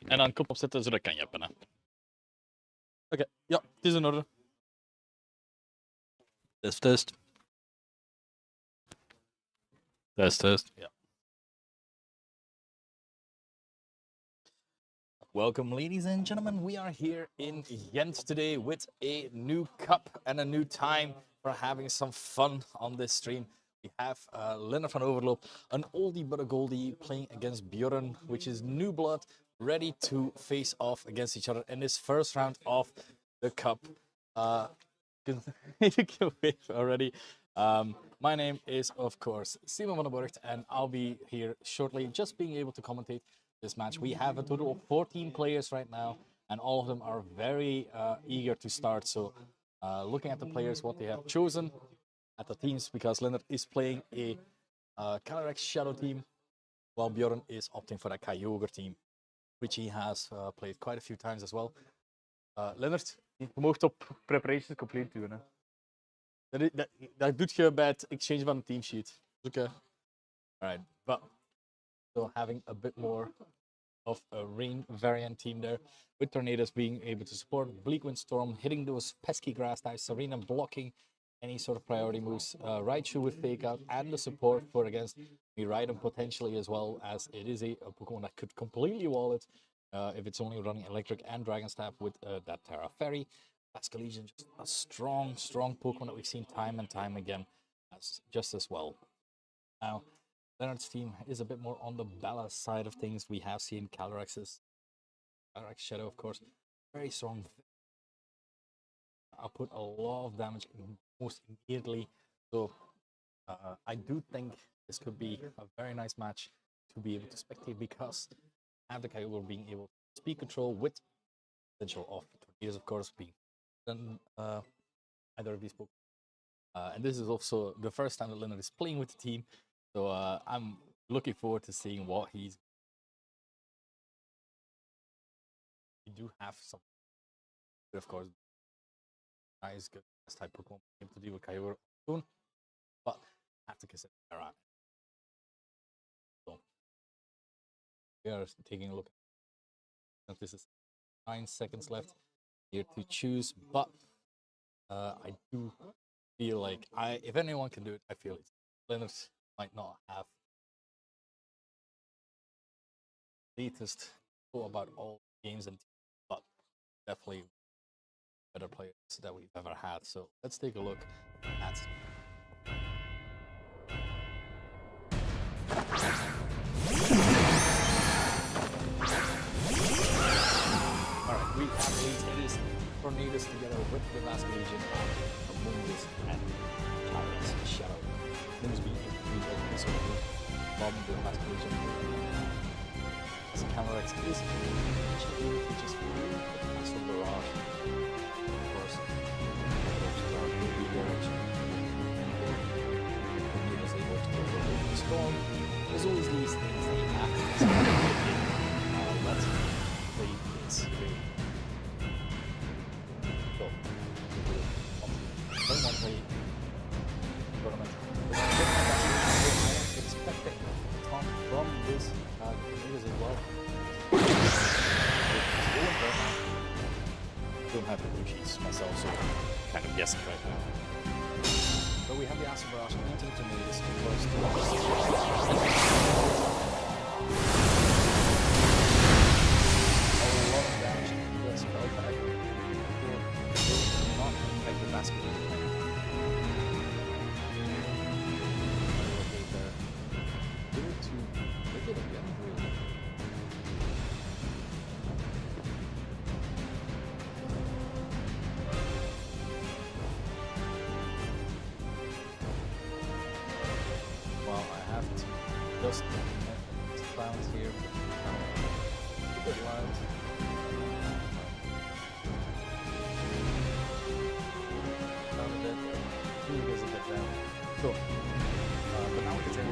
En dan kop opzetten zodat kan je pennen. Oké, ja, het is in orde. Test, test. Test, test. Ja. Welcome, ladies and gentlemen. We are here in Gent today with a new cup and a new time for having some fun on this stream. We have Leonard van Overloop, an oldie but a goldie, playing against Bjorn, which is new blood, ready to face off against each other in this first round of the cup. You can wait already. My name is, of course, Simon van der Borgt, and I'll be here shortly, just being able to commentate this match. We have a total of 14 players right now, and all of them are very eager to start. So, looking at the players, what they have chosen at the teams, because Leonard is playing a Calyrex Shadow team, while Bjorn is opting for a Kyogre team, which he has played quite a few times as well. Leonard, je mag op preparations complete doen. Hè. Dat doet je bij het exchange van een teamsheet. Okay. Alright, but so having a bit more of a rain variant team there, with Tornadoes being able to support Bleak Wind Storm, hitting those pesky grass types, Serena blocking any sort of priority moves, Raichu with Fake Out, and the support for against Miraidon potentially as well, as it is a Pokemon that could completely wall it if it's only running Electric and Dragon Staff with that Terra Fairy. Basculegion, just a strong Pokemon that we've seen time and time again, just as well. Now, Leonard's team is a bit more on the ballast side of things. We have seen Calyrex Shadow, of course, very strong. Output a lot of damage most immediately. So I do think this could be a very nice match to be able to spectate, because have the Kyogre being able to speed control with potential of Tornadoes, of course, being than either of these Pokemon. And this is also the first time that Leonard is playing with the team. So I'm looking forward to seeing what he's. We do have some, but of course, nice good type Pokemon to deal with Kyogre soon, but have to consider Terra. So we are taking a look. This is 9 seconds left here to choose, but I do feel like if anyone can do it, I feel it. Leonard might not have latest info about all games and teams, but definitely better players that we've ever had. So let's take a look at Alright, we have it is Tornadoes together with the Basculegion, Amoongus, and Calyrex Shadow. Things being introduced like this one, bombing the Basculegion. As Calyrex is actually just Master Barrage. Of course, the direction. He was able to overlook the storm. There's always these things that you have to let's play this game. So, one play tournament. I'm expecting Tom from this Tornadoes as well. Don't have the blue sheets myself, so kind of guessing right now. So we have the Acid Barrage into the Tornadoes first. A lot of damage to the spell tag. Will not affect the Basculegion. To look it again, really. Well, I have to just bounce here. A bit loud. Down a bit. He goes a bit down. So, but now we can say that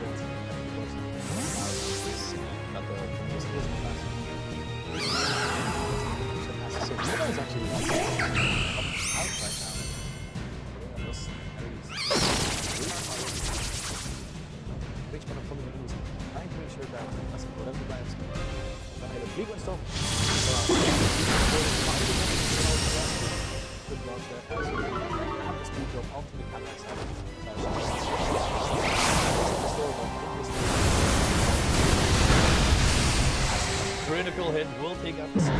not the most dismal match. So Luna is actually up out right now. Which one of them is trying to make sure that that's whatever the bias. Then I had a big one stop. Good dodge there as we have the speed drop onto the Cadillac side. Critical hit will take out the speed.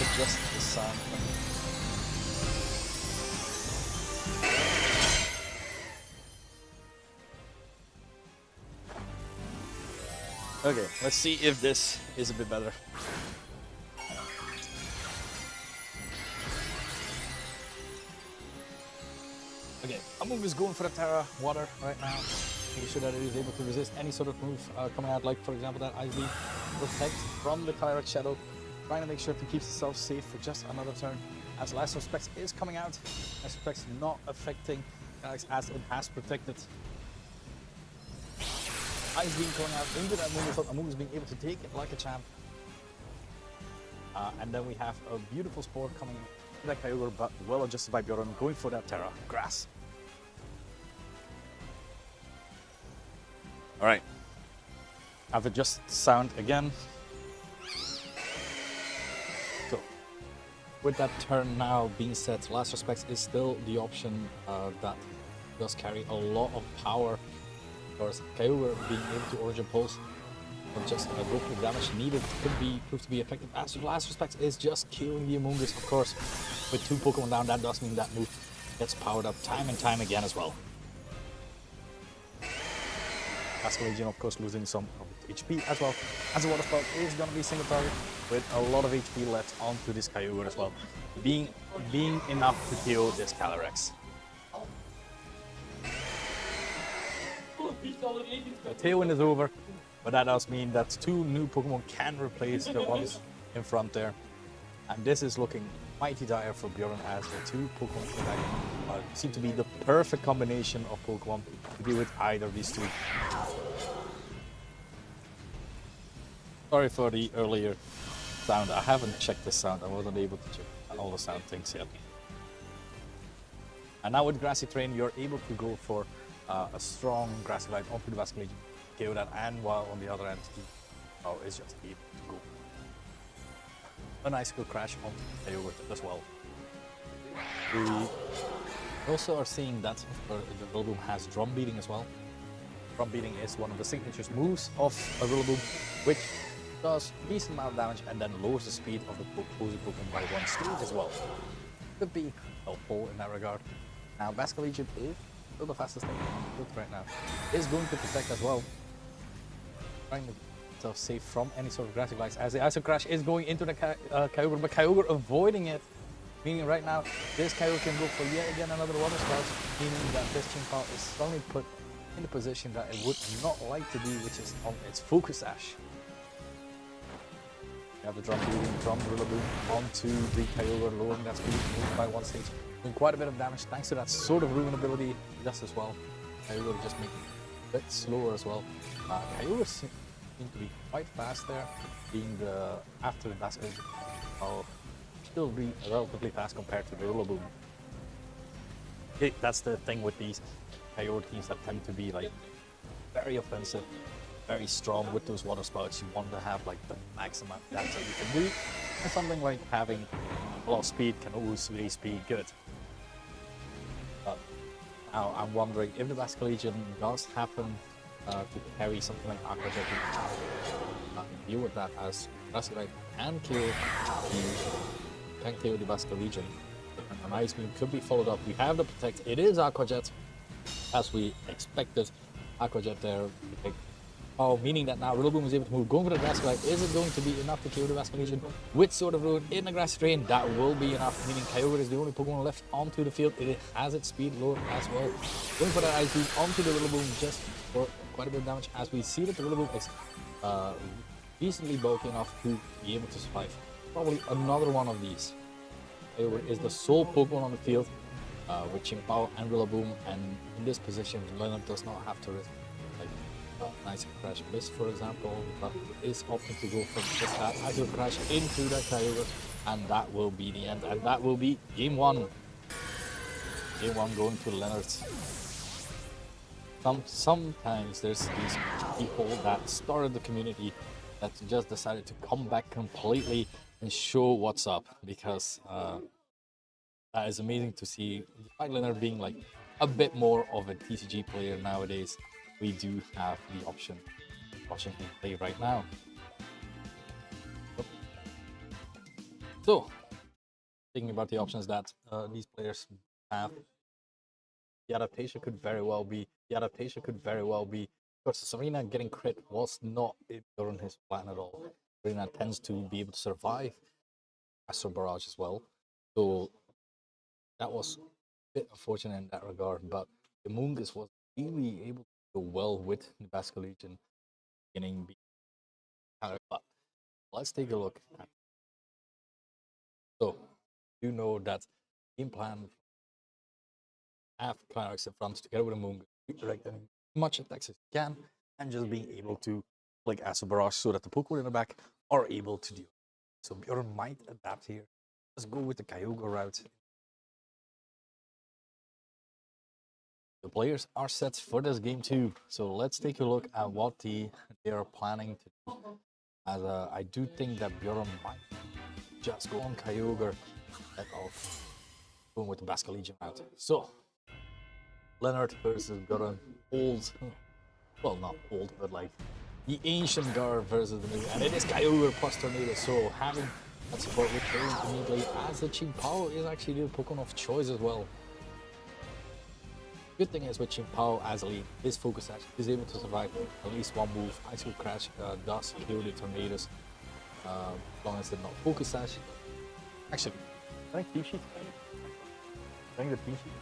Adjust the sound. Okay, let's see if this is a bit better. Okay, Among is going for the Terra Water right now. Making sure that it is able to resist any sort of move coming out, like for example that Ice Beam. Protect from the Kyrax Shadow. Trying to make sure to keep itself safe for just another turn. As Last of Specs is coming out, Last of Specs not affecting Alex as it has protected. Ice Beam going out into that Among, without Among being able to take it like a champ. And then we have a beautiful Spore coming in that Kyogre, but well adjusted by Bjorn, going for that Terra Grass. Alright. I've adjusted the sound again. With that turn now being set, Last Respects is still the option that does carry a lot of power. Of course, Kyogre being able to Origin Pulse, but just go for the damage needed could be proved to be effective. As Last Respects is just killing the Amoonguss, of course. With 2 Pokemon down, that does mean that move gets powered up time and time again as well. Legion, of course, losing some of its HP as well. As a Water Spout is going to be single target with a lot of HP left onto this Kyogre as well, being enough to kill this Calyrex. The Tailwind is over, but that does mean that 2 new Pokemon can replace the ones in front there. And this is looking mighty dire for Bjorn as the 2 Pokemon that seem to be the perfect combination of Pokemon to deal with either of these 2. Sorry for the earlier sound. I haven't checked the sound. I wasn't able to check all the sound things yet. And now with Grassy Terrain, you're able to go for a strong Grassy Glide onto the Basculegion, KO that, and while on the other end, is just able to go an Icicle Crash onto Kyogre as well. We also are seeing that the Rillaboom has Drum Beating as well. Drum Beating is one of the signature moves of a Rillaboom, which does a decent amount of damage and then lowers the speed of the opposing Pokemon by 1 stage as well. Could be helpful in that regard. Now, Basculegion is still the fastest thing right now. Is going to protect as well. Trying to keep itself safe from any sort of Grassy Glides as the Icicle Crash is going into the Kyogre, but Kyogre avoiding it. Meaning right now, this Kyogre can go for yet again another Water Spout, meaning that this Chimpao is suddenly put in the position that it would not like to be, which is on its Focus Sash. You have the Drum Beating from Rillaboom onto the Kyogre, lowering that speed by 1 stage. Doing quite a bit of damage thanks to that sort of Ruin ability just as well. Kyogre just making a bit slower as well. Kyogre seem to be quite fast there, being after the Basculegion. Still be relatively fast compared to the Rillaboom. That's the thing with these Kyogre teams that tend to be like very offensive, very strong with those Water Spouts. You want to have like the maximum damage that you can do, and something like having a lot of speed can always be good. But now I'm wondering if the Basculegion does happen to carry something like Aqua Jet, deal with that as Basculegion can kill the can KO the Basque Legion. An Ice Beam could be followed up. We have the Protect. It is Aqua Jet, as we expected. Aqua Jet there. Oh, meaning that now Rillaboom is able to move. Going for the Grass Glide. Is it going to be enough to KO the Basque Legion? With Sword of Ruin in the Grass Terrain, that will be enough. Meaning Kyogre is the only Pokemon left onto the field. It has its speed lower as well. Going for that Ice Beam onto the Rillaboom just for quite a bit of damage, as we see that the Rillaboom is decently bulky enough to be able to survive. Probably another one of these. Kyogre is the sole Pokemon on the field with Chimpao and Rillaboom, and in this position, Leonard does not have to risk nice Crash Miss, for example, but is opting to go for just that Ice Crash into that Kyogre, and that will be the end, and that will be game one. Game one going to Leonard. Sometimes there's these people that started the community that just decided to come back completely and show what's up, because that is amazing to see. Despite Leonard being like a bit more of a TCG player nowadays, we do have the option watching him play right now. So, thinking about the options that these players have, the adaptation could very well be. Of course, Serena getting crit was not during his plan at all. Serena tends to be able to survive Astro Barrage as well, so that was a bit unfortunate in that regard. But the Mungus was really able to go well with the Basque Legion beginning. But let's take a look at. So you know that game plan have Climax in front together with the Mungus, redirect as much attacks as you can, and just being able to click Acid Barrage so that the Pokemon in the back are able to deal. So Bjorn might adapt here. Let's go with the Kyogre route. The players are set for this game too, so let's take a look at what they are planning to do. As I do think that Bjorn might just go on Kyogre instead of going with the Basque Legion route. So Leonard versus Bjorn, old, well, not old, but like the ancient guard versus the new, and it is Kyogre plus Tornado. So having that support with Kyogre immediately, as the Chimpao is actually the Pokemon of choice as well. Good thing is with Chimpao as a lead, his Focus Sash is able to survive at least one move. Ice Crash does kill the Tornadoes, as long as they're not Focus Sash. Actually, I think Team Sheet. I think the Team Sheet.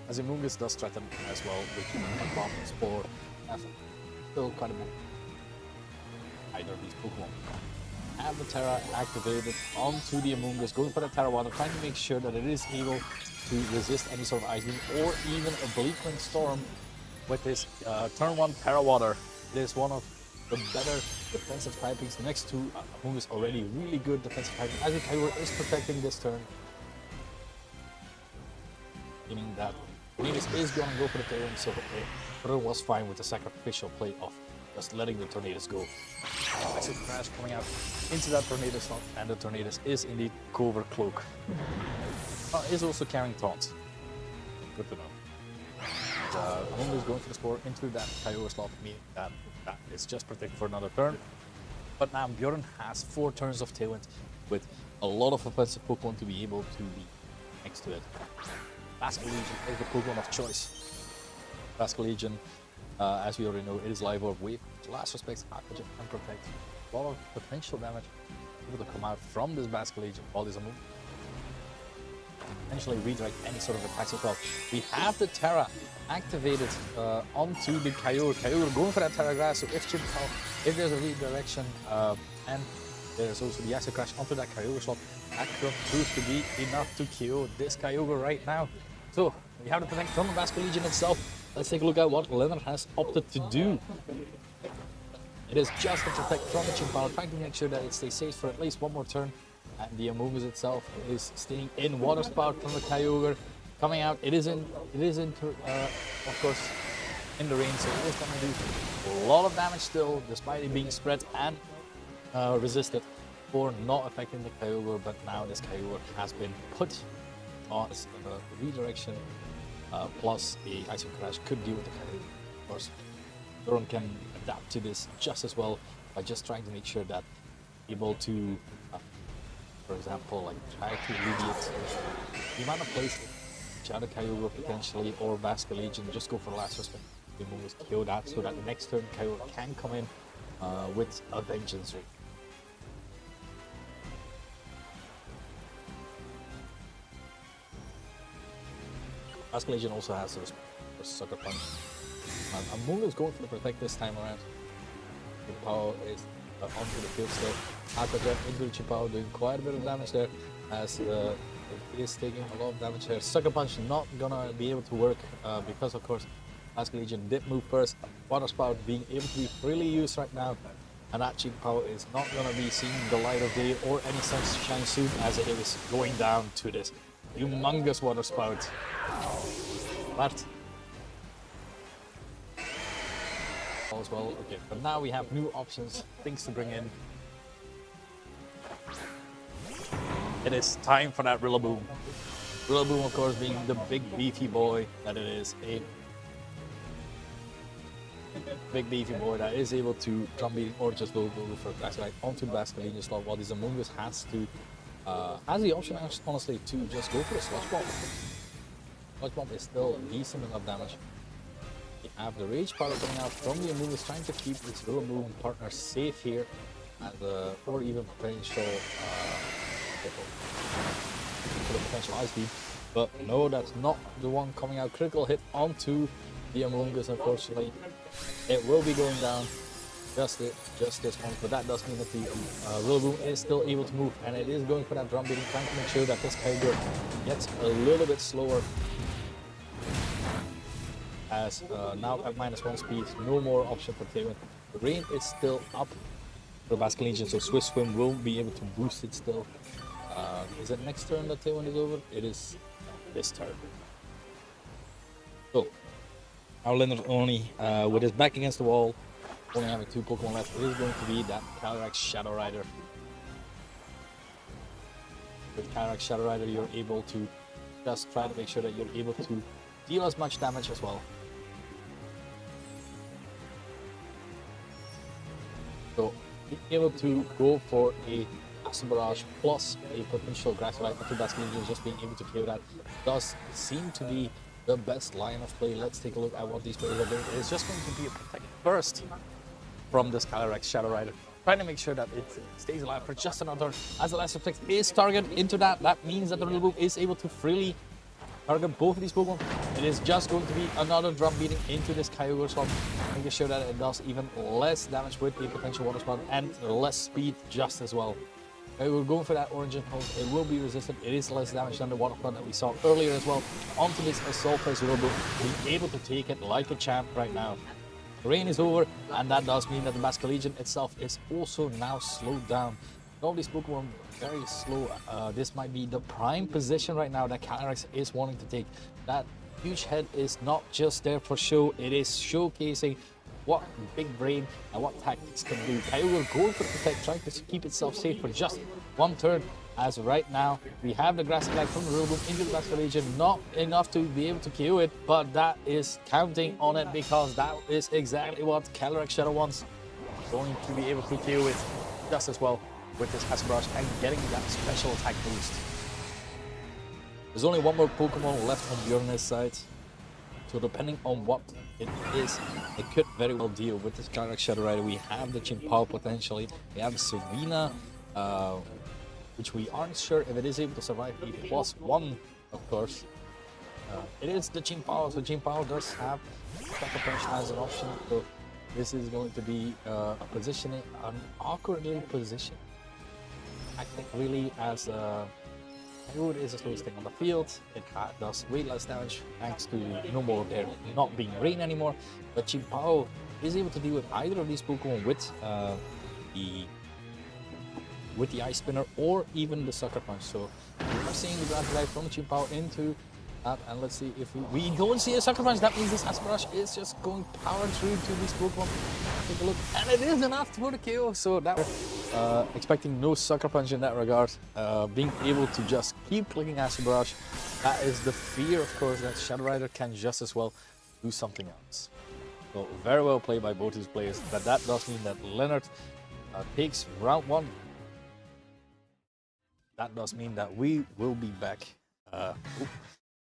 As Amoongus does threaten as well with a Bomb Spore, still quite a bit. Either of these Pokemon. Have the Terra activated onto the Amoongus, going for the Terra Water, trying to make sure that it is able to resist any sort of Ice Beam or even a Bleakwind Storm with this turn 1 Terra Water. It is one of the better defensive typings next to Amoongus, already really good defensive typing, as the Kyogre is protecting this turn. Meaning that Venus is going to go for the Terran, so Terran was fine with the sacrificial play of just letting the Tornadoes go. Exit Crash coming out into that Tornado slot, and the Tornadoes is indeed Cover Cloak. Is also carrying Taunt. Good to know. Amoongus is going for the Spore into that Kyogre slot, meaning that that is just protected for another turn. But now Bjorn has 4 turns of Tailwind with a lot of offensive Pokemon to be able to be next to it. Basque Legion is the Pokemon of choice. Basque Legion, as we already know, it is Live Orb Wave, last respects, Aqua Jet and Protect. A lot of potential damage able to come out from this Basque Legion while this move. Potentially redirect any sort of attacks as well. We have the Terra activated onto the Kyogre. Kyogre going for that Terra Grass, so if there's a redirection, and there's also the Acid Crash onto that Kyogre slot, that could prove to be enough to KO this Kyogre right now. So we have the Protect from the Basque Legion itself. Let's take a look at what Leonard has opted to do. It is just a Protect from the Chimpao, trying to make sure that it stays safe for at least one more turn. And the Amoongus itself is staying in. Water Spout from the Kyogre coming out. It is of course in the rain, so it is going to do a lot of damage still, despite it being spread and resisted for not affecting the Kyogre. But now this Kyogre has been put on redirection, plus the Ice Crash could deal with the Kyogre. Of course, Doran can adapt to this just as well by just trying to make sure that able to for example, like try to alleviate the amount of plays Shadow Kyogre potentially or Vascular Legion, just go for the last respect. The Amoonguss KO that so that next turn Kyogre can come in with a Vengeance Ray. Vascular Legion also has the Sucker Punch. Amoonguss going for the Protect this time around. The power is onto the field still. Aqua Jet into the Chipao doing quite a bit of damage there as it is taking a lot of damage here. Sucker Punch not gonna be able to work because of course Vascular Legion did move first. Water Spout being able to be freely used right now, and that Chipao is not gonna be seeing the light of day or any sunshine soon as it is going down to this humongous Water Spout. But as well. Okay, but now we have new options, things to bring in. It is time for that Rillaboom. Rillaboom, of course, being the big beefy boy that it is, a big beefy boy that is able to drum beating or just go for a Grass Light onto the Vascular Legion slot, while this Amoonguss has the option honestly to just go for a Sludge Bomb. Sludge Bomb is still decent enough damage. We have the Rage Powder coming out from the Amoonguss, trying to keep its Rillaboom partner safe here, and or even potential for the potential Ice Beam. But no, that's not the one coming out. Critical hit onto the Amoonguss, unfortunately. It will be going down. Just this one, but that does mean that the Rillaboom is still able to move, and it is going for that drum beating, trying to make sure that this Kyogre gets a little bit slower. As now at -1 speed, no more option for Tailwind. The rain is still up for Vascular Legion, so Swift Swim will be able to boost it still. Is it next turn that Tailwind is over? It is this turn. So, our Leonard only, with his back against the wall, only having 2 Pokemon left, it is going to be that Calyrex Shadow Rider. With Calyrex Shadow Rider, you're able to just try to make sure that you're able to deal as much damage as well. So, being able to go for a Acid Barrage plus a potential Grass Light into Vascular Legion, just being able to KO that does seem to be the best line of play. Let's take a look at what these players are doing. It's just going to be a Protect first from this Calyrex Shadow Rider, trying to make sure that it stays alive for just another turn. As the last Protect is targeted into that, that means that the Rillaboom is able to freely target both of these Pokemon. It is just going to be another drum beating into this Kyogre slot, making sure that it does even less damage with the potential Water Spout and less speed just as well. We're going for that Orange Impulse. It will be resistant. It is less damage than the Water Spout that we saw earlier as well. Onto this Assault Phase Rillaboom, being able to take it like a champ right now. The rain is over, and that does mean that the Vascular Legion itself is also now slowed down. All these Pokemon very slow. This might be the prime position right now that Calyrex is wanting to take. That huge head is not just there for show, it is showcasing what big brain and what tactics can do. Kyogre going for the Protect, trying to keep itself safe for just 1 turn. As right now, we have the Grass Attack from the Rillaboom into the Vascular Legion. Not enough to be able to KO it, but that is counting on it because that is exactly what Calyrex Shadow wants. Going to be able to KO it just as well with this Acid Barrage and getting that special attack boost. There's only 1 more Pokemon left on Bjorn's side, so depending on what it is, it could very well deal with this Calyrex Shadow Rider. We have the Chimpao potentially, we have Serena, which we aren't sure if it is able to survive a +1, of course. It is the Chimpao, so Chimpao does have Sucker Punch as an option, so this is going to be positioning an awkwardly positioned. I think really as Wood is the slowest thing on the field. It does way less damage thanks to no more there not being rain anymore. But Chimpao is able to deal with either of these Pokemon with the Ice Spinner or even the Sucker Punch. So we are seeing the Grass Light from Chimpao into that, and let's see if we don't see a Sucker Punch. That means this Acid Barrage is just going power through to these Pokemon. Take a look, and it is enough for the KO. So that expecting no Sucker Punch in that regard, being able to just keep clicking Acid Barrage. That is the fear, of course, that Shadow Rider can just as well do something else. So very well played by both these players, but that does mean that Leonard takes round 1. that does mean that we will be back.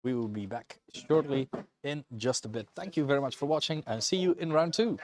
We will be back shortly in just a bit. Thank you very much for watching and see you in round 2.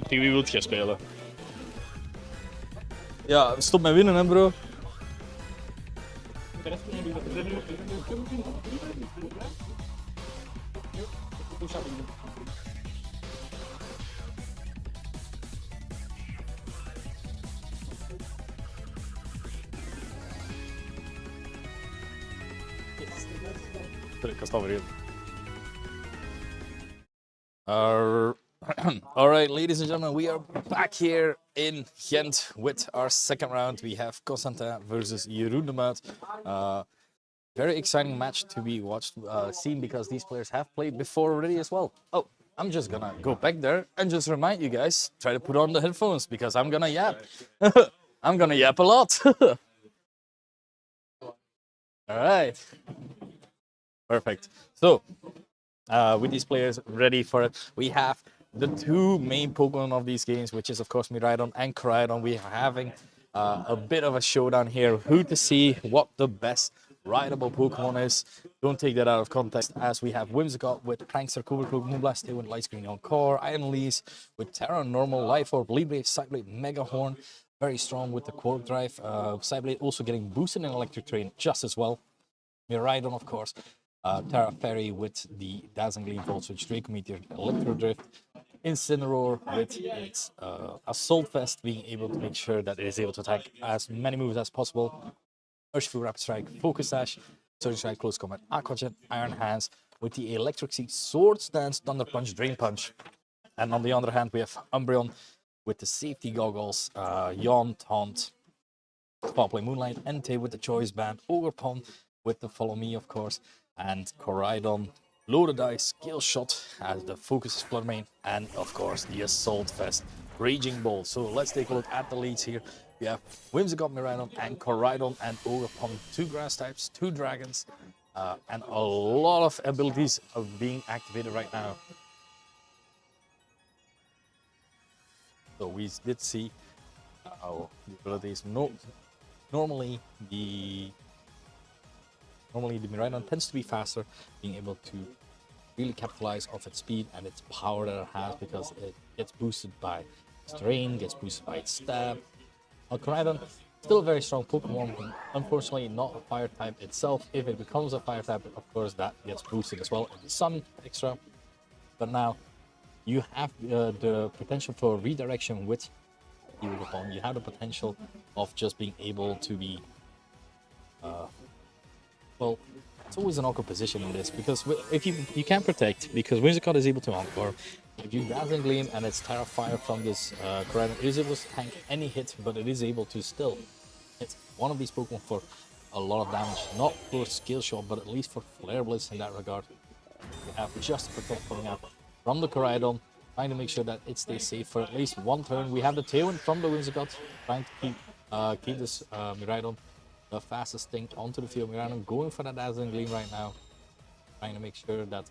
Tegen wie wilt jij spelen? Ja, stop met winnen, hè, bro. Ik kan staan Alright, ladies and gentlemen, we are back here in Gent with our second round. We have Constantin versus Jeroen de Muit. Very exciting match to be watched, seen, because these players have played before already as well. Oh, I'm just gonna go back there and just remind you guys, try to put on the headphones because I'm gonna yap. I'm gonna yap a lot. Alright. Perfect. So, with these players ready for it, we have the two main Pokemon of these games, which is of course Miraidon and Koraidon. We are having a bit of a showdown here, who to see what the best rideable Pokemon is. Don't take that out of context, as we have Whimsicott with Prankster, Covercloak, Moonblast, Tailwind, Light Screen on Core, Iron Lease with Terra, Normal, Life Orb, Librave, Psyblade, Mega Horn, very strong with the Quark Drive. Psyblade also getting boosted in Electric Terrain just as well. Miraidon, of course. Terra Fairy with the Dazzling Gleam, Volt Switch, Draco Meteor, Electro Drift, Incineroar with its Assault Vest, being able to make sure that it is able to attack as many moves as possible. Urshifu, Rapid Strike, Focus Sash, Surge Strike, Close Combat, Aqua Jet, Iron Hands with the Electric Seed, Swords Dance, Thunder Punch, Drain Punch. And on the other hand, we have Umbreon with the Safety Goggles, Yawn, Taunt, Foul Moonlight, Entei with the Choice Band, Ogerpon with the Follow Me, of course, and Koraidon, Loaded Dice, Skill Shot as the Focus is Flutter Mane, and of course the Assault Vest, Raging Bolt. So let's take a look at the leads here. We have Whimsicott, Miraidon, and Koraidon and Ogerpon, two grass types, two dragons, and a lot of abilities are being activated right now. So we did see the abilities. Normally the Miraidon tends to be faster, being able to really capitalize off its speed and its power that it has, because it gets boosted by its terrain, gets boosted by its stab. Koraidon, still a very strong Pokemon, unfortunately not a fire type itself. If it becomes a fire type, of course that gets boosted as well, and some extra. But now you have the potential for redirection with the Ogerpon. You have the potential of just being able to be well, it's always an awkward position in this, because if you can't protect, because Whimsicott is able to encore. If you Dazzling Gleam and it's Terra Fire from this Koraidon, it is able to tank any hit, but it is able to still hit one of these Pokemon for a lot of damage. Not for Skill Shot, but at least for Flare Blitz in that regard. You have Just Protect coming out from the Koraidon, trying to make sure that it stays safe for at least one turn. We have the Tailwind from the Whimsicott, trying to keep this Miraidon the fastest thing onto the field. Miraidon going for that Dazzling Gleam right now, trying to make sure that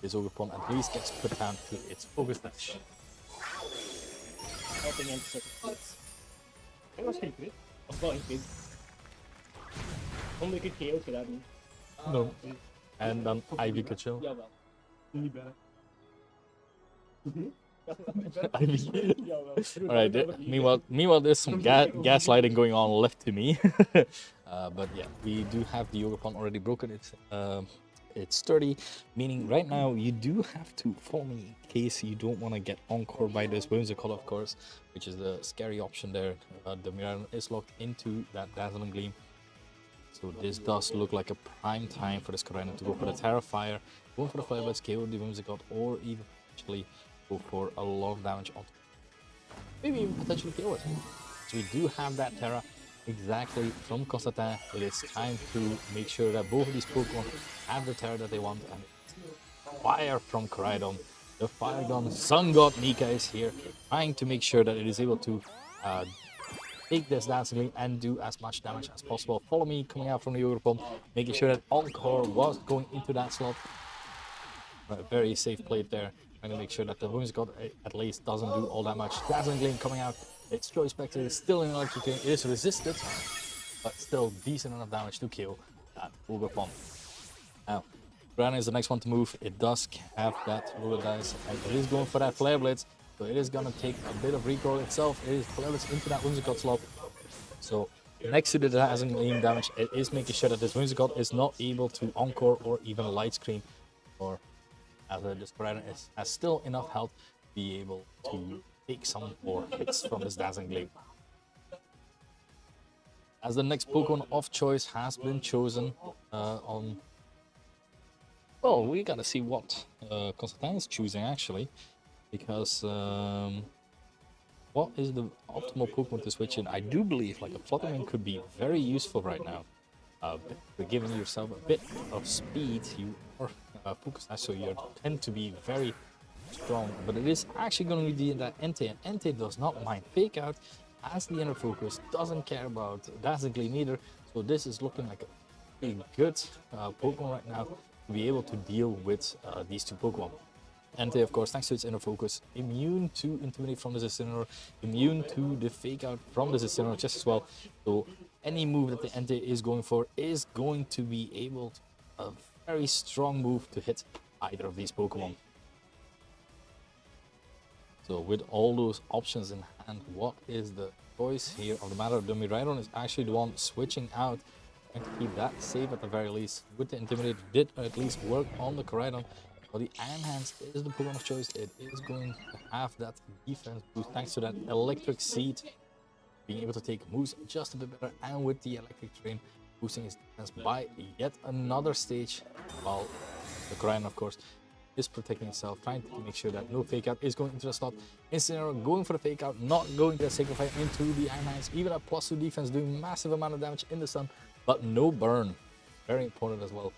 this Ogerpon at least gets put down to its Focus Dash. Helping anti-circuit. Ik was geen crit. Of wel een crit. Omdat ik het KO gedaan heb. No. En dan Ivy Kachel. Jawel. Niet bellen. Ivy. Alright, meanwhile there's some gaslighting going on left to me. But yeah, we do have the Ogerpon already broken. It's sturdy, meaning right now you do have to follow me in case you don't want to get encore by this Whimsicott, of course, which is the scary option there. The Miraidon is locked into that Dazzling Gleam, so this does look like a prime time for this Koraidon to go for the Terra Fire, go for the Fire Blitz, KO the Whimsicott, or even potentially go for a lot of damage on, maybe even potentially KO it. So we do have that Terra exactly from Constantin. It is time to make sure that both of these Pokemon have the Terra that they want, and fire from Koraidon. The Fire Gun Sun God Nika is here, trying to make sure that it is able to take this Dazzling Gleam and do as much damage as possible. Follow Me coming out from the Ogerpon, making sure that Encore was going into that slot. Very safe play there, trying to make sure that the Whimsicott at least doesn't do all that much. Dazzling Gleam coming out. Its Choice Spectre is still in Electric Terrain. It is resisted, but still decent enough damage to kill that Ogerpon. Now, Gran is the next one to move. It does have that roller dice, and it is going for that Flare Blitz. So it is gonna take a bit of recoil itself. It is Flare Blitz into that Whimsicott slot. So next to the dazzling gleam damage, it is making sure that this Whimsicott is not able to encore or even light screen, or as this Koraidon has still enough health to be able to take some more hits from this dazzling gleam. As the next Pokemon of choice has been chosen on. Well, we gotta see what Constantine is choosing actually, because what is the optimal Pokemon to switch in? I do believe like a Fluttermane could be very useful right now. For giving yourself a bit of speed, you are focused, so you tend to be very strong. But it is actually going to be that Entei, and Entei does not mind Fake Out, has the inner focus, doesn't care about Dazzling Gleam either. So this is looking like a pretty good Pokemon right now to be able to deal with these two Pokemon. Entei, of course, thanks to its inner focus, immune to Intimidate from the Incineroar, immune to the Fake Out from the Incineroar just as well. So any move that the Entei is going for is going to be able to a very strong move to hit either of these Pokemon. So with all those options in hand, what is the choice here of the matter? The Miraidon is actually the one switching out, trying to keep that safe at the very least. With the Intimidate, did at least work on the Koraidon. But the Iron Hands is the Pokemon of choice. It is going to have that defense boost thanks to that Electric Seed, being able to take moves just a bit better, and with the Electric Train boosting his defense by yet another stage, while the Koraidon, of course, is protecting itself, trying to make sure that no Fake Out is going into the slot. Incineroar going for the Fake Out, not going to sacrifice into the Iron Hands, even a +2 defense, doing massive amount of damage in the sun, but no burn. Very important as well.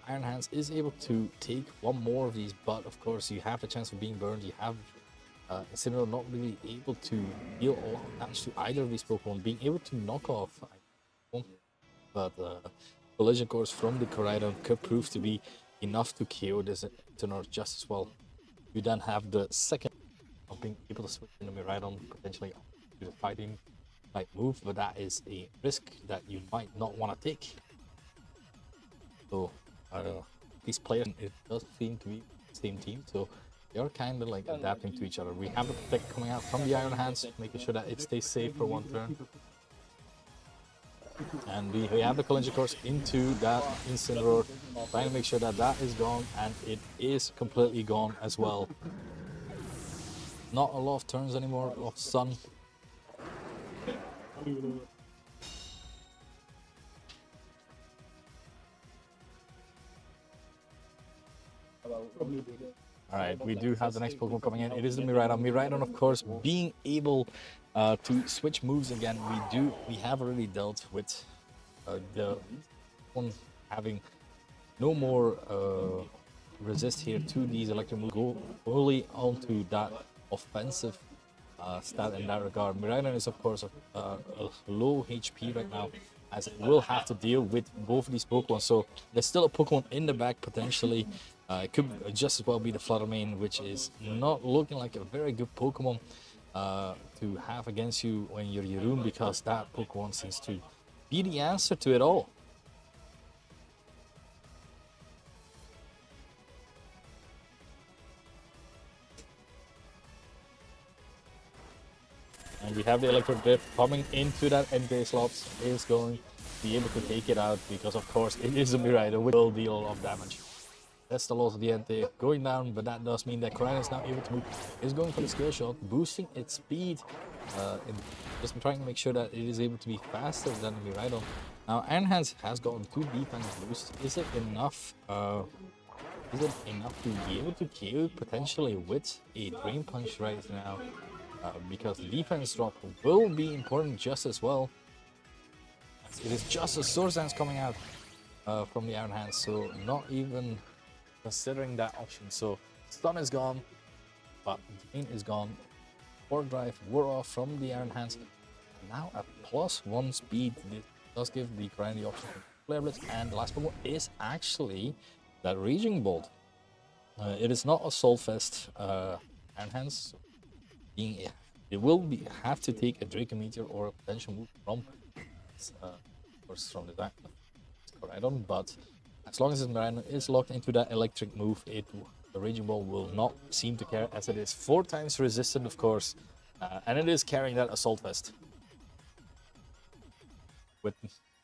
Iron Hands is able to take one more of these, but of course you have the chance of being burned. You have Incineroar not really able to deal a lot of damage to either of these Pokemon, being able to knock off, but Collision Course from the Koraidon could prove to be enough to KO this Incineroar just as well. You then have the second of being able to switch in the Miraidon potentially to the fighting type move, but that is a risk that you might not want to take. So these players, it does seem to be the same team, so they are kind of like adapting to each other. We have the Protect coming out from the Iron Hands, making sure that it stays safe for one turn. And we have the Collision Course into that Incineroar, trying to make sure that that is gone, and it is completely gone as well. Not a lot of turns anymore of Sun. Alright, we do have the next Pokemon coming in. It is the Miraidon. Miraidon, of course, being able to switch moves again. We have already dealt with the one having no more resist here to these electric moves. Go fully onto that offensive stat in that regard. Miraidon is, of course, a low HP right now, as it will have to deal with both of these Pokemon. So there's still a Pokemon in the back potentially. It could just as well be the Fluttermane, which is not looking like a very good Pokemon to have against you when you're Yeroon, because that Pokemon seems to be the answer to it all. And we have the Electric Drift coming into that Entei slots, is going to be able to take it out, because of course it is a Miraidon, which will deal a lot of damage. That's the loss of the Entei going down, but that does mean that Koraidon is now able to move. Is going for the skill shot, boosting its speed, just trying to make sure that it is able to be faster than Miraidon. Now Iron Hands has gotten 2 defense boosts. Is it enough? Is it enough to be able to KO potentially with a Drain Punch right now? Because the defense drop will be important just as well. It is just a Swords Dance coming out from the Iron Hands, so not even considering that option. So Stun is gone, but Drain is gone. Core Drive wore off from the Iron Hands. Now a +1 speed. This does give the Koraidon the option for Flare Blitz, and the last Pokemon is actually that Raging Bolt. It is not a Soul Fest Iron Hands. It will have to take a Draco Meteor or a potential move from, of course, from the Koraidon, but As long as Miranda is locked into that electric move, the Raging Ball will not seem to care, as it is 4 times resistant, of course, and it is carrying that Assault Vest. With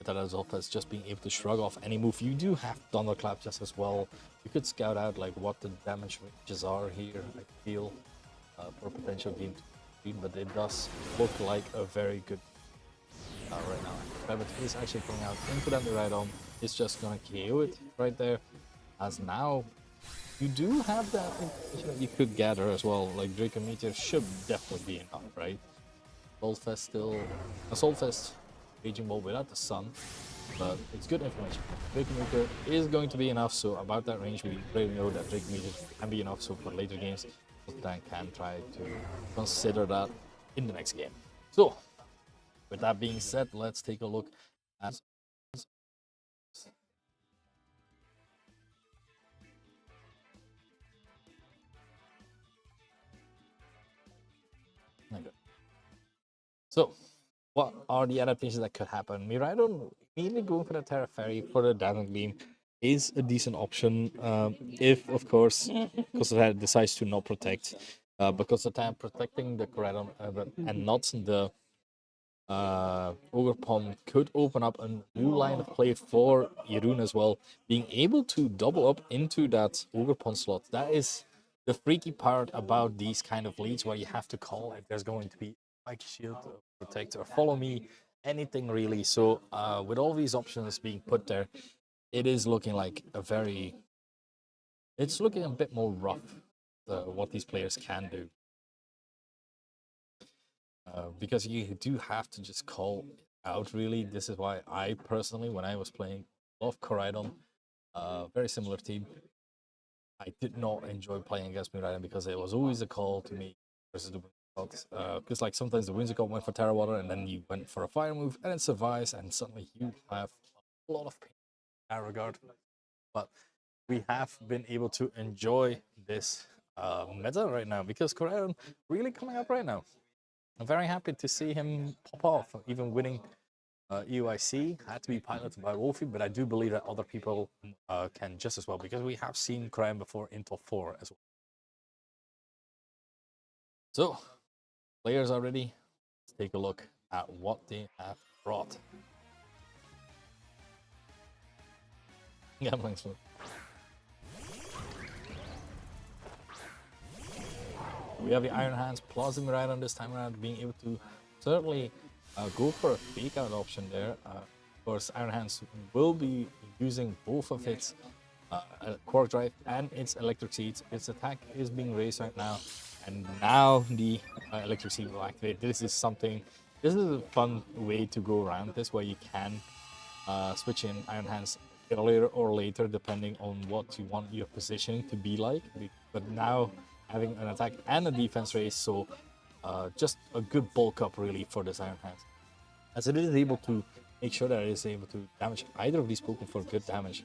that Assault Vest just being able to shrug off any move. You do have Thunderclap just as well. You could scout out like what the damage ranges are here, I feel, for potential game 2, but it does look like a very good right now. Rabbit is actually going out into that Miraidon. It's just gonna KO it right there. As now, you do have that information that you could gather as well. Like Draco Meteor should definitely be enough, right? Assault Vest still, Assault Vest, Raging Ball without the sun, but it's good information. Draco Meteor is going to be enough. So about that range, we already know that Draco Meteor can be enough. So for later games, Dan can try to consider that in the next game. So with that being said, let's take a look at so what are the adaptations that could happen? Miraidon immediately going for the Terra Fairy for the Dazzling Gleam is a decent option if, of course, because it decides to not protect. Because the time protecting the Miraidon and not the Ogerpon could open up a new line of play for Yerun as well. Being able to double up into that Ogerpon slot, that is the freaky part about these kind of leads, where you have to call if there's going to be like shield, protect, or follow me, anything really. So with all these options being put there, it is looking like it's looking a bit more rough, what these players can do. Because you do have to just call out, really. This is why I personally, when I was playing love Koraidon, very similar team, I did not enjoy playing against Miraidon because it was always a call to me versus the Whimsicott. Because like sometimes the Whimsicott went for Terra Water and then you went for a fire move and it survives, and suddenly you have a lot of pain in that regard. But we have been able to enjoy this meta right now because Koraidon really coming up right now. I'm very happy to see him pop off, even winning EUIC. Had to be piloted by Wolfie, but I do believe that other people can just as well, because we have seen Crime before in top 4 as well. So, players are ready. Let's take a look at what they have brought. Gambling Smooth. We have the Iron Hands plus the Miraidon this time around, being able to certainly go for a fake out option there. Of course, Iron Hands will be using both of its Quark Drive and its Electric Seeds. Its attack is being raised right now, and now the Electric Seed will activate. This is a fun way to go around this, where you can switch in Iron Hands earlier or later, depending on what you want your positioning to be like. But now, having an attack and a defense raise, so just a good bulk up really for this Iron Hands, as it is able to make sure that it is able to damage either of these Pokemon for good damage.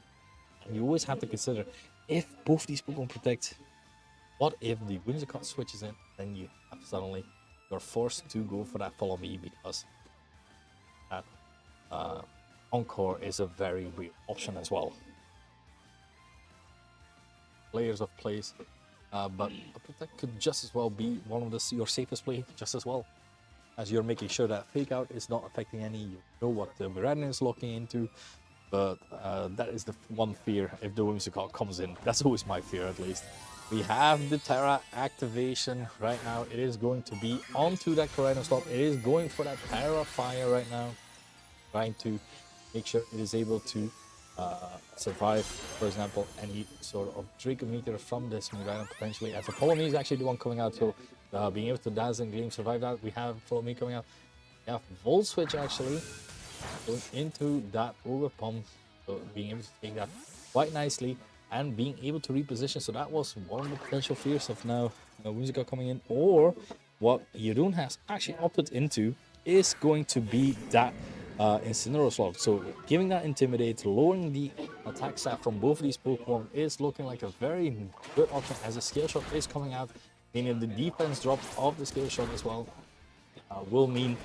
And you always have to consider, if both these Pokemon protect, what if the Whimsicott switches in, then you have suddenly, you're forced to go for that follow me, because that Encore is a very real option as well. Layers of plays. But a Protect could just as well be one of your safest play, just as well, as you're making sure that Fake Out is not affecting any. You know what the Miraidon is locking into, but that is the one fear if the Whimsicott comes in. That's always my fear, at least. We have the Terra activation right now. It is going to be onto that Koraidon slot. It is going for that Terra Fire right now, trying to make sure it is able to survive, for example, any sort of Draco Meteor from this Miraidon potentially. As a Follow Me is actually the one coming out, so being able to Dazzling Gleam survive that. We have Follow Me coming out. We have Volt Switch actually going into that Ogerpon, so being able to take that quite nicely and being able to reposition. So that was one of the potential fears of now Whimsicott coming in, or what Yerun has actually opted into is going to be that Incineroar slot. So giving that Intimidate, lowering the attack stat from both of these Pokemon is looking like a very good option, as the Scale Shot is coming out, meaning the defense drop of the Scale Shot as well will mean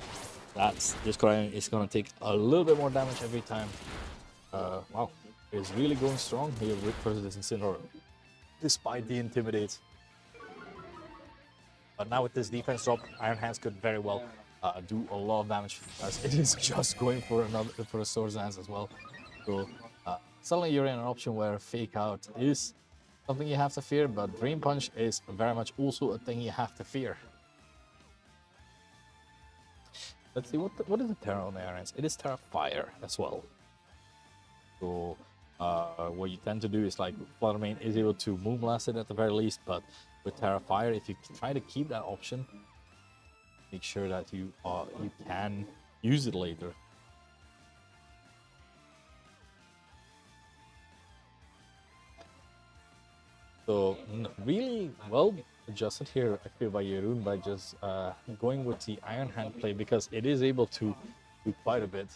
that this Koraidon is going to take a little bit more damage every time. Wow, is really going strong here with versus this Incineroar, despite the Intimidate. But now with this defense drop, Iron Hands could very well do a lot of damage, as it is just going for a Swords Dance as well. So suddenly you're in an option where Fake Out is something you have to fear, but Drain Punch is very much also a thing you have to fear. Let's see, what is the Terra on the Iron Hands? It is Terra Fire as well. So what you tend to do is like Flutter Mane is able to Moonblast it at the very least, but with Terra Fire, if you try to keep that option, make sure that you can use it later. So really well adjusted here, I feel, by Jeroen by just going with the Iron Hand play, because it is able to do quite a bit.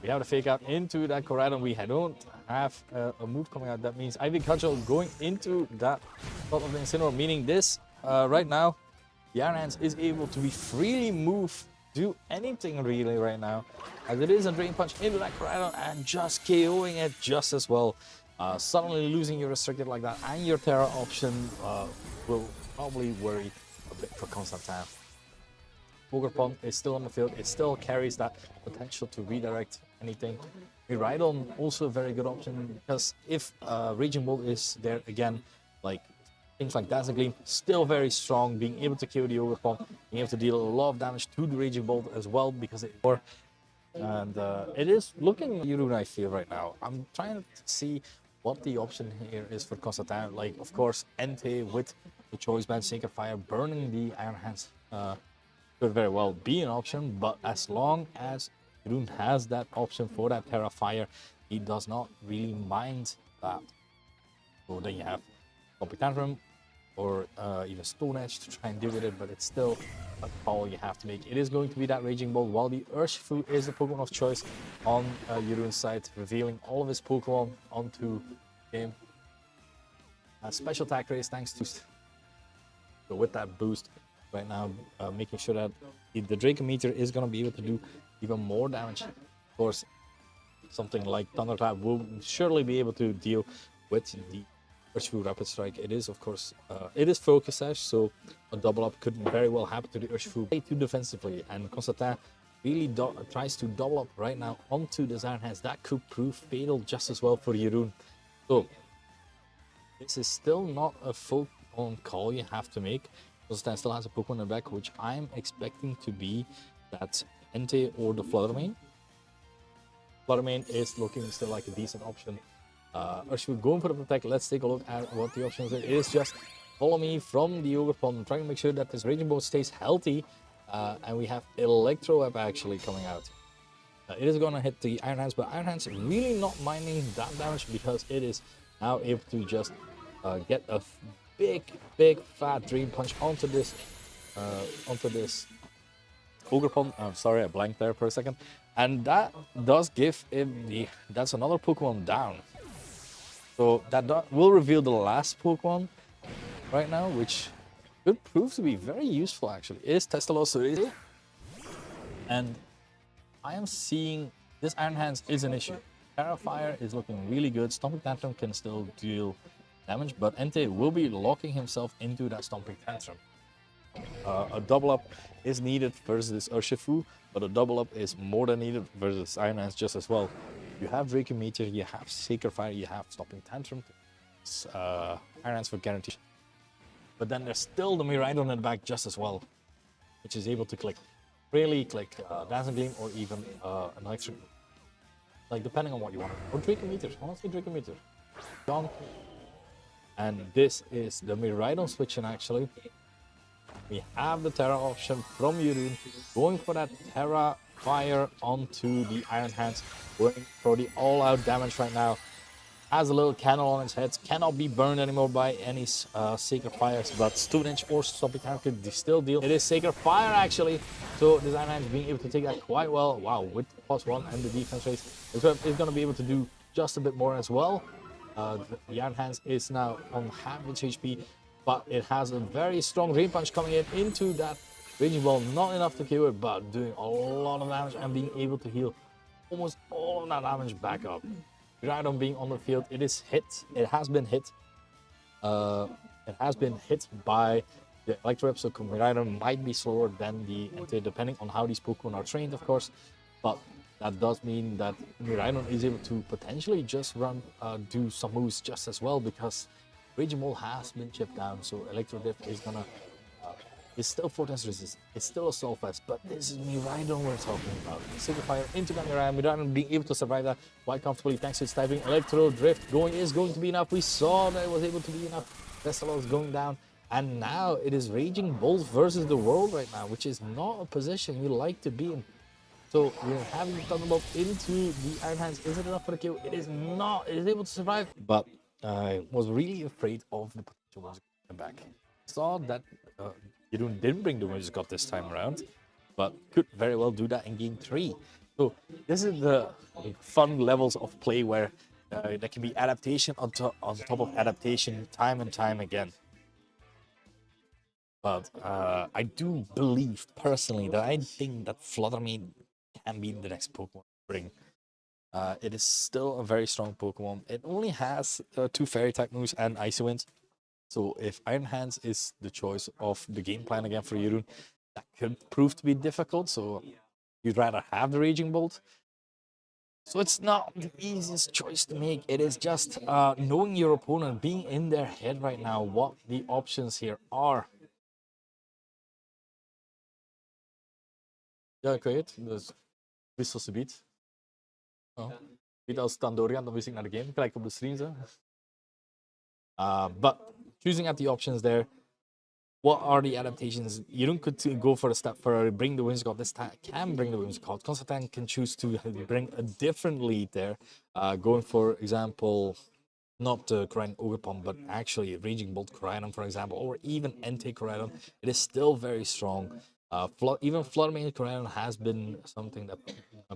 We have to Fake Out into that Corridon. We don't have a move coming out. That means Ivy Cudgel going into that spot of the Incineroar, meaning this right now, the Iron Hands is able to be freely move, do anything really right now, as it is a Drain Punch into that Corridon and just KOing it just as well. Suddenly losing your Restricted like that and your Terra option will probably worry a bit for Constantin. Pokémon is still on the field. It still carries that potential to redirect anything. Miraidon also a very good option, because if Raging Bolt is there again, like things like Dazzling Gleam, still very strong, being able to kill the Pokémon, being able to deal a lot of damage to the Raging Bolt as well, because it more. And it is looking Jeroen, I feel, right now. I'm trying to see what the option here is for Constantin. Like, of course, Entei with the Choice Band, Sacred Fire, burning the Iron Hands could very well be an option, but as long as Jeroen has that option for that Terra Fire, he does not really mind that. So then you have Stomping Tantrum or even Stone Edge to try and deal with it, but it's still a call you have to make. It is going to be that Raging Bolt, while the Urshifu is the Pokemon of choice on Jeroen's side, revealing all of his Pokemon onto the game. Special attack raise thanks to... So with that boost right now, making sure that the Dracometer is going to be able to do even more damage. Of course, something like Thunder Clap will surely be able to deal with the Urshifu Rapid Strike. It is, of course, it is Focus Sash, so a double up could very well happen to the Urshifu. Play too defensively, and Constantin really tries to double up right now onto the Iron Hands. That could prove fatal just as well for Jeroen. So this is still not a full-on call you have to make. Constantin still has a Pokemon in the back, which I'm expecting to be that Entei or the Flutter Mane. Flutter Mane is looking still like a decent option. Urshifu going for the Protect. Let's take a look at what the options are. It is just Follow Me from the Ogerpon, trying to make sure that this Raging Bolt stays healthy. And we have Electro Web actually coming out. It is going to hit the Iron Hands, but Iron Hands really not minding that damage, because it is now able to just get a big fat Dream Punch onto this Ogerpon. I'm sorry, I blanked there for a second. And that does give him that's another Pokemon down. So that will reveal the last Pokemon right now, which could prove to be very useful actually. It is Testalosaurus. And I am seeing this Iron Hands is an issue. Terra Fire is looking really good. Stomping Tantrum can still deal damage, but Entei will be locking himself into that Stomping Tantrum. A double up is needed versus Urshifu, but a double up is more than needed versus Iron Hands just as well. You have Dracometer, you have Sacred Fire, you have Stomping Tantrum, Iron Hands for guarantee. But then there's still the Miraidon in the back just as well, which is able to click Dazzling Gleam or even an Electric, like depending on what you want. Or Dracometer, honestly Dracometer. Gone. And this is the Miraidon switching actually. We have the Terra option from Jeroen, going for that Terra Fire onto the Iron Hands, going for the all-out damage right now. Has a little candle on its head, cannot be burned anymore by any Sacred Fires, but Stone Edge or Stomping Tantrum could still deal. It is Sacred Fire actually, so this Iron Hands being able to take that quite well. Wow, with +1 and the defense raise, it's going to be able to do just a bit more as well. The Iron Hands is now on half its HP, but it has a very strong Rain Punch coming into that Raging Ball. Not enough to kill it, but doing a lot of damage and being able to heal almost all of that damage back up. Miraidon being on the field, it is hit. It has been hit. It has been hit by the Electro so Miraidon might be slower than the Entei, depending on how these Pokemon are trained, of course. But that does mean that Miraidon is able to potentially just do some moves just as well, because Raging Ball has been chipped down, so Electro Drift is gonna it's still Fortress resist. It's still a Solfest, but this is Miraidon we're talking about. Single Fire into Miraidon being able to survive that quite comfortably thanks to its typing. Electro Drift is going to be enough. We saw that it was able to be enough. Vestal is going down, and now it is Raging Bolt versus the world right now, which is not a position you like to be in. So we're having Thunderbolt into the Iron Hands. Is it enough for the kill? It is not. It is able to survive, but I was really afraid of the potential ones coming back. Saw that Jeroen didn't bring the Magic God this time around, but could very well do that in game 3. So this is the fun levels of play where there can be adaptation on top of adaptation time and time again. But I do believe personally that I think that Fluttermane can be the next Pokemon to bring. It is still a very strong Pokemon. It only has 2 Fairy type moves and Icy Wind. So if Iron Hands is the choice of the game plan again for Jeroen, that could prove to be difficult. So you'd rather have the Raging Bolt. So it's not the easiest choice to make. It is just knowing your opponent, being in their head right now, what the options here are. Ja, ik weet het. Dus wissel ze biedt. Oh. Niet als het dan doorgaat, dan wist ik naar de game. Gelijk op de streams. But choosing at the options there, what are the adaptations? Jeroen could go for a step further, bring the Whimsicott. This time can bring the Whimsicott. Constantine can choose to bring a different lead there, going for example, not Koraidon Ogerpon, but actually Raging Bolt Koraidon, for example, or even Entei Koraidon. It is still very strong. Even Fluttermane Koraidon has been something that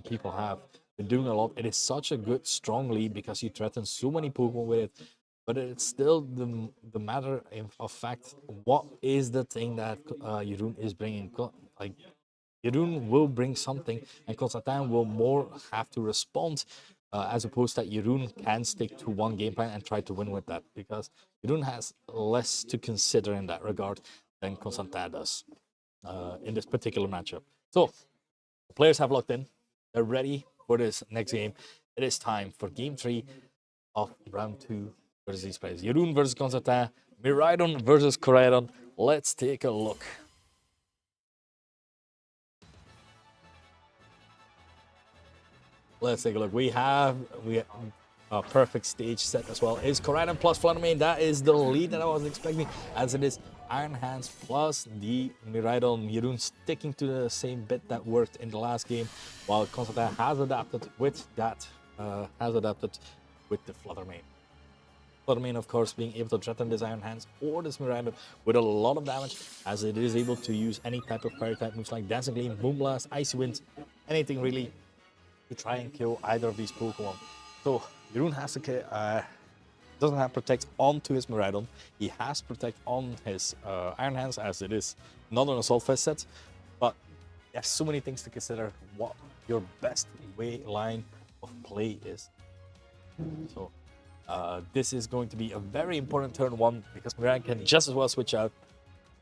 people have been doing a lot. It is such a good, strong lead because you threaten so many Pokemon with it. But it's still the matter of fact, what is the thing that Jeroen is bringing? Like, Jeroen will bring something, and Constantine will more have to respond, as opposed that Jeroen can stick to one game plan and try to win with that, because Jeroen has less to consider in that regard than Constantine does in this particular matchup. So, the players have locked in. They're ready for this next game. It is time for game 3 of round 2. Versus these players. Jeroen versus Constantine, Miraidon versus Koraidon. Let's take a look. Let's take a look. We have a perfect stage set as well. Is Koraidon plus Fluttermane. That is the lead that I was expecting, as it is Iron Hands plus the Miraidon. Jeroen sticking to the same bit that worked in the last game, while Constantine has adapted with that. With the Fluttermane. Fluttermane, of course, being able to threaten this Iron Hands or this Miraidon with a lot of damage, as it is able to use any type of fairy type moves like Dancing Gleam, Moonblast, Icy Wind, anything really to try and kill either of these Pokemon. So Jeroen has to doesn't have Protect onto his Miraidon. He has Protect on his Iron Hands, as it is not an Assault Vest set. But there's so many things to consider what your best line of play is. So this is going to be a very important turn 1, because Miraidon can just as well switch out.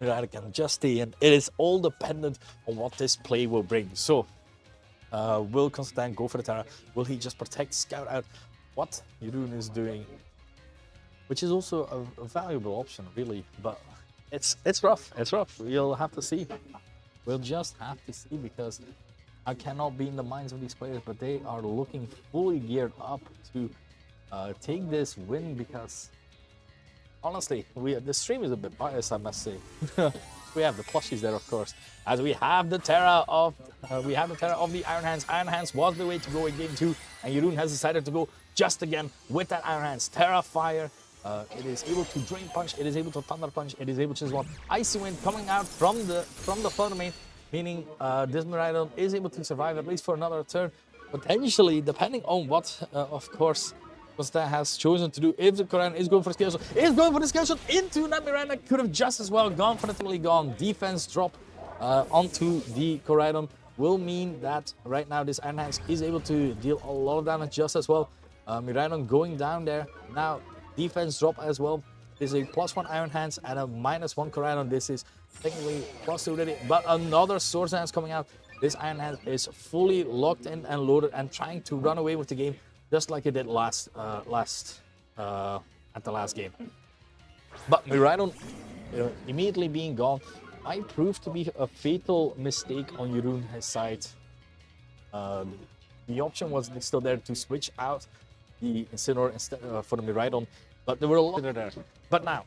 Miraidon can just stay in. It is all dependent on what this play will bring. So, will Constantine go for the Terra? Will he just Protect, Scout out what Jeroen is doing? Which is also a valuable option, really. But it's rough. It's rough. We'll have to see. We'll just have to see, because I cannot be in the minds of these players, but they are looking fully geared up to take this win, because honestly, the stream is a bit biased, I must say. We have the plushies there, of course, as we have the Terra of the Iron Hands. Iron Hands was the way to go in game 2, and Jeroen has decided to go just again with that Iron Hands. Terra Fire. It is able to Drain Punch. It is able to Thunder Punch. It is able to just one Icy Wind coming out from the Fluttermane, meaning this Miraidon is able to survive at least for another turn, potentially, depending on what, of course, Constantine has chosen to do. If the Koraidon is going for the Scale Shot, is going for the Scale Shot into that Miraidon. Could have just as well gone for the Gone defense drop onto the Koraidon. will mean that right now this Iron Hands is able to deal a lot of damage just as well. Miraidon going down there. Now defense drop as well. This is a +1 Iron Hands and a -1 Koraidon. This is technically +2 already, but another Swords Hands coming out. This Iron Hands is fully locked in and loaded and trying to run away with the game, just like it did at the last game. But Miraidon immediately being gone might prove to be a fatal mistake on Jeroen's side. The option was still there to switch out the Incineroar instead for the Miraidon, but there were a lot there. But now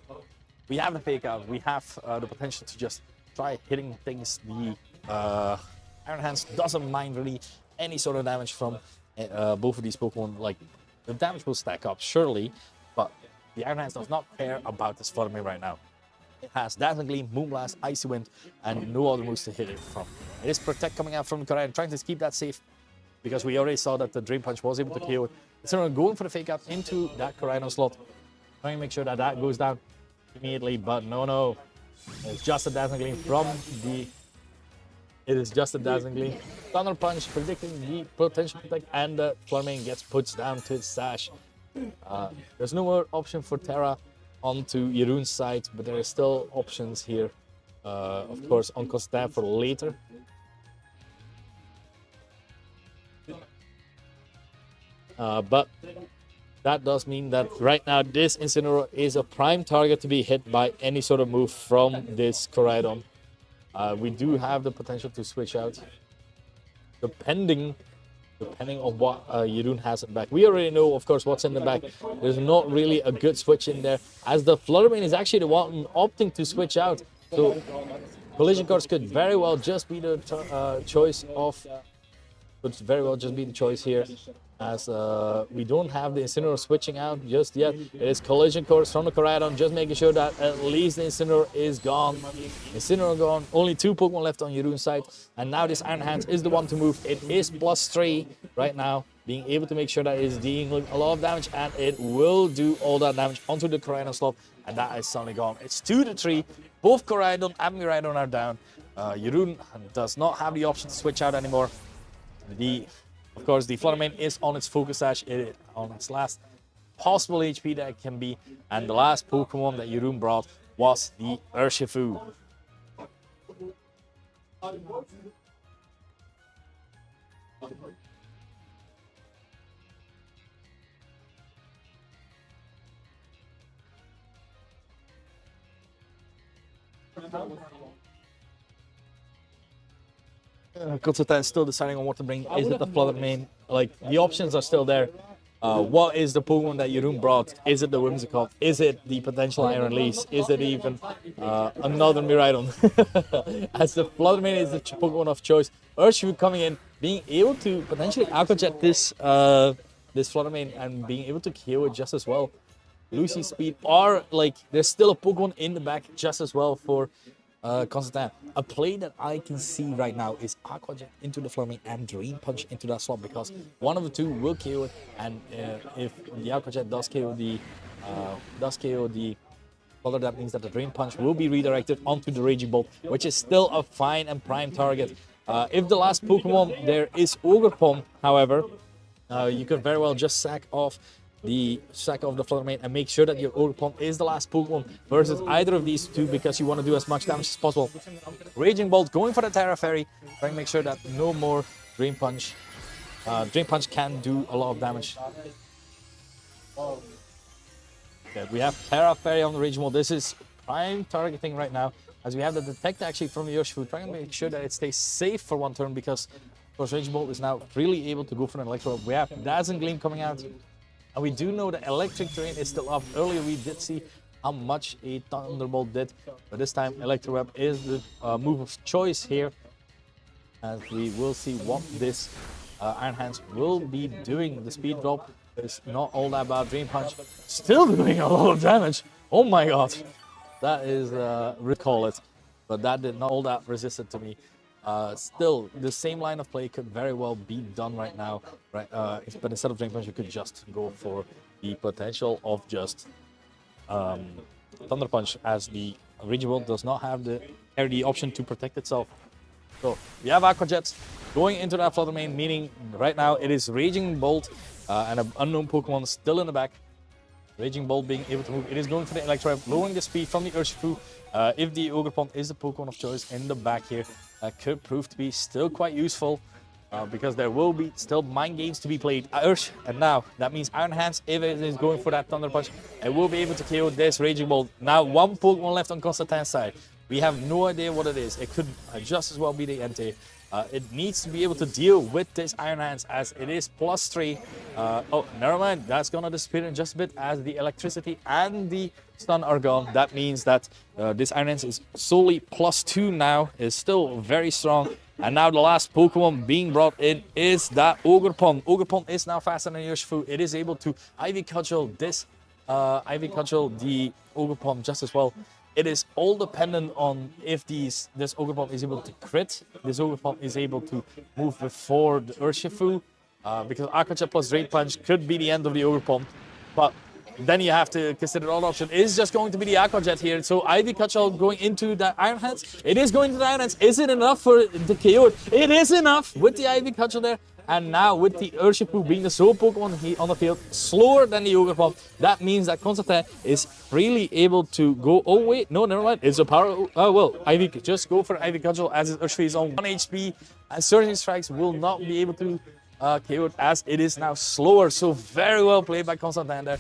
we have the fake out. We have the potential to just try hitting things. The Iron Hands doesn't mind really any sort of damage from both of these Pokemon. Like, the damage will stack up surely, but the Iron Hands does not care about this Flutter Mane right now. It has Dazzling Gleam, Moonblast, Icy Wind, and no other moves to hit it from. It is Protect coming out from the Koraidon, trying to keep that safe, because we already saw that the Drain Punch was able to KO it. So going for the fake out into that Koraidon slot, trying to make sure that that goes down immediately, but no. It's just a Dazzling Gleam from the... It is just a Dazzling Gleam. Thunder Punch, predicting the potential Protect, and the Flutter Mane gets put down to its sash. There's no more option for Terra onto Jeroen's side, but there are still options here, of course, on Constant for later. But that does mean that right now this Incineroar is a prime target to be hit by any sort of move from this Koraidon. We do have the potential to switch out, depending on what Jeroen has in the back. We already know, of course, what's in the back. There's not really a good switch in there, as the Flutter Mane is actually the one opting to switch out. So Collision Course could very well just be the choice here, as we don't have the Incineroar switching out just yet. It is Collision Course from the Koraidon, just making sure that at least the Incineroar is gone. Incineroar gone, only 2 Pokemon left on Jeroen's side, and now this Iron Hands is the one to move. It is +3 right now, being able to make sure that it is dealing a lot of damage, and it will do all that damage onto the Koraidon slot, and that is suddenly gone. It's 2-3, both Koraidon and Miraidon are down. Jeroen does not have the option to switch out anymore. Of course, the Flutter Mane is on its Focus Sash, on its last possible HP that it can be, and the last Pokemon that Jeroen brought was the Urshifu. Constantine is still deciding on what to bring. Is it the Flutter Mane? Like, the options are still there. What is the Pokemon that Jeroen brought? Is it the Whimsicott? Is it the potential Iron Lease? Is it even another Miraidon? As the Flutter Mane is the Pokemon of choice. Urshifu coming in, being able to potentially Aqua Jet this Flutter Mane and being able to KO it just as well. Losing speed, or like there's still a Pokemon in the back just as well for Constantine. A play that I can see right now is Aqua Jet into the Flutter Mane and Drain Punch into that slot, because one of the two will KO it, and if the Aqua Jet does KO the Flutter, that means that the Drain Punch will be redirected onto the Raging Bolt, which is still a fine and prime target. If the last Pokemon there is Ogerpon, however, you could very well just sack off the Flutter Mane and make sure that your Ogerpon is the last Pokemon versus either of these two, because you want to do as much damage as possible. Raging Bolt going for the Terra Fairy, trying to make sure that no more Drain Punch. Drain Punch can do a lot of damage. Okay, we have Terra Fairy on the Raging Bolt. This is prime targeting right now, as we have the Detect actually from the Urshifu, trying to make sure that it stays safe for one turn, because of course Raging Bolt is now really able to go for an Electro. We have Dazzling Gleam coming out. And we do know that Electric Terrain is still up. Earlier we did see how much a Thunderbolt did, but this time Electro Web is the move of choice here. As we will see what this Iron Hands will be doing. The speed drop is not all that bad. Drain Punch still doing a lot of damage. Oh my god. That is, recall it. But that did not all that resistant to me. Still, the same line of play could very well be done right now, right? But instead of Drain Punch, you could just go for the potential of just Thunder Punch, as the Raging Bolt does not have the option to protect itself. So we have Aqua Jet going into that Flutter Mane, meaning right now it is Raging Bolt and an unknown Pokemon still in the back. Raging Bolt being able to move. It is going for the Electroweb, lowering the speed from the Urshifu. If the Ogerpon is the Pokemon of choice in the back here, that could prove to be still quite useful because there will be still mind games to be played. Ursh, and now that means Iron Hands, if it is going for that Thunder Punch, it will be able to KO this Raging Bolt. Now, one Pokemon left on Constantine's side. We have no idea what it is. It could just as well be the Entei. It needs to be able to deal with this Iron Hands as it is +3. Oh, never mind. That's going to disappear in just a bit as the electricity and the stun are gone. That means that this Iron Hands is solely +2 now. Is still very strong. And now the last Pokemon being brought in is that Ogerpon. Ogerpon is now faster than Urshifu. It is able to Ivy Cudgel this Ivy Cudgel the Ogerpon just as well. It is all dependent on if this Ogerpon is able to crit. This Ogerpon is able to move before the Urshifu, because Aqua Jet plus Drain Punch could be the end of the Ogerpon. But then you have to consider the other option is just going to be the Aqua Jet here. So Ivy Cudgel going into the Iron Hands. It is going to the Iron Hands. Is it enough for the KO? It is enough with the Ivy Cudgel there. And now with the Urshifu being the sole Pokemon on the field, slower than the Ogerpon, that means that Constantine is really able to go. Oh wait, no, never mind. It's a power. Oh well, Ivy just go for Ivy Cudgel as his Urshifu is on 1 HP, and Surging Strikes will not be able to KO it as it is now slower. So very well played by Constantine there,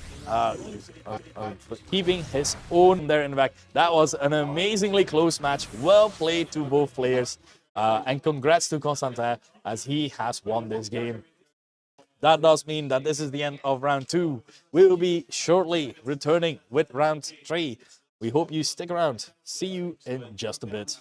keeping his own there in the back. That was an amazingly close match. Well played to both players. And congrats to Constantin as he has won this game. That does mean that this is the end of round 2. We will be shortly returning with round 3. We hope you stick around. See you in just a bit.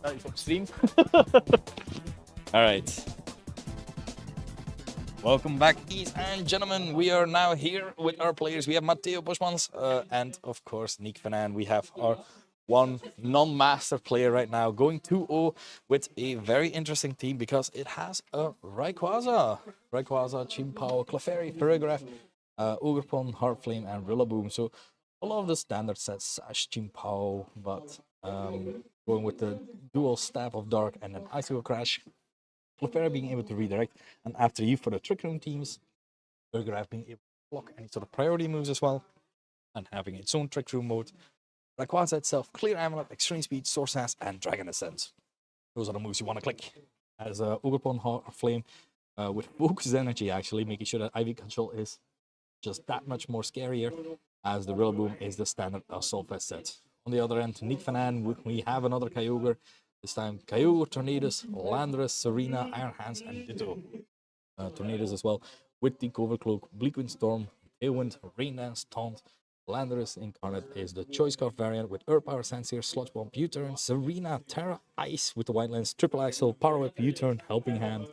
from stream. All right. Welcome back, ladies and gentlemen. We are now here with our players. We have Matteo Bushmans and, of course, Nick Fanan. We have our one non-master player right now going 2-0 with a very interesting team because it has a Rayquaza, Chimpao, Clefairy, Paragraph, Ogerpon, Heartflame, and Rillaboom. So a lot of the standard sets, Sash, Chimpao, but going with the dual Staff of Dark and an Icicle Crash. Clefairy being able to redirect, and after you for the Trick Room teams, Paragraph being able to block any sort of priority moves as well, and having its own Trick Room mode. Rayquaza itself, Clear Amulet, Extreme Speed, Source Sass, and Dragon Ascent. Those are the moves you want to click. As Ogerpon, Heartflame with Focus Energy, actually, making sure that IV Control is just that much more scarier, as the Rillaboom is the standard Assault Vest set. On the other end, Nick Fanan, we have another Kyogre. This time, Kyogre, Tornadus, Landorus, Serena, Iron Hands, and Ditto. Tornadus as well, with the Cover Cloak, Bleakwind Storm, Tailwind, Rain Dance, Taunt. Landorus Incarnate is the Choice Scarf variant with Earth Power, Sandsear, Sludge Bomb, U-Turn, Serena, Terra, Ice with the White Lens, Triple Axle, Power Whip, U-Turn, Helping Hand,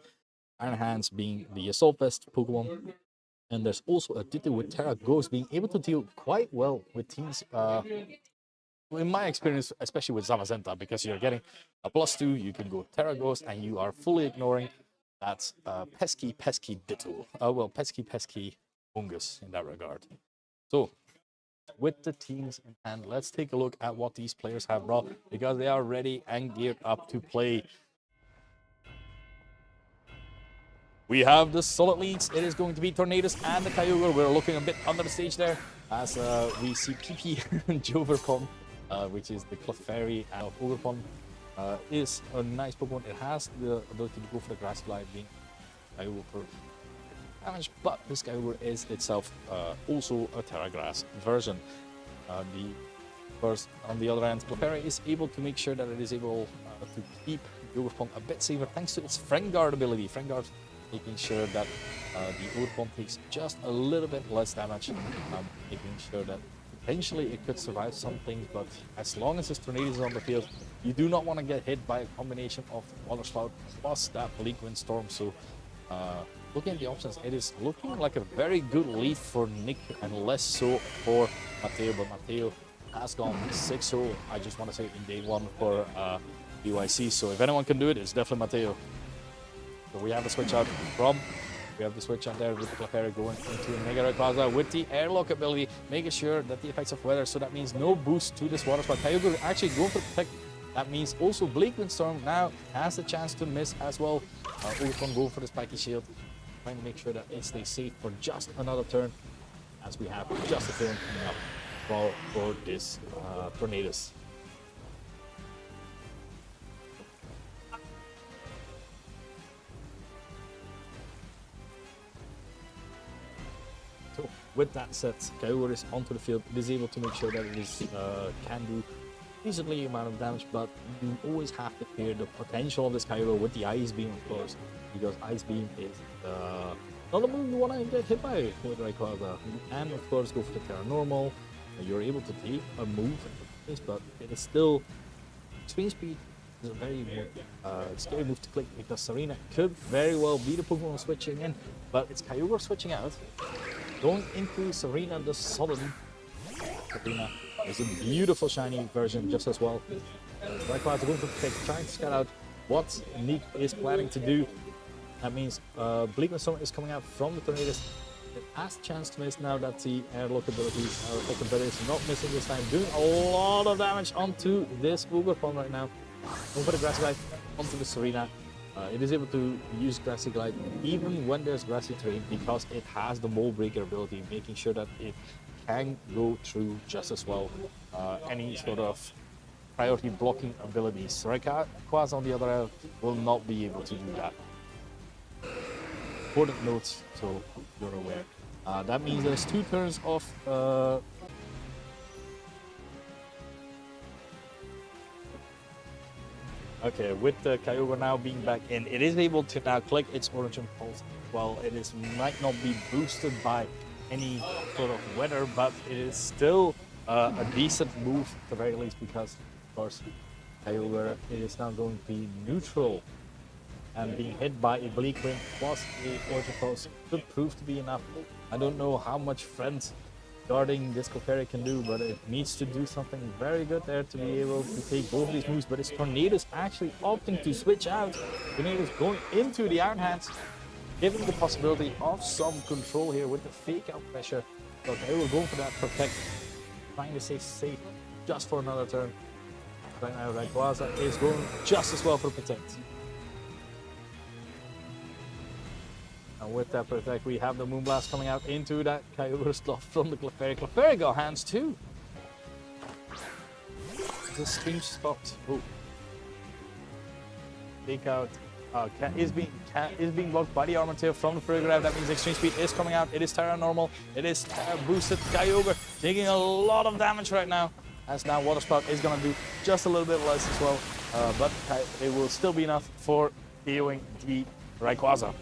Iron Hands being the Assault Vest Pokemon. And there's also a Ditto with Terra Ghost being able to deal quite well with teams. In my experience, especially with Zamazenta, because you're getting a +2, you can go Terra Ghost, and you are fully ignoring that pesky Ditto. Well, pesky Fungus in that regard. So, with the teams in hand, let's take a look at what these players have brought, because they are ready and geared up to play. We have the solid leads. It is going to be Tornadus and the Kyogre. We're looking a bit under the stage there, as we see PP and Joverpon, which is the Clefairy of Ogerpon, is a nice Pokemon. It has the ability to go for the Grass Glide, being Kyogre for damage, but this Kyogre is itself also a Terra Grass version. On the other hand, Clefairy is able to make sure that it is able to keep Joverpon a bit safer thanks to its Friend Guard ability. Friend Guard making sure that the Ogerpon takes just a little bit less damage, making sure that potentially it could survive some things, but as long as this Tornado is on the field, you do not want to get hit by a combination of Water Spout plus that Bleakwind Storm. So looking at the options, it is looking like a very good lead for Nick and less so for Matteo, but Matteo has gone 6-0, I just want to say, in day one for BYC. So if anyone can do it, it's definitely Matteo. So we have the switch out there with the Clefairy going into Mega Rayquaza with the Airlock ability, making sure that the effects of weather, so that means no boost to this Water Spout. Kyogre actually going for Protect. That means also Bleakwind Storm now has the chance to miss as well. Ogerpon going for the Spiky Shield, trying to make sure that it stays safe for just another turn, as we have just a turn coming up for this Tornadus. So with that said, Kyogre is onto the field. It is able to make sure that it is can do decently amount of damage, but you always have to fear the potential of this Kyogre with the Ice Beam, of course, because Ice Beam is not a move you want to get hit by with Rayquaza. And of course, go for the Terra Normal. You're able to take a move, but it is still Extreme Speed is a very scary move to click, because Serena could very well be the Pokemon switching in, but it's Kyogre switching out, going into Serena the Solid. Serena is a beautiful shiny version just as well. Rayquaza going for the pick, trying to scout out what Nick is planning to do. That means Bleakwind Storm is coming out from the Tornadus. It has a chance to miss now that the Airlock ability, but it's not missing this time, doing a lot of damage onto this Ogerpon right now. Over the Grassy Glide onto the Serena. It is able to use Grassy Glide even when there's grassy terrain, because it has the Mold Breaker ability, making sure that it can go through just as well any sort of priority blocking abilities. Rayquaza, on the other hand, will not be able to do that. Important notes, so you're aware. That means there's 2 turns of okay, with the Kyogre now being back in, it is able to now click its Origin Pulse. Well, it is might not be boosted by any sort of weather, but it is still a decent move at the very least, because of course Kyogre is now going to be neutral, and being hit by a Bleak Wind plus a Orchid Pulse could prove to be enough. I don't know how much friends guarding this Clefairy can do, but it needs to do something very good there to be able to take both of these moves. But it's Tornado's actually opting to switch out. Tornado's going into the Iron Hands, giving the possibility of some control here with the fake out pressure. So they will go for that protect, trying to stay safe just for another turn. Right now, Rayquaza is going just as well for protect. And with that protect, we have the Moonblast coming out into that Kyogre slot from the Clefairy. Clefairy got hands too. The strange spot. Oh. Take out. Is being blocked by the Armateur from the Ferrograph. That means Extreme Speed is coming out. It is Terra Normal. It is boosted. Kyogre taking a lot of damage right now. As now Water Spout is going to do just a little bit less as well. But it will still be enough for KOing the Rayquaza.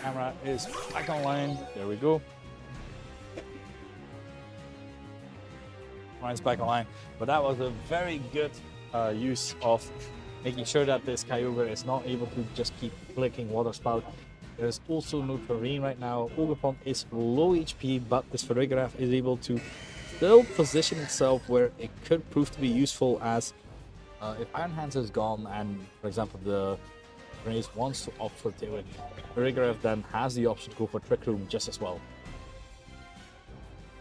Camera is back online. There we go. Camera's back online. But that was a very good use of making sure that this Kyogre is not able to just keep clicking Water Spout. There's also no terrain right now. Ogerpon is low HP, but this Ferrograph is able to still position itself where it could prove to be useful as if Iron Hands is gone and, for example, the Race wants to opt for Tailwind, Ferrograph then has the option to go for Trick Room just as well.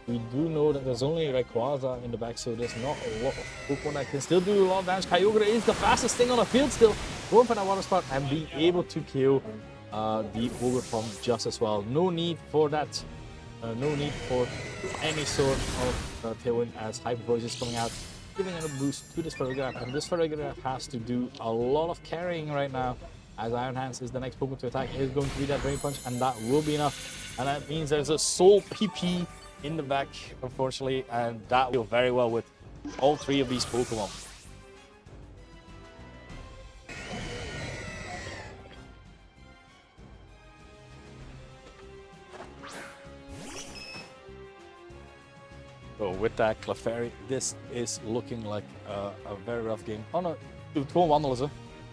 We do know that there's only Rayquaza in the back, so there's not a lot of Pokemon that can still do a lot of damage. Kyogre is the fastest thing on the field still, going for that Water Spout and being able to kill the Ogerpon just as well. No need for that. No need for any sort of Tailwind as Hyper Voice is coming out, giving it a boost to this Ferrograph, and this Ferrograph has to do a lot of carrying right now, as Iron Hands is the next Pokemon to attack. It is going to be that Drain Punch, and that will be enough. And that means there's a Soul PP in the back, unfortunately, and that will go very well with all three of these Pokemon. So with that Clefairy, this is looking like a very rough game. Oh no, doe het gewoon wandelen ze.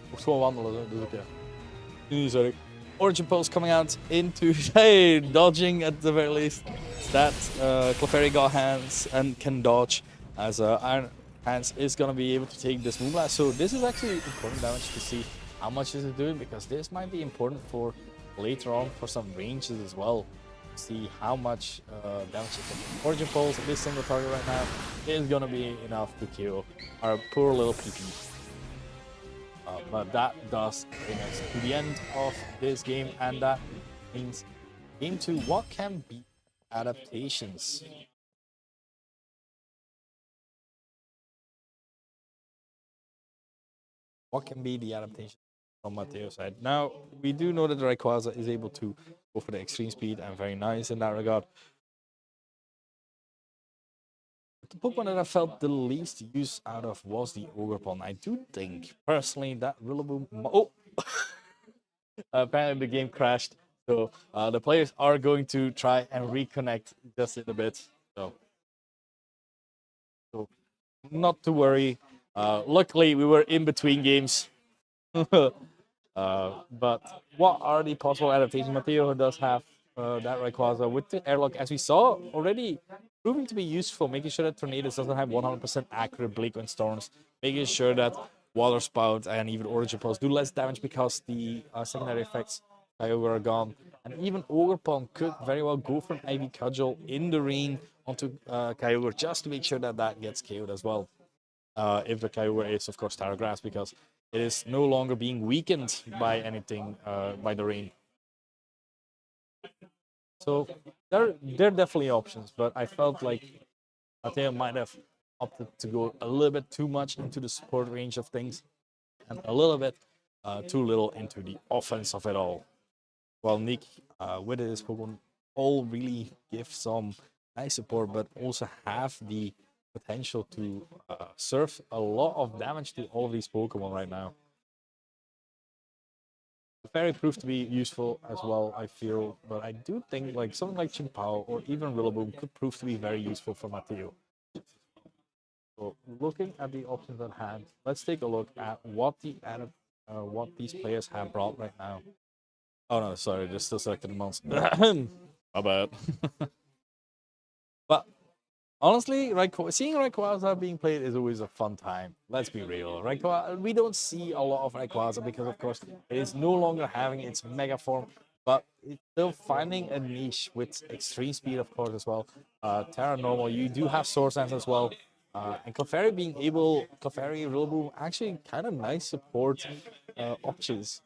Moet gewoon wandelen ze, dus oké. Sorry. Origin Pulse coming out into, hey, dodging at the very least. That Clefairy got hands and can dodge, as Iron Hands is going to be able to take this Moonblast. So this is actually important damage to see how much is it doing, because this might be important for later on for some ranges as well. See how much damage it can do. Origin Pulse, this single target right now, is going to be enough to kill our poor little PP. But that does bring us to the end of this game, and that means game 2. What can be adaptations? What can be the adaptation from Mateo's side? Now, we do know that the Rayquaza is able to go for the extreme speed, and very nice in that regard. The Pokemon that I felt the least use out of was the Ogerpon. I do think, personally, that Rillaboom... Oh! Apparently the game crashed, so the players are going to try and reconnect just in a bit. So not to worry. Luckily, we were in between games. But what are the possible adaptations? Mateo does have that Rayquaza with the airlock, as we saw already, proving to be useful, making sure that Tornadoes doesn't have 100% accurate Bleak Wind Storms, making sure that Water Spout and even Origin Pulse do less damage because the secondary effects Kyogre are gone. And even Ogerpon could very well go for an Ivy Cudgel in the rain onto Kyogre just to make sure that that gets KO'd as well. If the Kyogre is, of course, Terra Grass, because it is no longer being weakened by anything, by the rain. So there are definitely options, but I felt like Mateo might have opted to go a little bit too much into the support range of things and a little bit too little into the offense of it all. While Nick, with his Pokemon, all really give some nice support, but also have the potential to serve a lot of damage to all of these Pokemon right now. Fairy proved to be useful as well, I feel, but I do think like something like Chimpao or even Rillaboom could prove to be very useful for Mateo. So looking at the options at hand, let's take a look at what what these players have brought right now. Oh no, sorry, just still selected the monster. My bad. But honestly, seeing Rayquaza being played is always a fun time. Let's be real. Rayquaza, we don't see a lot of Rayquaza because, of course, it is no longer having its mega form, but it's still finding a niche with extreme speed, of course, as well. Terra Normal, you do have Swords Dance as well. And Clefairy Clefairy, Rillaboom, actually kind of nice support options.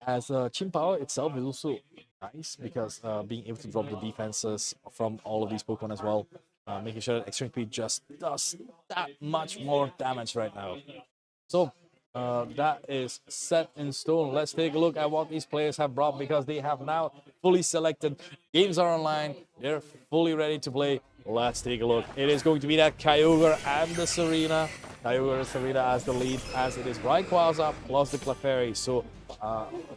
As Chimpao itself is also nice because being able to drop the defenses from all of these Pokemon as well, making sure that Extreme Speed just does that much more damage right now. So that is set in stone. Let's take a look at what these players have brought because they have now fully selected. Games are online. They're fully ready to play. Let's take a look. It is going to be that Kyogre and the Serena. Kyogre and Serena as the lead, as it is Rayquaza plus the Clefairy. So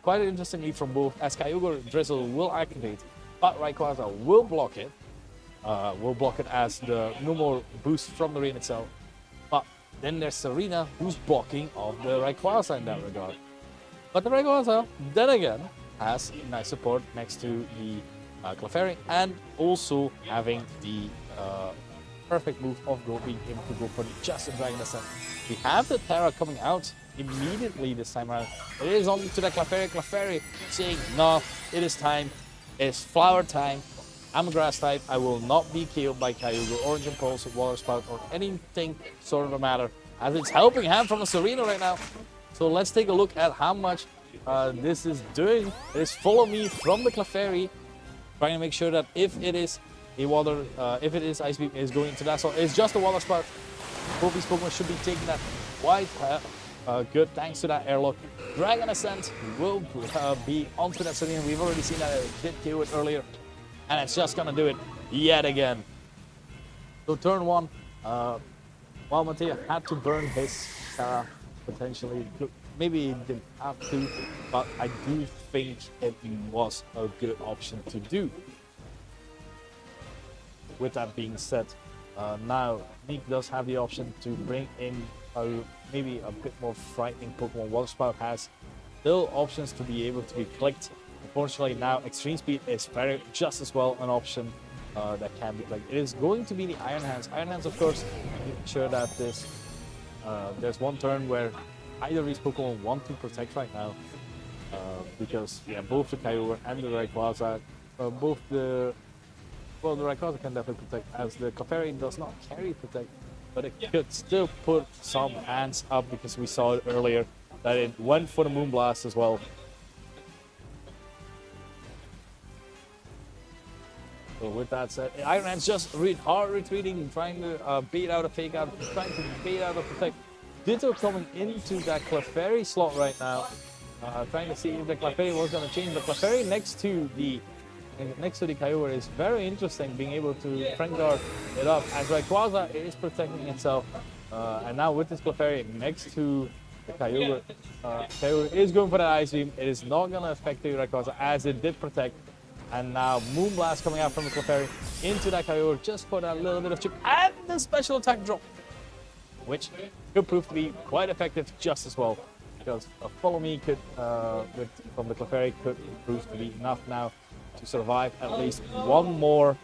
quite an interesting lead from both, as Kyogre Drizzle will activate, but Rayquaza will block it. Will block it as the normal boost from the rain itself. But then there's Serena, who's blocking of the Rayquaza in that regard. But the Rayquaza, then again, has nice support next to the Clefairy, and also having the perfect move of being able to go for just a Dragon Ascent. We have the Terra coming out immediately this time around. It is on to the Clefairy. Clefairy saying, no, it is time. It's flower time. I'm a grass type. I will not be killed by Kyogre, Orange Impulse, Water Spout, or anything sort of a matter, as it's helping hand from the Serena right now. So let's take a look at how much this is doing. It is Follow Me from the Clefairy, trying to make sure that if it is a water, if it is Ice Beam, is going into that. So it's just a Water Spout. Both these Pokemon should be taking that quite good, thanks to that airlock. Dragon Ascent will be onto that Serena. We've already seen that it did kill it earlier, and it's just gonna do it yet again. So turn one, while Mateo had to burn his Terra, potentially, maybe he didn't have to, but I do think it was a good option to do. With that being said, now Nick does have the option to bring in maybe a bit more frightening Pokemon. Water Spout has still options to be able to be clicked. Unfortunately, now Extreme Speed is just as well an option that can be clicked. It is going to be the Iron Hands. Iron Hands, of course, making sure that there's one turn where either of these Pokemon want to protect right now, because yeah, both the Kyogre and the Rayquaza, the Rayquaza can definitely protect, as the Clefairy does not carry protect, but it could still put some hands up because we saw it earlier that it went for the Moonblast as well. So with that said, Iron Hand's just hard retreating, trying to bait out a fake out, trying to bait out a protect. Ditto coming into that Clefairy slot right now, trying to see if the Clefairy was going to change. The Clefairy next to the Kyogre is very interesting, being able to Frank Guard it up, as Rayquaza is protecting itself. And now with this Clefairy next to the Kyogre, Kyogre is going for that Ice Beam. It is not going to affect the Rayquaza, as it did protect. And now Moonblast coming out from the Clefairy into that Kyogre just for that little bit of chip, and the special attack drop, which could prove to be quite effective just as well, because a Follow Me could, from the Clefairy, could prove to be enough now to survive at least one more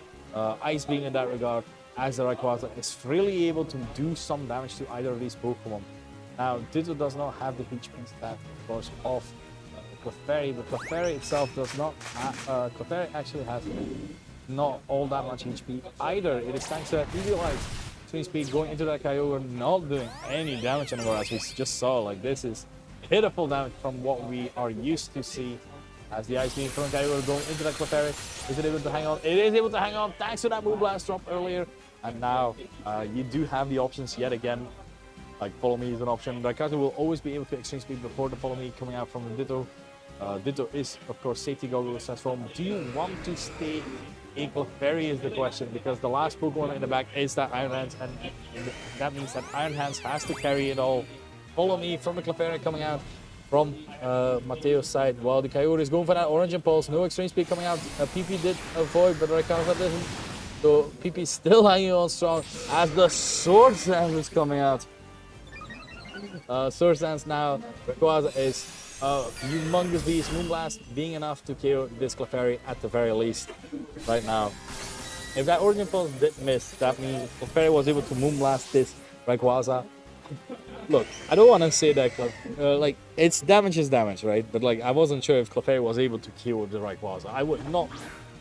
Ice Beam in that regard, as the Rayquaza is really able to do some damage to either of these Pokemon. Now, Ditto does not have the HP stat, of course, of Clefairy, but Clefairy itself does not. Clefairy actually has not all that much HP either. It is thanks to that Eagle-Eyed Extreme Speed going into that Kyogre, not doing any damage anymore, as we just saw. Like, this is pitiful damage from what we are used to see. As the Ice Beam from Kyogre going into that Clefairy, is it able to hang on? It is able to hang on thanks to that Moonblast drop earlier. And now you do have the options yet again. Like, Follow Me is an option. Rayquaza will always be able to Extreme Speed before the Follow Me coming out from the Ditto. Ditto is, of course, safety goggles as well. Do you want to stay a Clefairy is the question, because the last Pokemon in the back is that Iron Hands, and that means that Iron Hands has to carry it all. Follow me from the Clefairy coming out from Mateo's side, while the Kyogre is going for that Orange Impulse. No extreme speed coming out. PP did avoid, but Rayquaza didn't. So PP still hanging on strong as the Swords Dance is coming out. Swords Dance now, Rayquaza is humongous beast. Moonblast being enough to KO this Clefairy at the very least right now. If that Orange Impulse did miss, that means Clefairy was able to Moonblast this Rayquaza. Look, I don't want to say that like it's damage is damage, right? But like I wasn't sure if Clefairy was able to kill the Rayquaza. I would not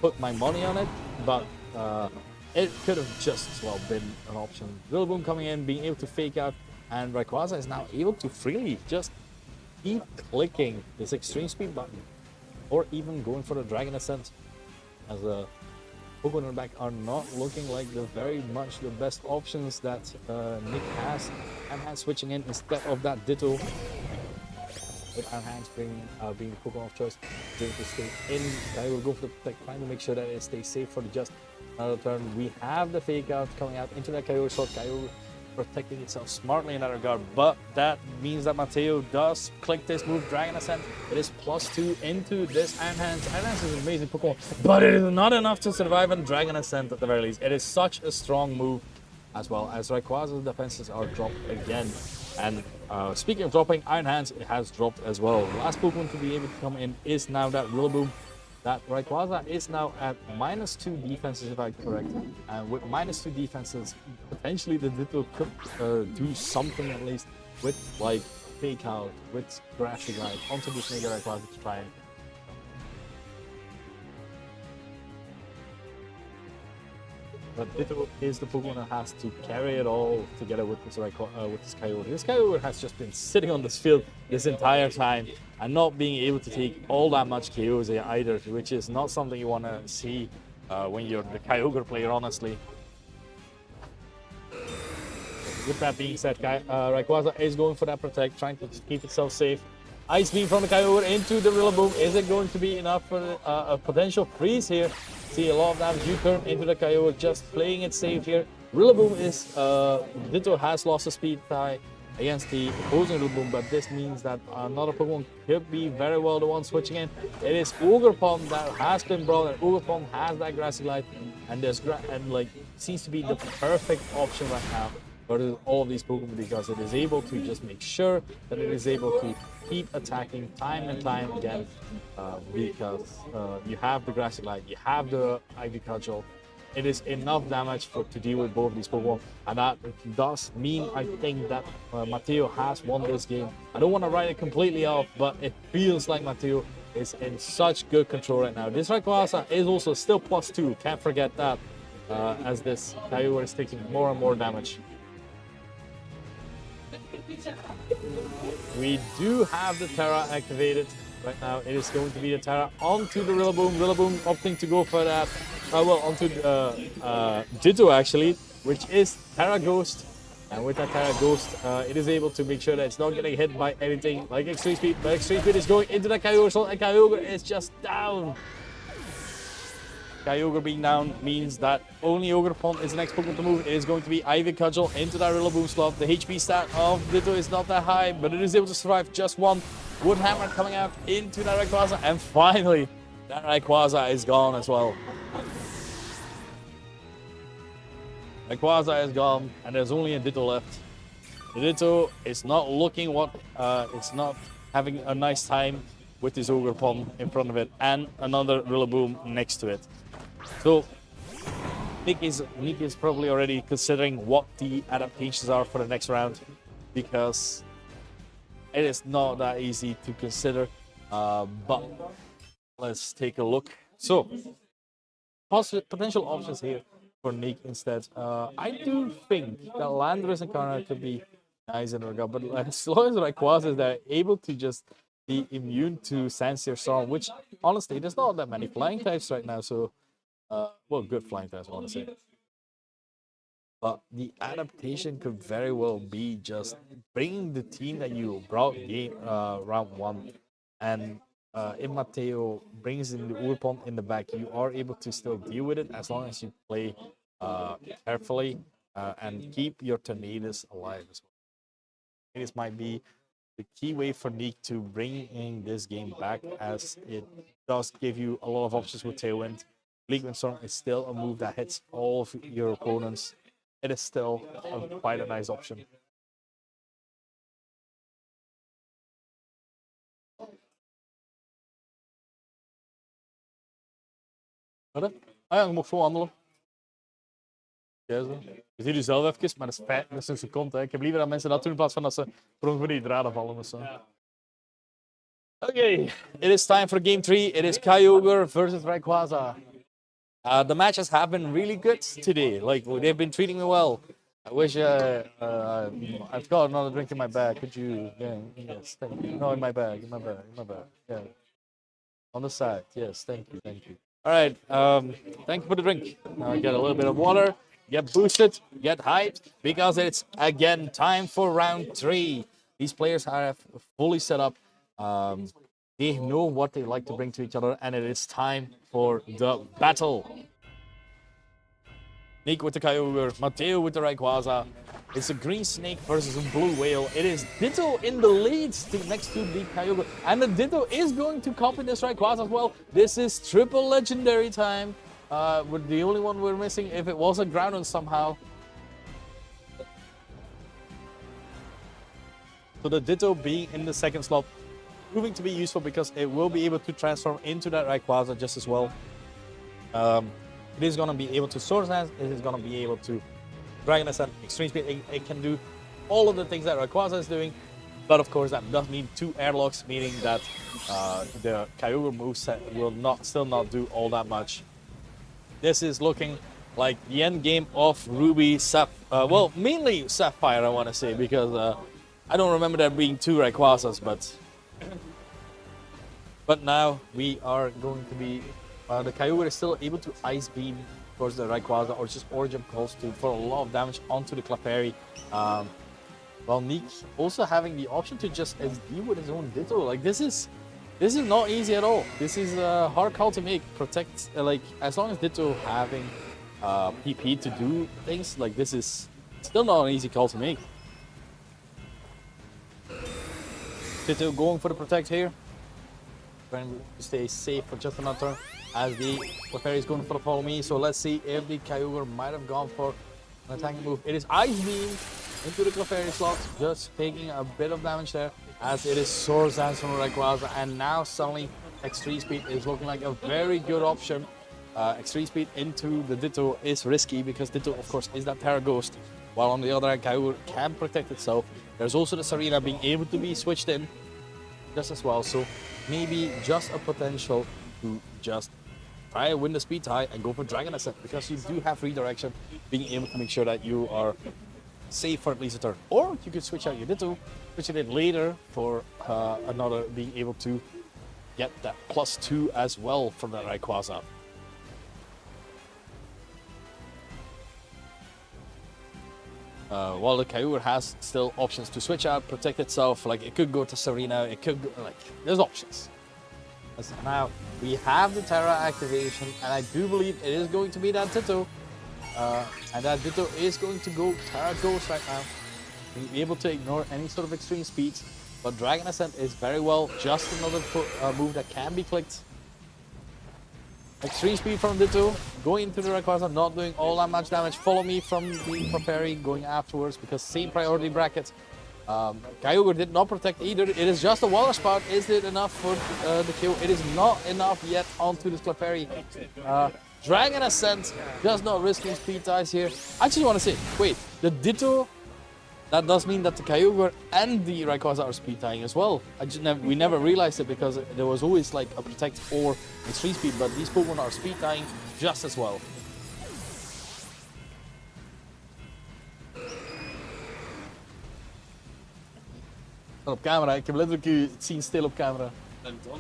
put my money on it, but it could have just as well been an option. Rillaboom coming in, being able to fake out, and Rayquaza is now able to freely just keep clicking this extreme speed button, or even going for the Dragon Ascent, as the Pokemon in the back are not looking like very much the best options that Nick has. Enhance switching in instead of that Ditto. With Enhance being the Pokemon of choice, going to stay in. I will go for the Protect, trying to make sure that it stays safe for just another turn. We have the Fake Out coming out into that Kyogre shot. Kyogre protecting itself smartly in that regard, but that means that Mateo does click this move, Dragon Ascent. It is +2 into this Enhance. Enhance is an amazing Pokemon, but it is not enough to survive on Dragon Ascent at the very least. It is such a strong move, as well as Rayquaza's defenses are dropped again. And speaking of dropping, Iron Hands, it has dropped as well. The last Pokemon to be able to come in is now that Rillaboom. That Rayquaza is now at -2 defenses, if I'm correct. And with -2 defenses, potentially the Ditto could do something at least with like Fake Out, with Grassy Glide onto this Mega Rayquaza to try and. But Ditto is the Pokemon that has to carry it all together with this Kyogre. This Kyogre has just been sitting on this field this entire time and not being able to take all that much KOs either, which is not something you want to see when you're the Kyogre player, honestly. With that being said, Rayquaza is going for that Protect, trying to keep itself safe. Ice Beam from the Kyogre into the Rillaboom. Is it going to be enough for a potential freeze here? See a lot of damage. U-turn into the Kyogre, just playing it safe here. Rillaboom is Ditto has lost a speed tie against the opposing Rillaboom, but this means that another Pokemon could be very well the one switching in. It is Ogerpon that has been brought, and Ogerpon has that Grassy Glide, and like seems to be the perfect option right now for all of these Pokemon, because it is able to just make sure that it is able to keep attacking time and time again, because you have the Grassy Glide, you have the Ivy Cudgel. It is enough damage to deal with both of these Pokemon, and that does mean, I think, that Mateo has won this game. I don't want to write it completely off, but it feels like Mateo is in such good control right now. This Rayquaza is also still +2, can't forget that, as this Kyogre is taking more and more damage. We do have the Terra activated right now. It is going to be the Terra onto the Rillaboom. Rillaboom opting to go for that, onto Ditto actually, which is Terra Ghost. And with that Terra Ghost, it is able to make sure that it's not getting hit by anything like Extreme Speed. But Extreme Speed is going into the Kyogre, and Kyogre is just down. Kyogre being down means that only Ogerpon is the next Pokemon to move. It is going to be Ivy Cudgel into that Rillaboom slot. The HP stat of Ditto is not that high, but it is able to survive just one. Wood Hammer coming out into that Rayquaza, and finally, that Rayquaza is gone as well. Rayquaza is gone, and there's only a Ditto left. The Ditto is not looking it's not having a nice time with this Ogerpon in front of it, and another Rillaboom next to it. So Nick is probably already considering what the adaptations are for the next round, because it is not that easy to consider. But let's take a look. So potential options here for Nick instead. I do think that Landorus and Karna could be nice in regard, but as long as Rayquaza is able to just be immune to Sansir Storm, which honestly there's not that many flying types right now, so well, good flying types, I want to say. But the adaptation could very well be just bringing the team that you brought round 1 and if Matteo brings in the Urpon in the back, you are able to still deal with it as long as you play carefully and keep your Tornadoes alive as well. This might be the key way for Nick to bring in this game back, as it does give you a lot of options with Tailwind. Bleak Windstorm is still a move that hits all of your opponents. It is still quite a nice option. Wat? Ah ja, je mag zo wandelen. Ja, zo. Je ziet u zelf even, maar dat is feit, dat is een seconde. Hè. Ik heb liever dat mensen dat doen in plaats van dat ze voor die draden vallen of zo. Okay, it is time for game 3. It is Kyogre versus Rayquaza. The matches have been really good today. Like, they've been treating me well. I wish I've got another drink in my bag. Could you? Yeah, yes, thank you. No, in my bag, in my bag, in my bag. Yeah, on the side. Yes, thank you, thank you. All right, thank you for the drink. Now I get a little bit of water. Get boosted, get hyped, because it's again time for round 3. These players are fully set up. They know what they like to bring to each other, and it is time for the battle. Nick with the Kyogre, Matteo with the Rayquaza. It's a green snake versus a blue whale. It is Ditto in the lead next to the Kyogre. And the Ditto is going to copy this Rayquaza as well. This is triple legendary time. With the only one we're missing, if it was a Groudon somehow. So the Ditto being in the second slot, proving to be useful because it will be able to transform into that Rayquaza just as well. It is going to be able to Swords Dance, it is going to be able to Dragon Ascent, Extreme Speed. It can do all of the things that Rayquaza is doing, but of course that does need 2 airlocks, meaning that the Kyogre moveset will still not do all that much. This is looking like the end game of Ruby, well, mainly Sapphire, I want to say, because I don't remember there being 2 Rayquazas, but now we are going to be, the Kyogre is still able to Ice Beam towards the Rayquaza, or just Origin Pulse for a lot of damage onto the Clefairy. While Nick also having the option to just SD with his own Ditto. Like, this is not easy at all. This is a hard call to make. Protect, like, as long as Ditto having PP to do things, like, this is still not an easy call to make. Ditto going for the protect here. Trying to stay safe for just another turn, as the Clefairy is going for the follow me. So let's see if the Kyogre might have gone for an attacking move. It is Ice Beam into the Clefairy slot, just taking a bit of damage there, as it is Swords Dance from Rayquaza, and now suddenly Extreme Speed is looking like a very good option. Extreme Speed into the Ditto is risky because Ditto, of course, is that Terra Ghost, while on the other hand, Kyogre can protect itself. There's also the Serena being able to be switched in just as well, so maybe just a potential to just try and win the speed tie and go for Dragon Ascent, because you do have redirection, being able to make sure that you are safe for at least a turn. Or you could switch out your Ditto, switch it in later for another, being able to get that +2 as well from that Rayquaza. While the Kyogre has still options to switch out, protect itself, like it could go to Serena, it could go, like, there's options. As now we have the Terra activation, and I do believe it is going to be that Ditto. And that Ditto is going to go Terra Ghost right now. Being able to ignore any sort of extreme speeds, but Dragon Ascent is very well just another move that can be clicked. Extreme Speed from Ditto, going into the Rayquaza, not doing all that much damage. Follow me from the Clefairy going afterwards, because same priority bracket. Kyogre did not protect either. It is just a Water Spout. Is it enough for the kill? It is not enough yet onto this Clefairy. Dragon Ascent, just not risking speed ties here. I just want to say, wait, the Ditto, that does mean that the Kyogre and the Rayquaza are speed tying as well. We never realized it, because there was always like a protect or extreme speed, but these Pokemon are speed tying just as well. Op camera, ik heb letterlijk u zien stil op camera. En dan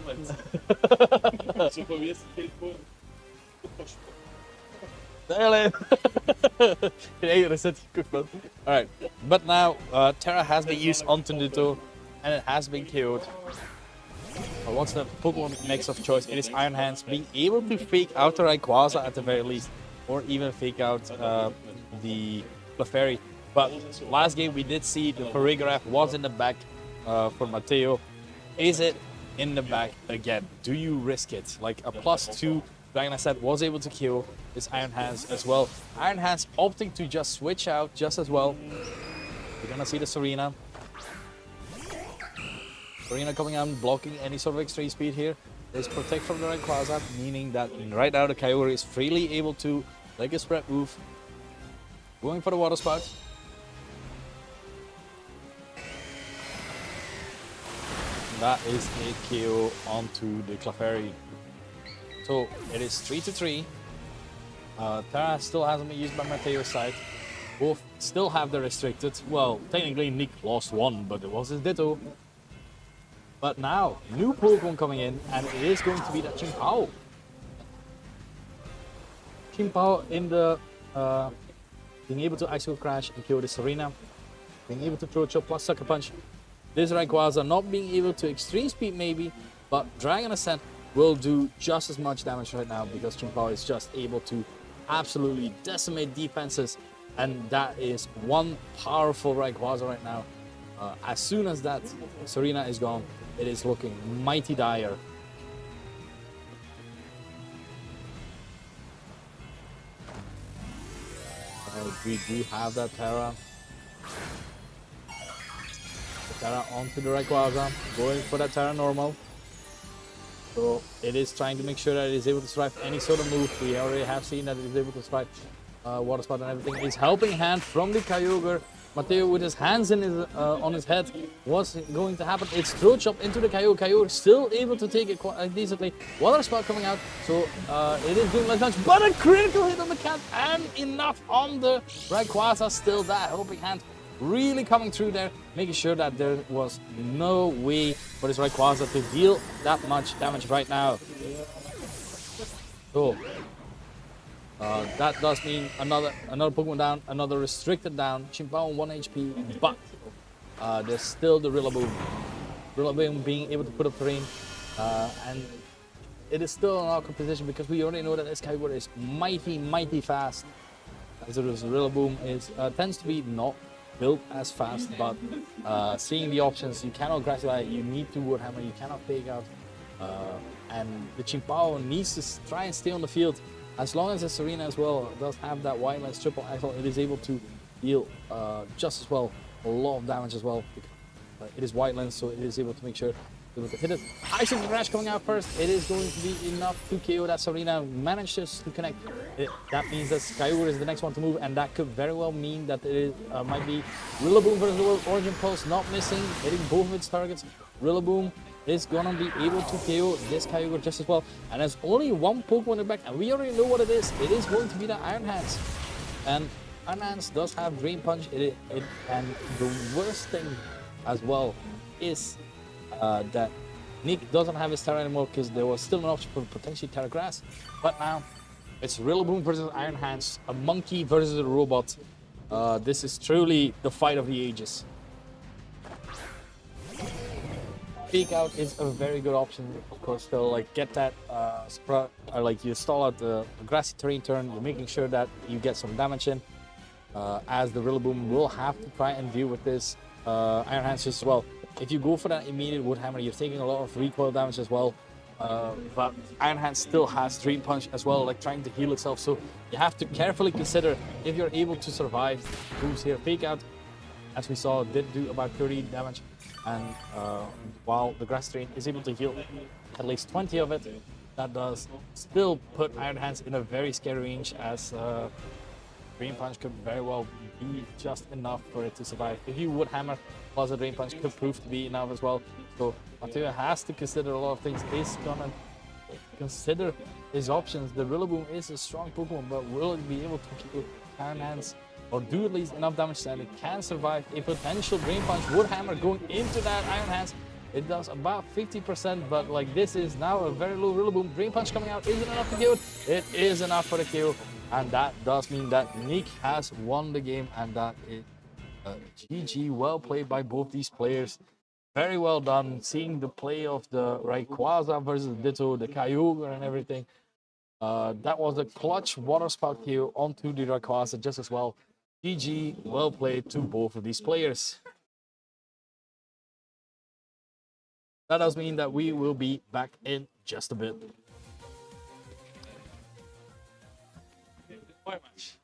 met zo geweest telefoon. Hey, reset gekookt, man. Alright, but now Terra has been used onto Ditto, and it has been killed. What's the Pokemon mix of choice? It is Iron Hands, being able to fake out the Rayquaza at the very least, or even fake out the Clefairy. But last game we did see the Paragraph was in the back for Mateo. Is it in the back again? Do you risk it? Like a +2, Dragon said, was able to kill this Iron Hands as well. Iron Hands opting to just switch out just as well. We're gonna see the Serena. Serena coming out and blocking any sort of extreme speed here. There's protect from the Rayquaza, meaning that right now the Kyogre is freely able to like a spread move. Going for the Water Spout. That is a KO onto the Clefairy. So it is 3-3. Terra still hasn't been used by Mateo's side. Both still have the restricted. Well, technically Nick lost one, but it was his Ditto. But now, new Pokemon coming in, and it is going to be the Chimpao. Chimpao in the being able to Icicle Crash and kill the Serena. Being able to throw Chop plus Sucker Punch. This Rayquaza not being able to extreme speed maybe, but Dragon Ascent will do just as much damage right now because Chimpao is just able to absolutely decimate defenses, and that is one powerful Rayquaza right now. As soon as that Serena is gone, it is looking mighty dire. We do have that Terra. The Terra onto the Rayquaza, going for that Terra normal. So it is trying to make sure that it is able to survive any sort of move. We already have seen that it is able to survive Water Spout and everything. It's helping hand from the Kyogre. Mateo with his hands in his, on his head. What's going to happen? It's Throat Chop into the Kyogre. Kyogre still able to take it quite decently. Water Spout coming out, so it is doing less damage, but a critical hit on the cat and enough on the Rayquaza. Still that helping hand really coming through there, making sure that there was no way for this Rayquaza to deal that much damage right now. So that does mean another Pokemon down, another restricted down. Chimpao on 1 HP, but there's still the Rillaboom. Rillaboom being able to put up terrain, and it is still an awkward position because we already know that this Kyogre is mighty fast. As it is, Rillaboom tends to be not built as fast, but seeing the options, you cannot Grassify, you need to Woodhammer, you cannot fake out, and the Chimpao needs to try and stay on the field. As long as the Serena as well does have that White Lens triple axle, it is able to deal just as well a lot of damage as well. It is White Lens, so it is able to make sure able to hit it. Icicle Crash coming out first. It is going to be enough to KO that Serena. Manages to connect. That means that Kyogre is the next one to move, and that could very well mean that it might be Rillaboom versus the World Origin Pulse, not missing, hitting both of its targets. Rillaboom is gonna be able to KO this Kyogre just as well. And there's only one Pokemon in the back, and we already know what it is. It is going to be the Iron Hands. And Iron Hands does have Drain Punch. And the worst thing as well is that Nick doesn't have his Terra anymore because there was still an option for potentially Terra Grass. But now it's Rillaboom versus Iron Hands, a monkey versus a robot. This is truly the fight of the ages. Fake out is a very good option, of course. Still, like get that like you stall out the grassy terrain turn. You're making sure that you get some damage in, as the Rillaboom will have to try and deal with this Iron Hands as well. If you go for that immediate Wood Hammer, you're taking a lot of recoil damage as well. But Iron Hand still has Drain Punch as well, like trying to heal itself. So you have to carefully consider if you're able to survive moves here. Fake out, as we saw, did do about 30 damage. And while the Grass Drain is able to heal at least 20 of it, that does still put Iron Hands in a very scary range, as Drain Punch could very well be just enough for it to survive. If you would hammer, plus a Drain Punch could prove to be enough as well. So Mateo has to consider a lot of things. He's gonna consider his options. The Rillaboom is a strong Pokemon, but will it be able to kill Iron Hands or do at least enough damage that it can survive a potential Drain Punch? Wood Hammer going into that Iron Hands. It does about 50%, but like this is now a very low Rillaboom. Drain Punch coming out, is it enough to kill it? It is enough for the kill, and that does mean that Nick has won the game, and that is GG. Well played by both these players. Very well done. Seeing the play of the Rayquaza versus Ditto, the Kyogre and everything. That was a clutch water spout here onto the Rayquaza just as well. GG, well played to both of these players. That does mean that we will be back in just a bit. Very much.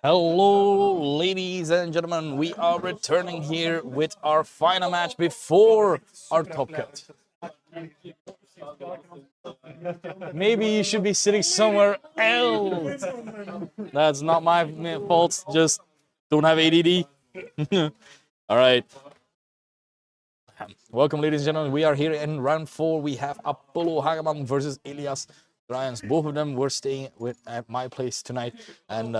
Hello, ladies and gentlemen. We are returning here with our final match before our top cut. Maybe you should be sitting somewhere else. That's not my fault. Just don't have ADD. All right. Welcome, ladies and gentlemen. We are here in round 4. We have Apollo Hageman versus Elias Ryans. Both of them were staying at my place tonight, and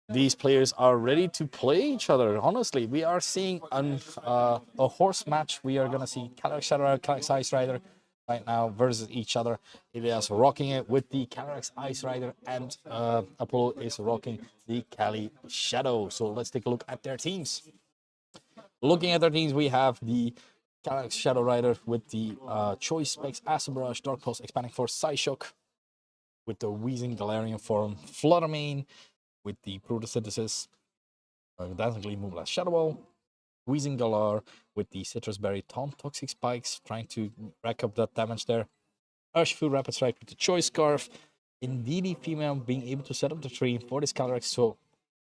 these players are ready to play each other. Honestly, we are seeing a horse match. We are gonna see Calyrex Shadow, Calyrex Ice Rider right now versus each other. Elias rocking it with the Calyrex Ice Rider, and Apollo is rocking the Cali Shadow. So let's take a look at their teams. Looking at their teams, we have the Calyrex Shadow Rider with the Choice Specs, Acid Barrage, Dark Pulse, Expanding Force, Psyshock with the Wheezing Galarian form, Fluttermane with the Photosynthesis, Dazzling Gleam, Moonblast, Shadow Ball, Wheezing Galar with the Citrus Berry, Taunt, Toxic Spikes, trying to rack up that damage there. Urshifu Rapid Strike with the Choice Scarf. Indeedee Female being able to set up the tree for this Calyrex, so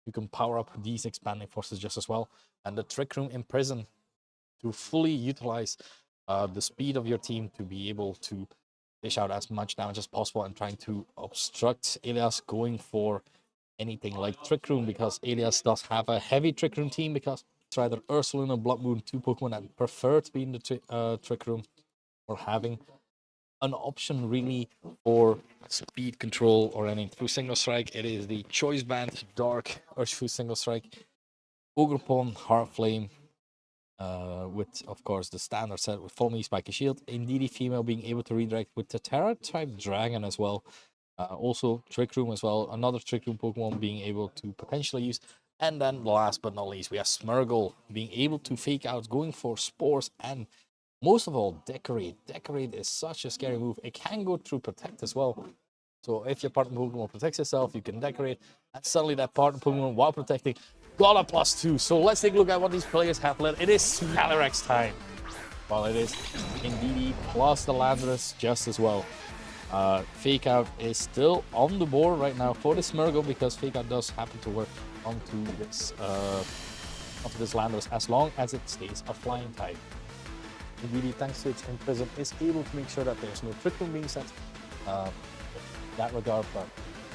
you can power up these Expanding Forces just as well. And the Trick Room Imprison to fully utilize the speed of your team to be able to dish out as much damage as possible and trying to obstruct Elias going for anything like Trick Room, because Elias does have a heavy Trick Room team, because it's either Ursaluna or Blood Moon, 2 Pokemon that prefer to be in the Trick Room, or having an option really for speed control or anything through Single Strike. It is the Choice Band, Dark, Urshifu Single Strike, Ogerpon, Heart Flame, with, of course, the standard set with Follow Me, Spiky Shield. Indeedee Female being able to redirect with the Terra-type Dragon as well. Also, Trick Room as well. Another Trick Room Pokemon being able to potentially use. And then, last but not least, we have Smurgle being able to fake out, going for Spores, and most of all, Decorate. Decorate is such a scary move. It can go through Protect as well. So if your partner Pokemon protects itself, you can Decorate, and suddenly that partner Pokemon, while protecting, got a +2. So let's take a look at what these players have led. It is Calyrex time. Well, it is Indeedee plus the Landorus just as well. Fake Out is still on the board right now for the Smurgle, because Fake Out does happen to work onto this Landorus as long as it stays a flying type. Indeedee, thanks to its Imprison, is able to make sure that there's no Trick Room being set in that regard, but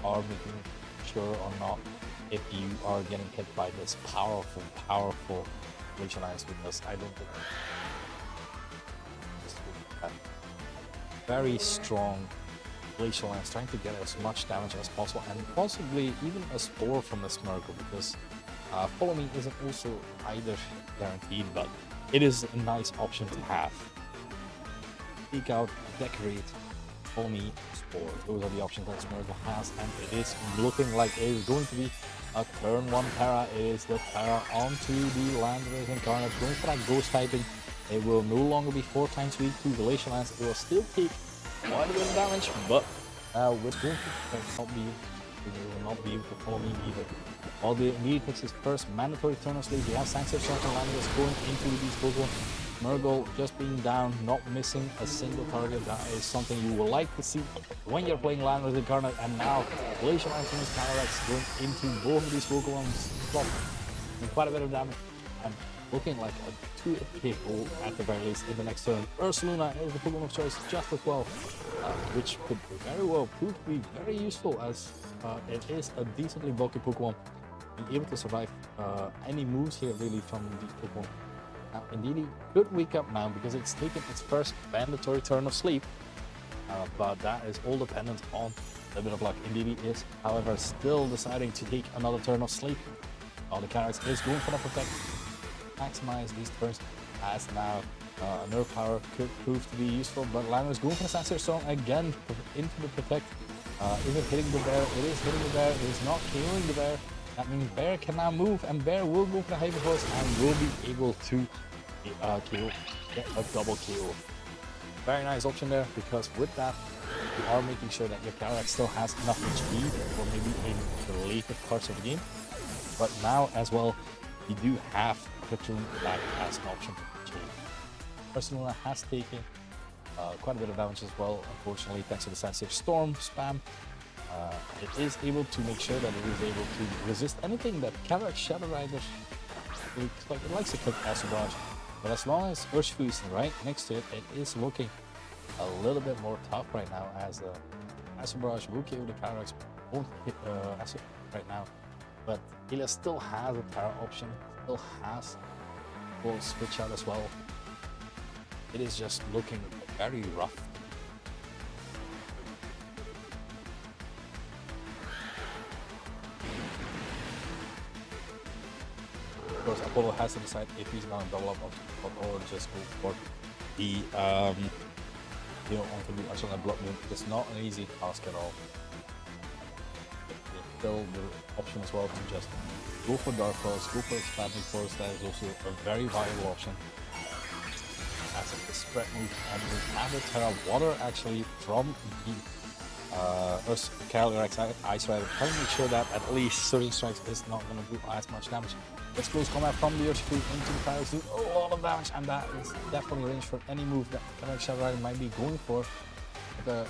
are making sure or not if you are getting hit by this powerful Glacial Lance, because I don't think very strong Glacial Lance, trying to get as much damage as possible, and possibly even a Spore from the Smurgle, because Follow Me isn't also either guaranteed, but it is a nice option to have. Peek Out, Decorate, Follow Me, Spore. Those are the options that Smurgle has, and it is looking like it is going to be a turn 1 Para. It is the Para onto the Landorus Incarnate, going for that Ghost typing. It will no longer be 4 times weak to Glacial Lance. It will still take quite a bit of damage, but with Boom, will not be able to Follow Me either. While the immediate takes his first mandatory turn of sleep, we have Sanctuary Storm and Landorus going into these Pokemon. Smurgle just being down, not missing a single target. That is something you will like to see when you're playing Landorus Incarnate. And now Glacial Lance and Calyrex going into both of these Pokemon, dropping quite a bit of damage, and looking like a 2-hit KO at the very least in the next turn. Ursaluna is the Pokemon of choice just as well, which could very well prove to be very useful, as it is a decently bulky Pokemon, being able to survive any moves here really from these Pokemon. Now Indeedee could wake up now because it's taken its first mandatory turn of sleep, but that is all dependent on a bit of luck. Indeedee is, however, still deciding to take another turn of sleep, while the Calyrex is going for the Protect. Maximize these turns, as now a Nerve Power could prove to be useful, but Landorus going for the Sanctuary Storm again into the Protect. Is it hitting the bear? It is hitting the bear. It is not killing the bear. That means Bear can now move, and Bear will go for the Hyper Force and will be able to get a double kill. Very nice option there, because with that, you are making sure that your Calyrex still has enough HP for maybe in the later parts of the game. But now as well, you do have Trick Room back as an option to Ursaluna has taken quite a bit of damage as well, unfortunately, thanks to the Sensitive Storm spam. It is able to make sure that it is able to resist anything that Karak Shadow Rider it likes to cook Acid Barrage. But as long as Urshifu is right next to it, it is looking a little bit more tough right now as Acid Barrage will kill the Karax, won't hit Acid right now. But Ilias still has a Terra option, still has full switch out as well. It is just looking very rough. Of course, Apollo has to decide if he's gonna double up or just go for the onto the Arsenal Blood Moon. It's not an easy task at all. Still the option as well to just go for Dark Force, go for Expanding Force. That is also a very viable option. As a spread move, and we have a Terra Water actually from the Calyrex Ice Rider, trying to make sure that at least Surging Strikes is not going to do as much damage. Let's close combat from the Urshifu into the Calyrex, do a lot of damage, and that is definitely range for any move that Calyrex Shadow Rider might be going for. But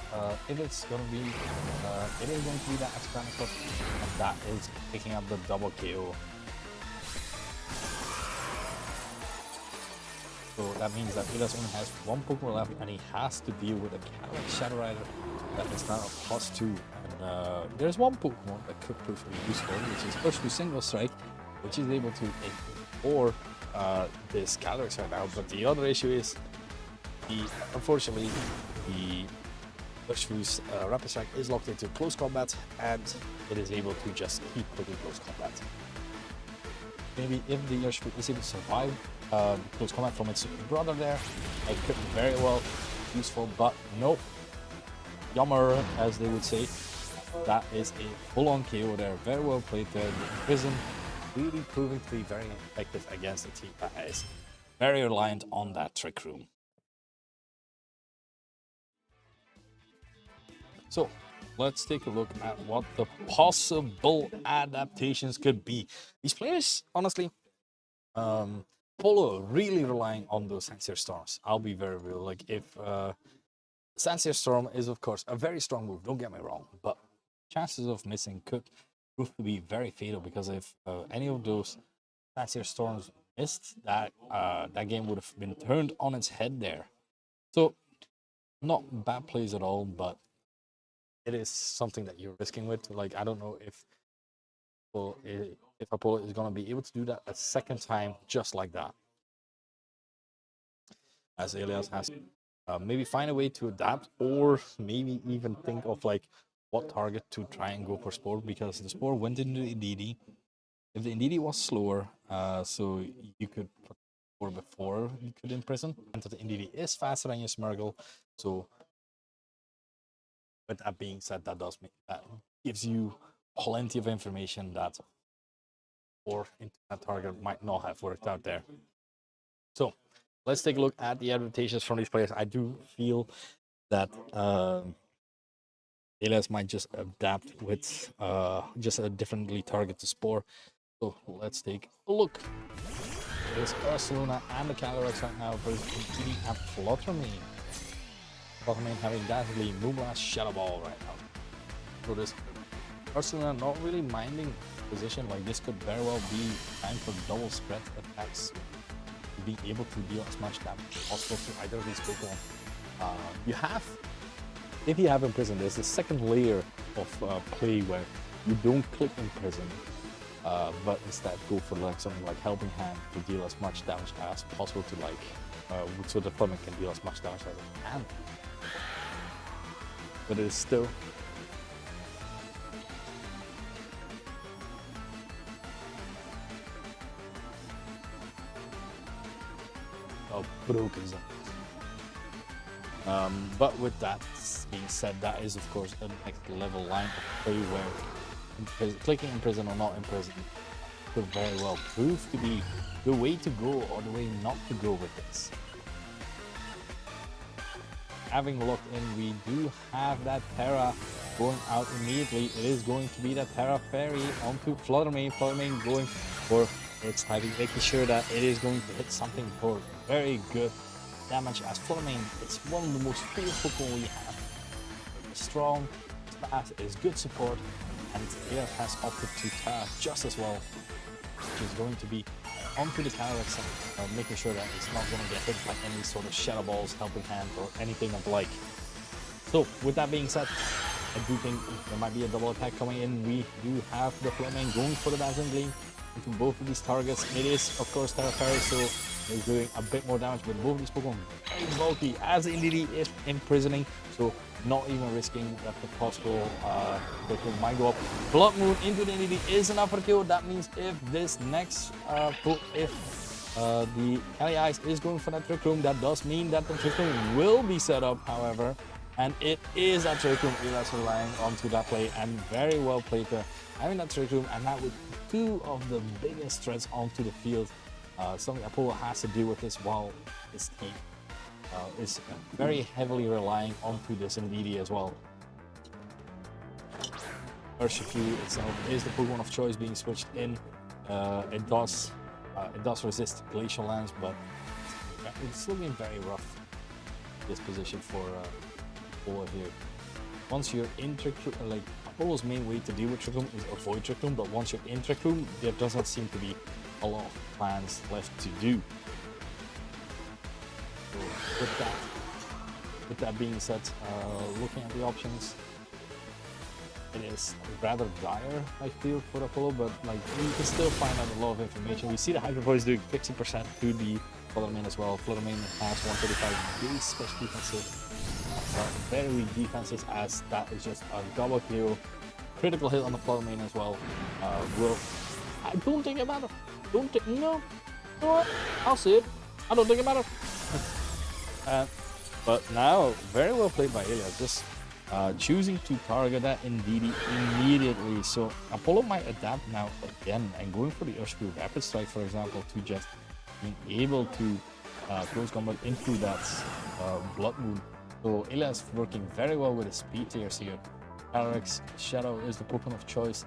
if it's going to be, it is going to be that Expanding Force, and that is picking up the double KO. So that means that Ilias only has one Pokemon left, and he has to deal with a Calyrex Shadow Rider that is now a +2. And there's one Pokemon that could prove to be useful, which is Urshifu Single Strike, which is able to ignore this Calyrex right now. But the other issue is, unfortunately, the Urshifu's Rapid Strike is locked into close combat, and it is able to just keep clicking close combat. Maybe if the Urshifu is able to survive close combat from its brother there, it could be very well useful, but nope. Yummer, as they would say. That is a full-on KO there. Very well played there. The Imprison really proving to be very effective against a team that is very reliant on that Trick Room. So let's take a look at what the possible adaptations could be. These players, honestly, Polo really relying on those Sanctuary Storms. I'll be very real. Like, if Sanctuary Storm is, of course, a very strong move, don't get me wrong, but chances of missing could prove to be very fatal, because if any of those Sanctuary Storms missed, that game would have been turned on its head there. So, not bad plays at all, but it is something that you're risking with. Like, I don't know if Apollo is going to be able to do that a second time just like that. As Ilias has maybe find a way to adapt, or maybe even think of like what target to try and go for Spore, because the Spore went into the Indeedee. If the Indeedee was slower, so you could put Spore before you could Imprison, and the Indeedee is faster than your Smeargle. So with that being said, that gives you plenty of information that or into that target might not have worked out there. So let's take a look at the adaptations from these players. I do feel that Ilias might just adapt with just a differently targeted Spore. So let's take a look. There's Ursaluna and the Calyrex right now versus Indeedee and Fluttermane. Fluttermane having Dazzly, Moonblast, Shadow Ball right now. So this Ursaluna not really minding position. Like, this could very well be time for double spread attacks to be able to deal as much damage as possible to either of these Pokemon. If you have Imprison, there's a second layer of play where you don't click Imprison, but instead go for like something like Helping Hand to deal as much damage as possible to so the Fluttermane can deal as much damage as it can. But it is still broken zone. But with that being said, that is of course a next level line of play where clicking Imprison or not Imprison could very well prove to be the way to go or the way not to go with this. Having locked in, we do have that Terra going out immediately. It is going to be that Terra Fairy onto Fluttermane. Fluttermane going for its typing, making sure that it is going to hit something for very good damage, as Fluttermane is one of the most feared Pokemon we have. Strong, fast, it is good support, and Elias has opted to Tara just as well, which is going to be onto the Calyrex and making sure that it's not going to get hit by any sort of Shadow Balls, Helping Hand, or anything of the like. So, with that being said, I do think there might be a double attack coming in. We do have the Flamengo going for the Dazzling Gleam into both of these targets. It is, of course, Terra Fairy, so it's doing a bit more damage, but both of these Pokemon very bulky as Indeedee is imprisoning, so not even risking that the possible Pokemon might go up. Blood Moon into the Indeedee is an upper kill. That means if this next the Cali Ice is going for that Trick Room, that does mean that the Trick Room will be set up, however. And it is a Trick Room. Elias relying onto that play, and very well played there. Having that Trick Room, and that with two of the biggest threats onto the field. Something Apollo has to deal with this while his team is very heavily relying onto this Indeedee as well. Urshifu itself is the Pokemon of choice being switched in. It does resist Glacial Lance, but it's still being very rough, this position for Apollo here. Once you're in Trick Room, like Apollo's main way to deal with Trick Room is avoid Trick Room, but once you're in Trick Room, there doesn't seem to be a lot of plans left to do. So with that being said, looking at the options, it is rather dire, I feel, for Apollo, but like you can still find out a lot of information. We see the Hyper Voice doing 50% to the Fluttermane as well. Fluttermane has 135 base special defensive, very weak defenses, as that is just a double kill. Critical hit on the Fluttermane as well. I don't think it matters. No, you know what? I'll see it. I don't think it matters. But now, very well played by Elias, just choosing to target that Indeedee immediately. So Apollo might adapt now again and going for the Urshifu Rapid Strike, for example, to just being able to close combat into that Blood Moon. So Elias working very well with his speed tiers here. Calyrex Shadow is the Pokemon of choice.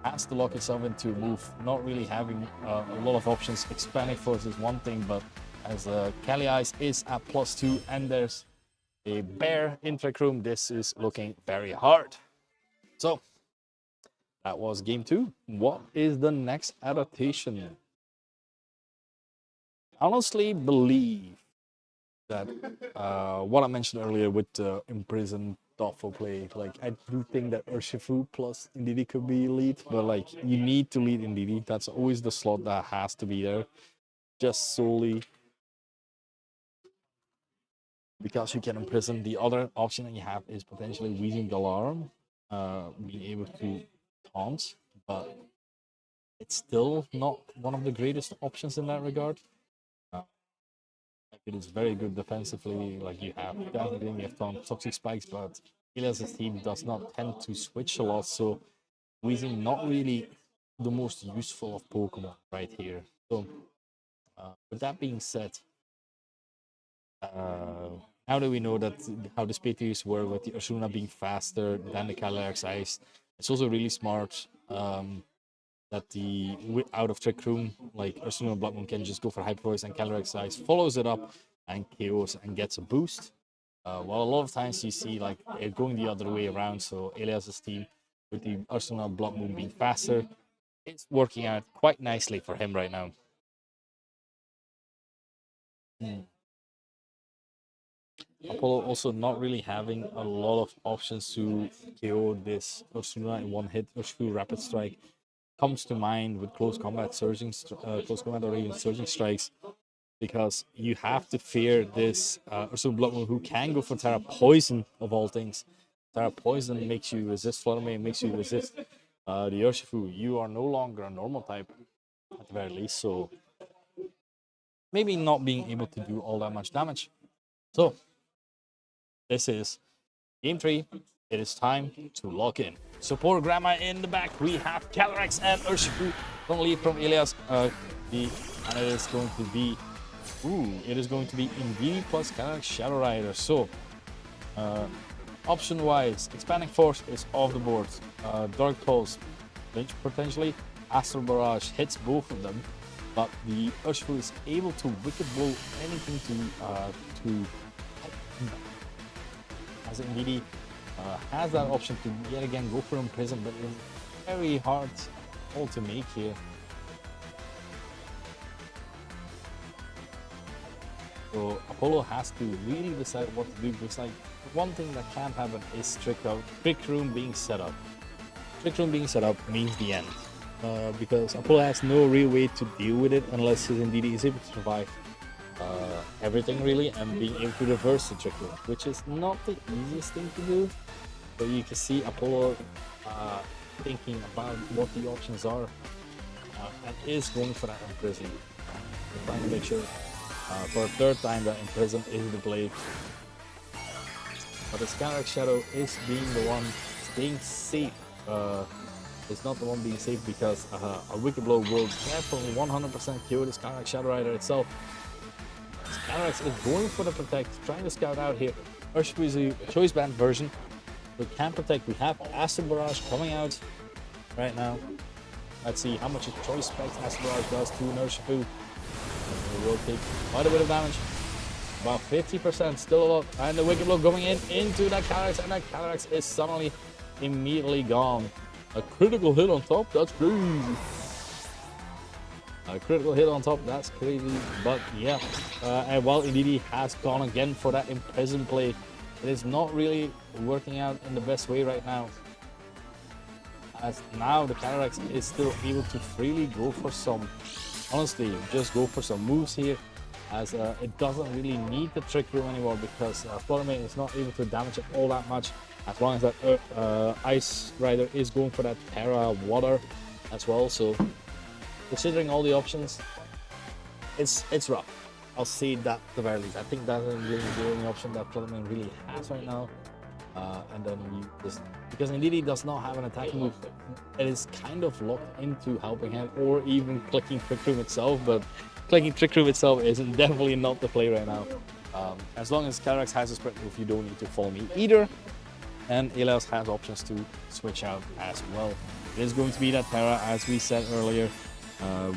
Has to lock itself into a move, not really having a lot of options. Expanding Force is one thing, but as Cali Ice is at +2 and there's a bear in Trick Room, this is looking very hard. So that was game 2. What is the next adaptation? I honestly believe that what I mentioned earlier with the imprisoned thoughtful play, like I do think that Urshifu plus Indeedee could be lead, but like you need to lead Indeedee. That's always the slot that has to be there, just solely because you can imprison. The other option that you have is potentially Weezing Galarm, being able to taunt, but it's still not one of the greatest options in that regard. It is very good defensively, like you have Dazzling, you have Toxic Spikes, but Elias' team does not tend to switch a lot, so Weezing not really the most useful of Pokemon right here. So, with that being said, now that we know that how the speed tiers were with the Urshifu being faster than the Calyrex Ice, it's also really smart that the out of Trick Room, like Urshifu and Blood Moon can just go for Hyper Voice, and Calyrex Ice follows it up and KOs and gets a boost. While a lot of times you see like it going the other way around, so Elias' team with the Urshifu Blood Moon being faster, it's working out quite nicely for him right now. Apollo also not really having a lot of options to KO this Urshifu in one hit. Urshifu Rapid Strike comes to mind with close combat, close combat or even surging strikes, because you have to fear this Urshifu Blood Moon, who can go for Terra Poison of all things. Terra Poison makes you resist Fluttermane, makes you resist the Urshifu. You are no longer a normal type at the very least, so maybe not being able to do all that much damage. So this is game 3. It is time to lock in. Support Grandma in the back. We have Calyrex and Urshifu. Don't leave from Elias. And it is going to be Indeedee plus Calyrex Shadow Rider. So option wise, Expanding Force is off the board. Dark Pulse, potentially Astral Barrage hits both of them, but the Urshifu is able to Wicked Blow anything to as Indeedee has that option to yet again go for Imprison, but it's very hard all to make here. So Apollo has to really decide what to do, because like one thing that can't happen is Trick Room being set up. Trick Room being set up means the end, because Apollo has no real way to deal with it unless his Indeedee is able to survive everything really and being able to reverse the Trick Room, which is not the easiest thing to do. But you can see Apollo thinking about what the options are and is going for that Imprison. Trying to make sure for a third time that Imprison is the play. But the Skylark Shadow is being the one staying safe. It's not the one being safe because a Wicked Blow will definitely 100% kill the Skylark Shadow Rider itself. Skylark is going for the protect, trying to scout out here. Urshifu is a choice band version. We can protect. We have Acid Barrage coming out right now. Let's see how much a choice specs Acid Barrage does to Urshifu. It will take quite a bit of damage. About 50%, still a lot. And the Wicked Blow going into that Calyrex, and that Calyrex is suddenly immediately gone. A critical hit on top, that's crazy. A critical hit on top, that's crazy. But yeah, and while Indeedee has gone again for that Imprison play, it is not really working out in the best way right now. As now the Calyrex is still able to freely go for some, honestly, just go for some moves here, as it doesn't really need the Trick Room anymore, because Fluttermane is not able to damage it all that much, as long as that Ice Rider is going for that Terra Water as well. So considering all the options, it's rough. I'll say that at the very least. I think that's really the only option that Fluttermane really has right now. And then you just, because Indeedee does not have an attack move, it is kind of locked into helping him, or even clicking Trick Room itself. But clicking Trick Room itself isn't definitely not the play right now. As long as Calyrex has a spread move, you don't need to follow me either. And Elias has options to switch out as well. It is going to be that Terra, as we said earlier.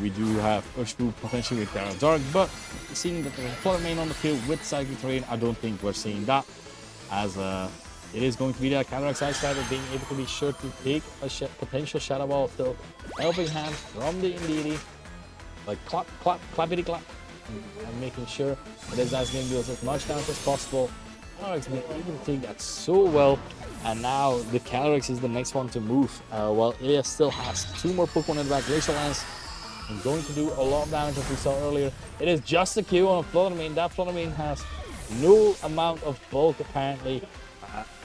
We do have Urshifu potentially with Terra Dark, but seeing that there's a Fluttermane on the field with Psychic Terrain, I don't think we're seeing that, as it is going to be that Calyrex Ice Rider being able to be sure to take a potential Shadow Ball, still helping hand from the Indeedee, like clap, clap, clappity clap, and making sure that his Ice Game deals as much damage as possible. Calyrex being able to take that so well, and now the Calyrex is the next one to move, while Elias still has two more Pokemon in the back. Glacial Lance and going to do a lot of damage, as we saw earlier. It is just a Q on a Fluttermane. That Fluttermane has no amount of bulk apparently,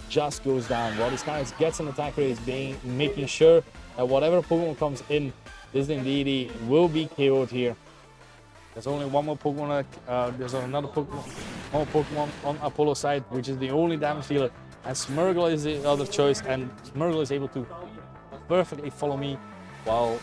just goes down. While this Calyrex gets an attack rate, is making sure that whatever Pokemon comes in, this Indeedee will be KO'd here. There's only one more Pokemon, there's another Pokemon on Apollo's side, which is the only damage dealer. And Smurgle is the other choice, and Smurgle is able to perfectly follow me while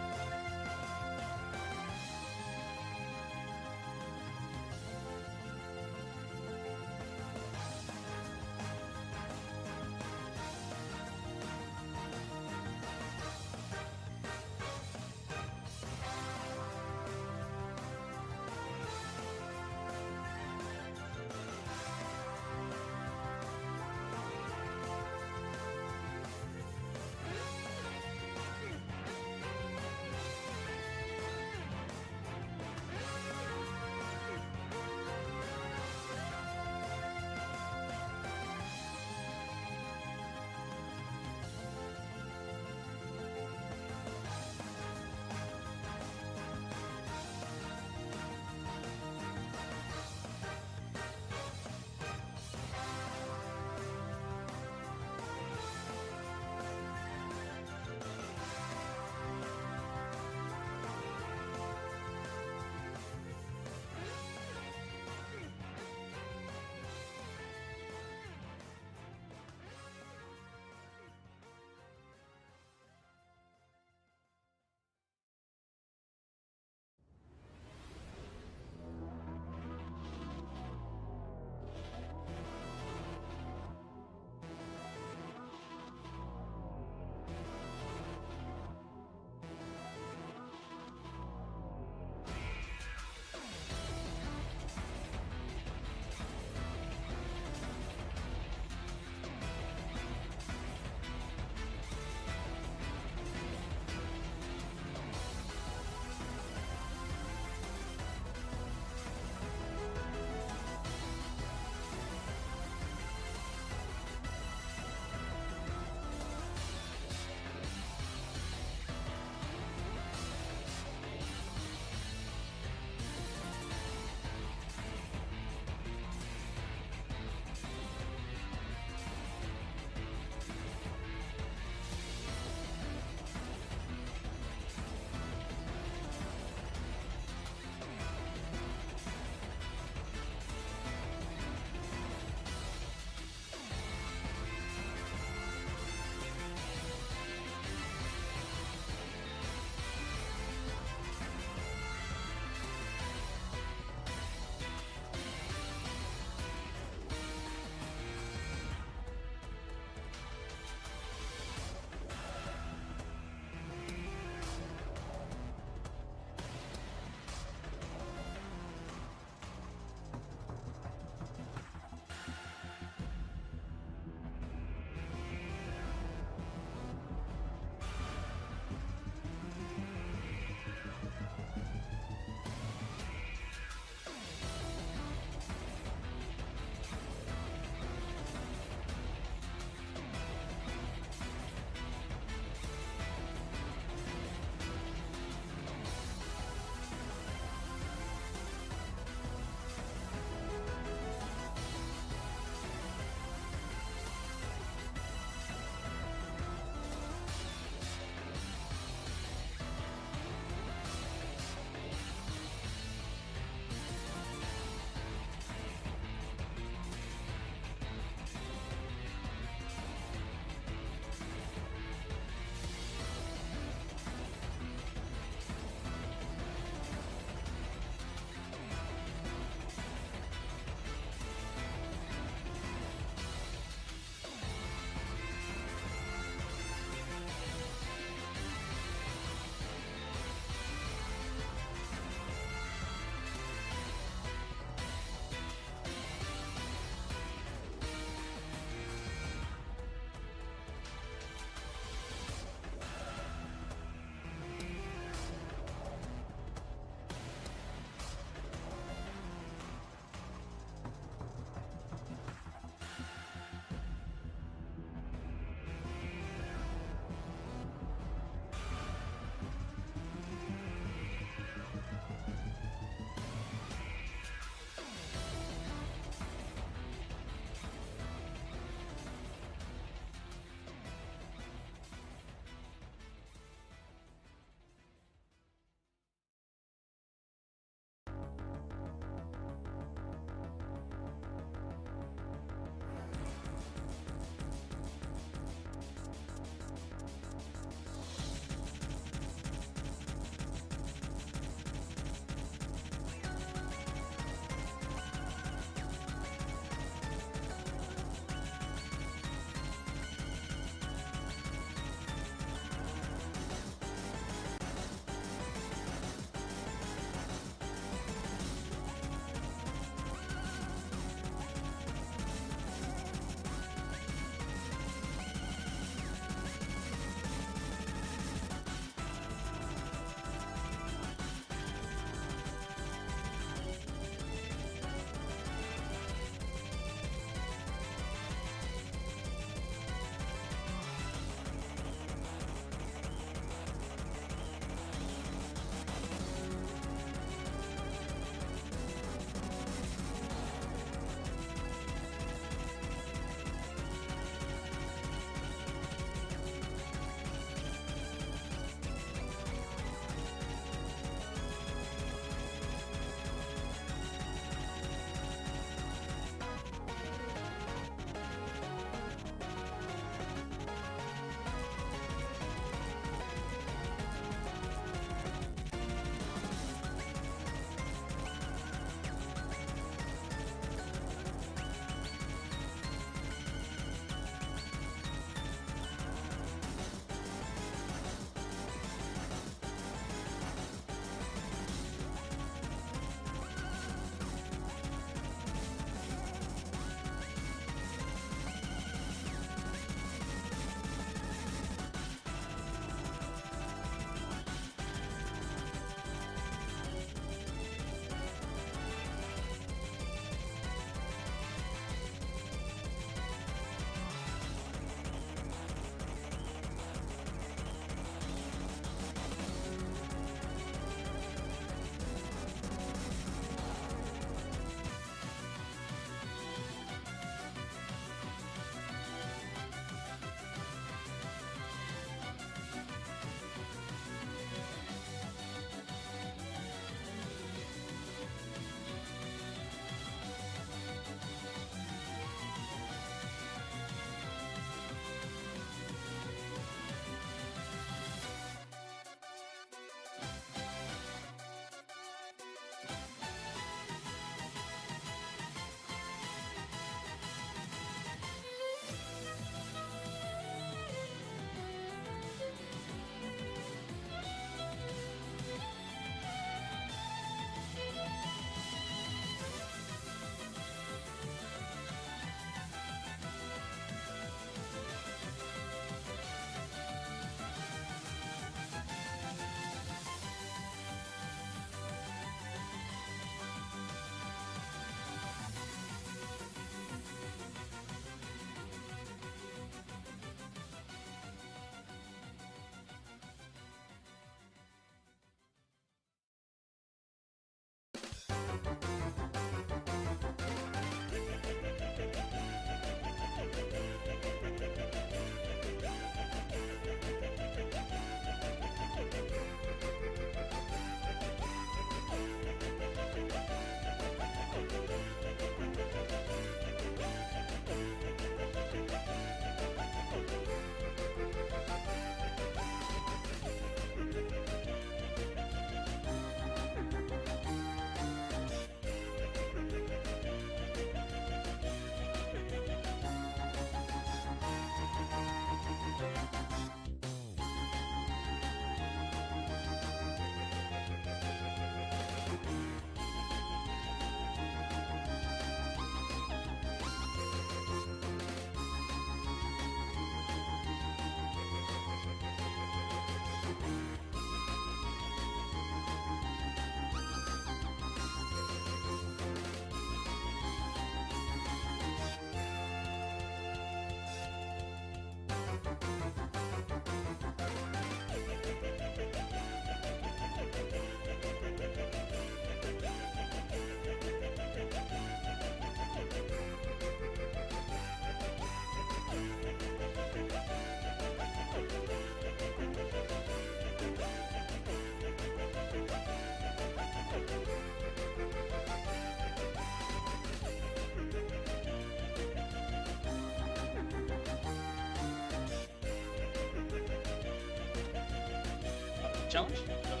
challenge? Don't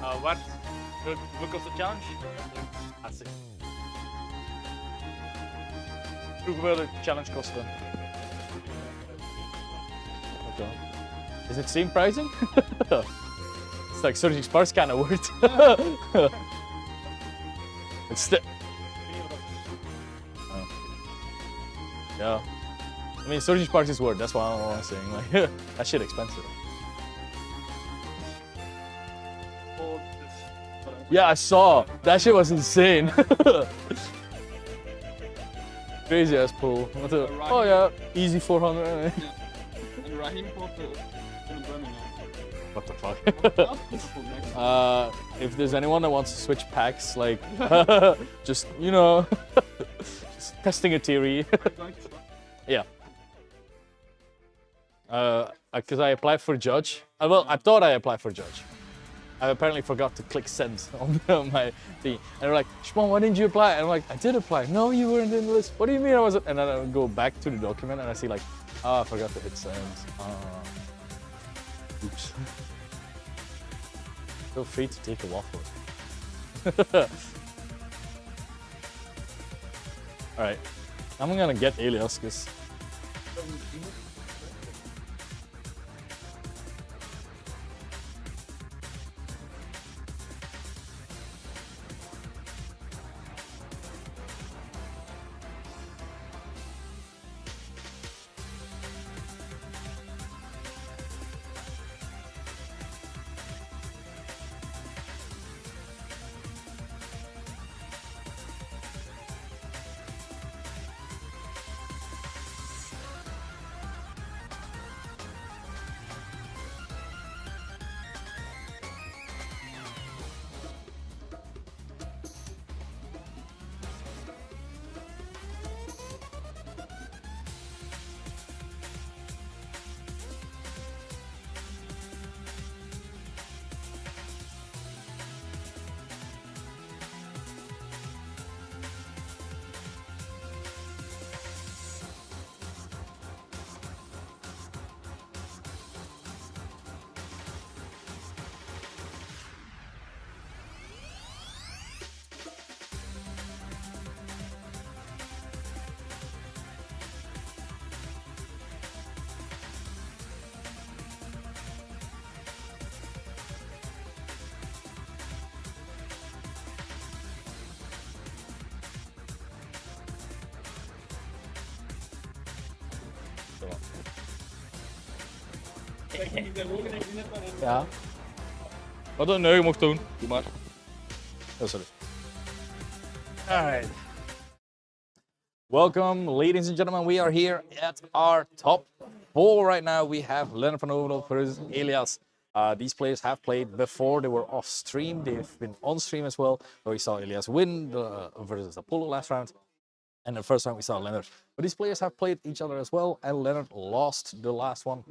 know. What? Look of the challenge? I see. Hoeveel de challenge kosten? Okay. Is it same pricing? It's like Surging Sparks kind of worth. It's still. Yeah. I mean, Surging Sparks is worth. That's what I'm saying. Like, that shit expensive. Yeah, I saw. That shit was insane. Crazy ass pull. Oh yeah, easy 400. And Raheem bought the Birmingham. What the fuck? If there's anyone that wants to switch packs, like, just, you know, just testing a theory. Yeah. Because I applied for judge. Well, I thought I applied for judge. I apparently forgot to click send on my thing. And they're like, Shimon, why didn't you apply? And I'm like, I did apply. No, you weren't in the list. What do you mean I wasn't? And then I go back to the document and I see like, I forgot to hit send. Oops. Feel free to take a waffle. Alright. I'm gonna get Elias because ja. Wat dan? Nee, je mocht doen. Doe maar. Oh, sorry. Alright. Welcome, ladies and gentlemen. We are here at our top 4 right now. We have Leonard van Overloop versus Elias. These players have played before. They were off stream. They've been on stream as well. So we saw Elias win versus Apollo last round. And the first round we saw Leonard. But these players have played each other as well. And Leonard lost the last one.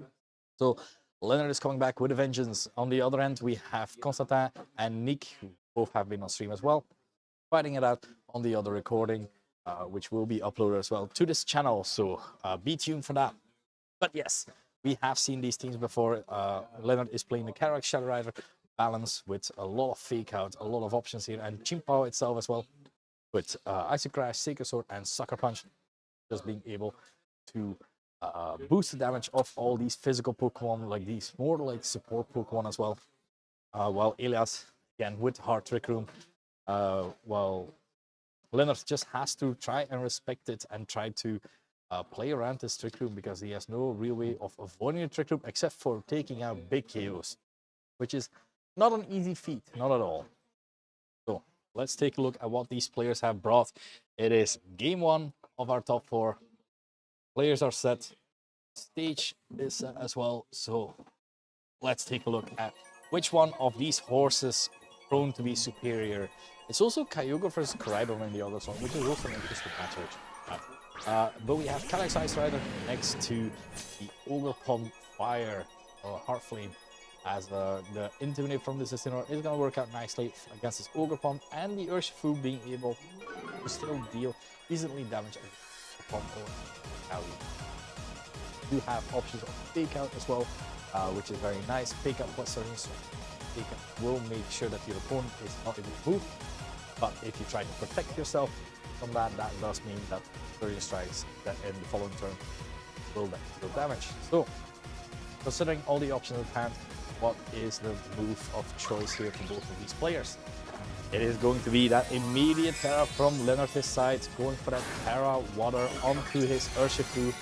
So Leonard is coming back with a vengeance. On the other end, we have Constantin and Nick, who both have been on stream as well, fighting it out on the other recording, which will be uploaded as well to this channel. So be tuned for that. But yes, we have seen these teams before. Leonard is playing the Karak Shadow Rider balance with a lot of fake out, a lot of options here, and Chimpao itself as well, with Icy Crash, Seeker Sword, and Sucker Punch, just being able to boost the damage of all these physical Pokemon, like these more like support Pokemon as well. While Elias, again, with Hard Trick Room, while Leonard just has to try and respect it and try to play around this Trick Room, because he has no real way of avoiding the Trick Room except for taking out big KOs, which is not an easy feat, not at all. So let's take a look at what these players have brought. It is game 1 of our top 4. Players are set. Stage is set as well. So let's take a look at which one of these horses prone to be superior. It's also Kyogre versus Koraidon in the other one, which is also an interesting match. But we have Calyx Ice Rider next to the Ogre Pond Fire or Heart Flame, as the Intimidate from this Incineroar is going to work out nicely against this Ogre Pond, and the Urshifu being able to still deal decently damage upon or out. You have options of Fake Out as well, which is very nice. Pick up what certain pick up will make sure that your opponent is not able to move. But if you try to protect yourself from that, that does mean that certain strikes that in the following turn will deal damage. So, considering all the options at hand, what is the move of choice here for both of these players? It is going to be that immediate Terra from Leonard's side, going for that Terra Water onto his Urshifu,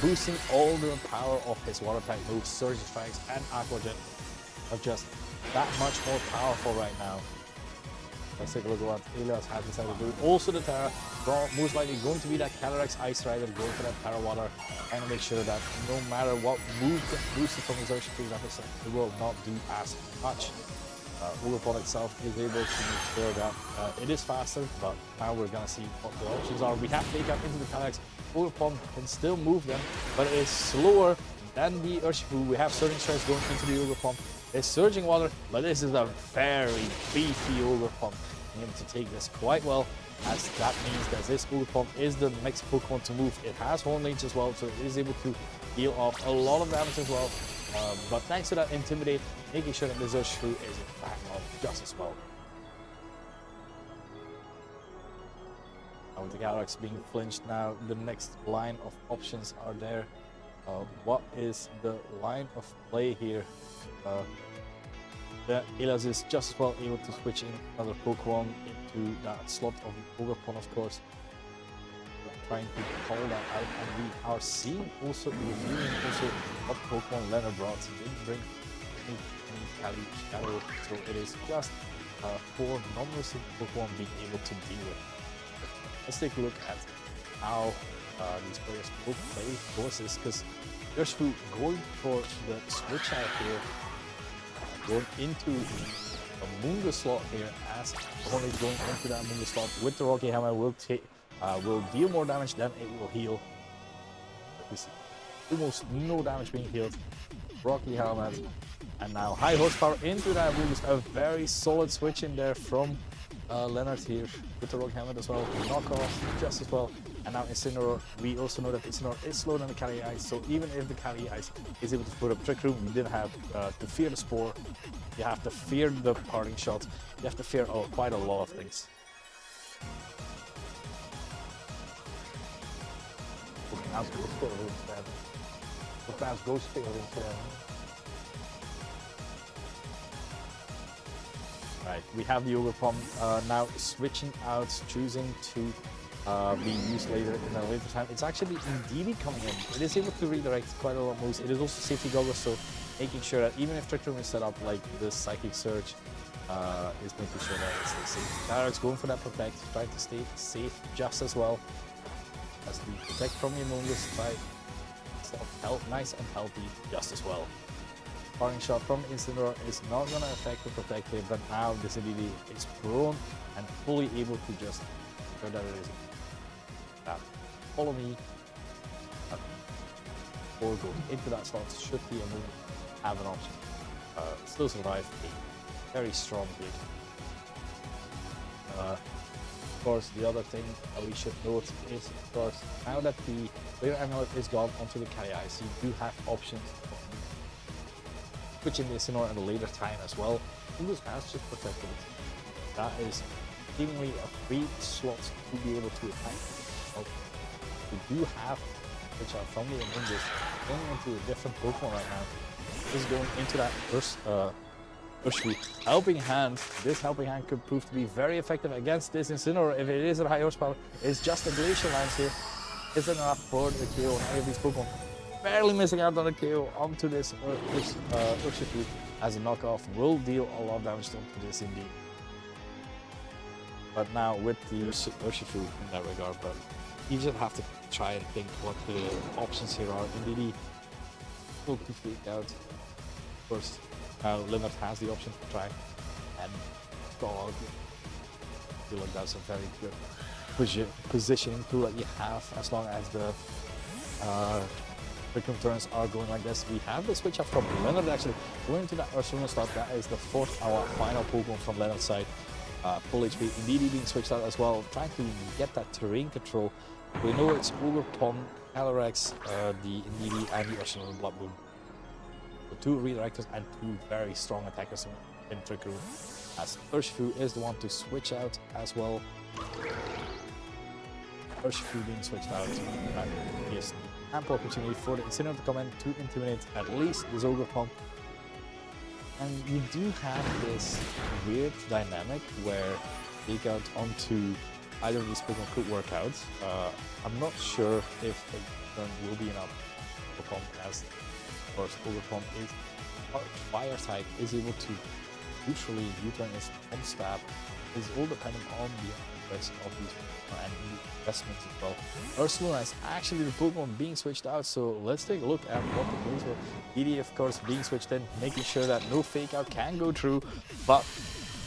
boosting all the power of his water type moves. Surge Strikes and Aqua Jet are just that much more powerful right now. Let's take a look at what Elias has decided to do. Also the Terra, most likely going to be that Calyrex Ice Rider, going for that Terra Water, and make sure that no matter what move gets boosted from his Urshifu, it will not do as much. Ogerpon itself is able to make sure that it is faster, but now we're gonna see what the options are. We have to take out into the Calyrex. Ogerpon can still move them, but it is slower than the Urshifu. We have Surging Strikes going into the Ogerpon. It's Surging Water, but this is a very beefy Ogerpon. Being able to take this quite well, as that means that this Ogerpon is the next Pokemon to move. It has Horn Leech as well, so it is able to deal off a lot of damage as well. But thanks to that Intimidate, making sure that the Urshifu is back on just as well. Now with the Calyrex being flinched now, the next line of options are there. What is the line of play here? Elias is just as well able to switch in another Pokemon into that slot of the Ogerpon, of course. Trying to call that out, and we are seeing also reviewing also what Pokemon Leonard brought. He didn't bring any Cali Shadow, so it is just 4 non-resistant Pokemon being able to deal with. Let's take a look at how these players will play forces, because Urshifu going for the switch out here, going into a Munga slot here, as only going into that Munga slot with the Rocky Hammer will deal more damage than it will heal. We see almost no damage being healed. Rocky Helmet, and now high horsepower into that Munga. A very solid switch in there from Leonard here with the Rock Helmet as well. Knockoff just as well. And now Incineroar, we also know that Incineroar is slower than the Cali Ice, so even if the Cali Ice is able to put up Trick Room, you didn't have to fear the Spore, you have to fear the Parting Shot, you have to fear quite a lot of things. Right, we have the Ogerpon now switching out, choosing to be used later in a later time. It's actually Indeedee coming in. It is able to redirect quite a lot of moves. It is also safety goggles, so making sure that even if Trick Room is set up like the Psychic Surge, is making sure that it stays safe. Calyrex going for that Protect, trying to stay safe just as well as the Protect from the Amoonguss side. Nice and healthy just as well. Parting Shot from Incineroar is not going to affect the Protect here, but now this Indeedee is prone and fully able to just ensure that it is follow me or go into that slot should the Amoonguss have an option. Still survive a very strong hit. Of course, the other thing that we should note is, of course, now that the Player Amulet is gone onto the Cali Ice, you do have options of switching the Incineroar at a later time as well. English has just protected it. That is seemingly a free slot to be able to attack. So we do have which are from the Amoonguss going into a different Pokemon right now. This is going into that first Urshifu. Helping Hand. This Helping Hand could prove to be very effective against this Incineroar if it is at high horsepower. It's just a Glacial Lance here. Isn't enough for the KO on any of these Pokemon. Barely missing out on the KO onto this Urshifu, as a knockoff will deal a lot of damage to this indeed. But now with the Urshifu in that regard, but you just have to try and think what the options here are. Indeed, look to freak out. Of course, now Leonard has the option to try and dog. I feel like that's a very good positioning tool that you have as long as the quick turns are going like this. We have the switch up from Leonard actually going to that Urshifu slot. That is the fourth, our final Pokemon from Leonard's side. Full HP, Indeedee being switched out as well, trying to get that terrain control. We know it's Ogerpon, Calyrex, the Indeedee, and the Urshifu Blood Moon. two redirectors and two very strong attackers in Trick Room, as Urshifu is the one to switch out as well. Urshifu being switched out, and yes, ample opportunity for the Incineroar to come in to intimidate at least the Zogre. And you do have this weird dynamic where take out onto either of these Pokemon could work out. I'm not sure if a turn will be enough for Pokemon, as of course Overpump is fire type, is able to usually U-turn its pump stab, is all dependent on the rest of these Pokemon and investments as well. Ursaluna is actually the Pokemon being switched out, so let's take a look at what the moves were. ED of course being switched in, making sure that no fake out can go through, but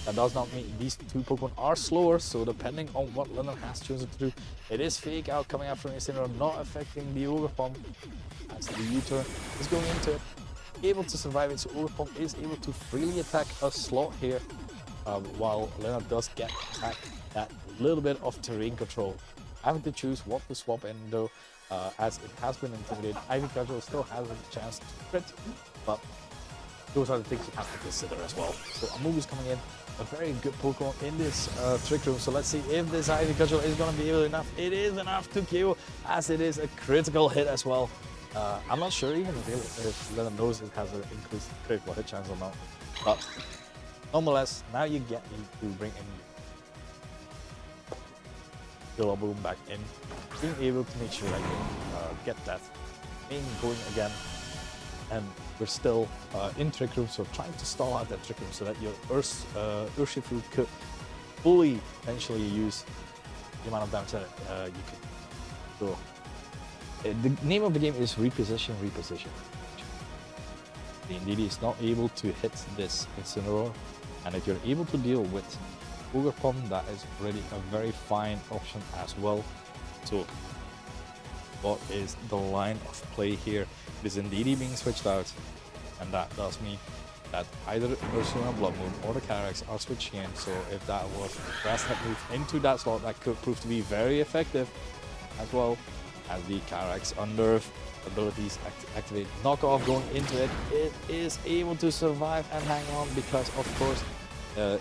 that does not mean these two Pokemon are slower, so depending on what Leonard has chosen to do, it is fake out coming out from Incineroar, not affecting the Overpump, as the U-turn is going into it. Able to survive it, so Overpump is able to freely attack a slot here, while Leonard does get back that little bit of terrain control. Having to choose what to swap in though, as it has been intimidated. Ivy Cudgel still has a chance to crit, but those are the things you have to consider as well. So Amumu is coming in, a very good Pokemon in this Trick Room. So let's see if this Ivy Cudgel is going to be able enough. It is enough to kill, as it is a critical hit as well. I'm not sure even if Leonard knows it has an increased critical hit chance or not. But nonetheless, now you get to bring in Rillaboom back in, being able to make sure that you get that main going again. And we're still in Trick Room, so trying to stall out that Trick Room so that your Urshifu could fully potentially use the amount of damage that you could. So the name of the game is reposition. The Indeedee is not able to hit this Incineroar, and if you're able to deal with Overpump, that is already a very fine option as well. So what is the line of play here? It is Indeedee being switched out, and that does mean that either Ursaluna, Blood Moon, or the Calyrex are switching in. So if that was a grass type move into that slot, that could prove to be very effective as well, as the Calyrex under abilities activate knockoff going into it. It is able to survive and hang on because of course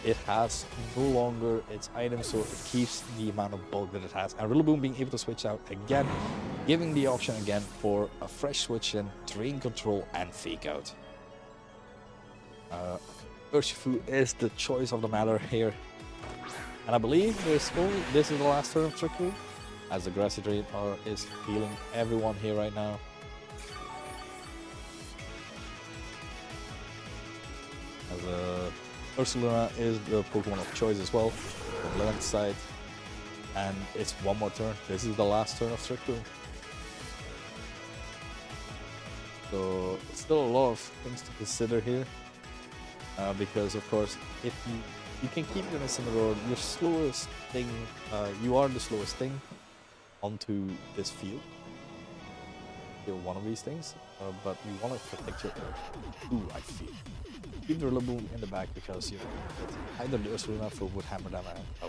it has no longer its item, so it keeps the amount of bulk that it has. And Rillaboom being able to switch out again, giving the option again for a fresh switch in, terrain control, and fake out. Urshifu is the choice of the matter here, and I believe this is the last turn of Trick Room, as the Grassy Drain is healing everyone here right now. As Ursaluna is the Pokemon of choice as well from Leonard's side, and it's one more turn. This is the last turn of Trick Room. So still a lot of things to consider here, because of course if you can keep your Incineroar, your slowest thing, you are the slowest thing onto this field. Kill one of these things, but you want to protect your Earth. Ooh, I feel. Keep the Rillaboom in the back because you know either the Ursaluna for would hammer them a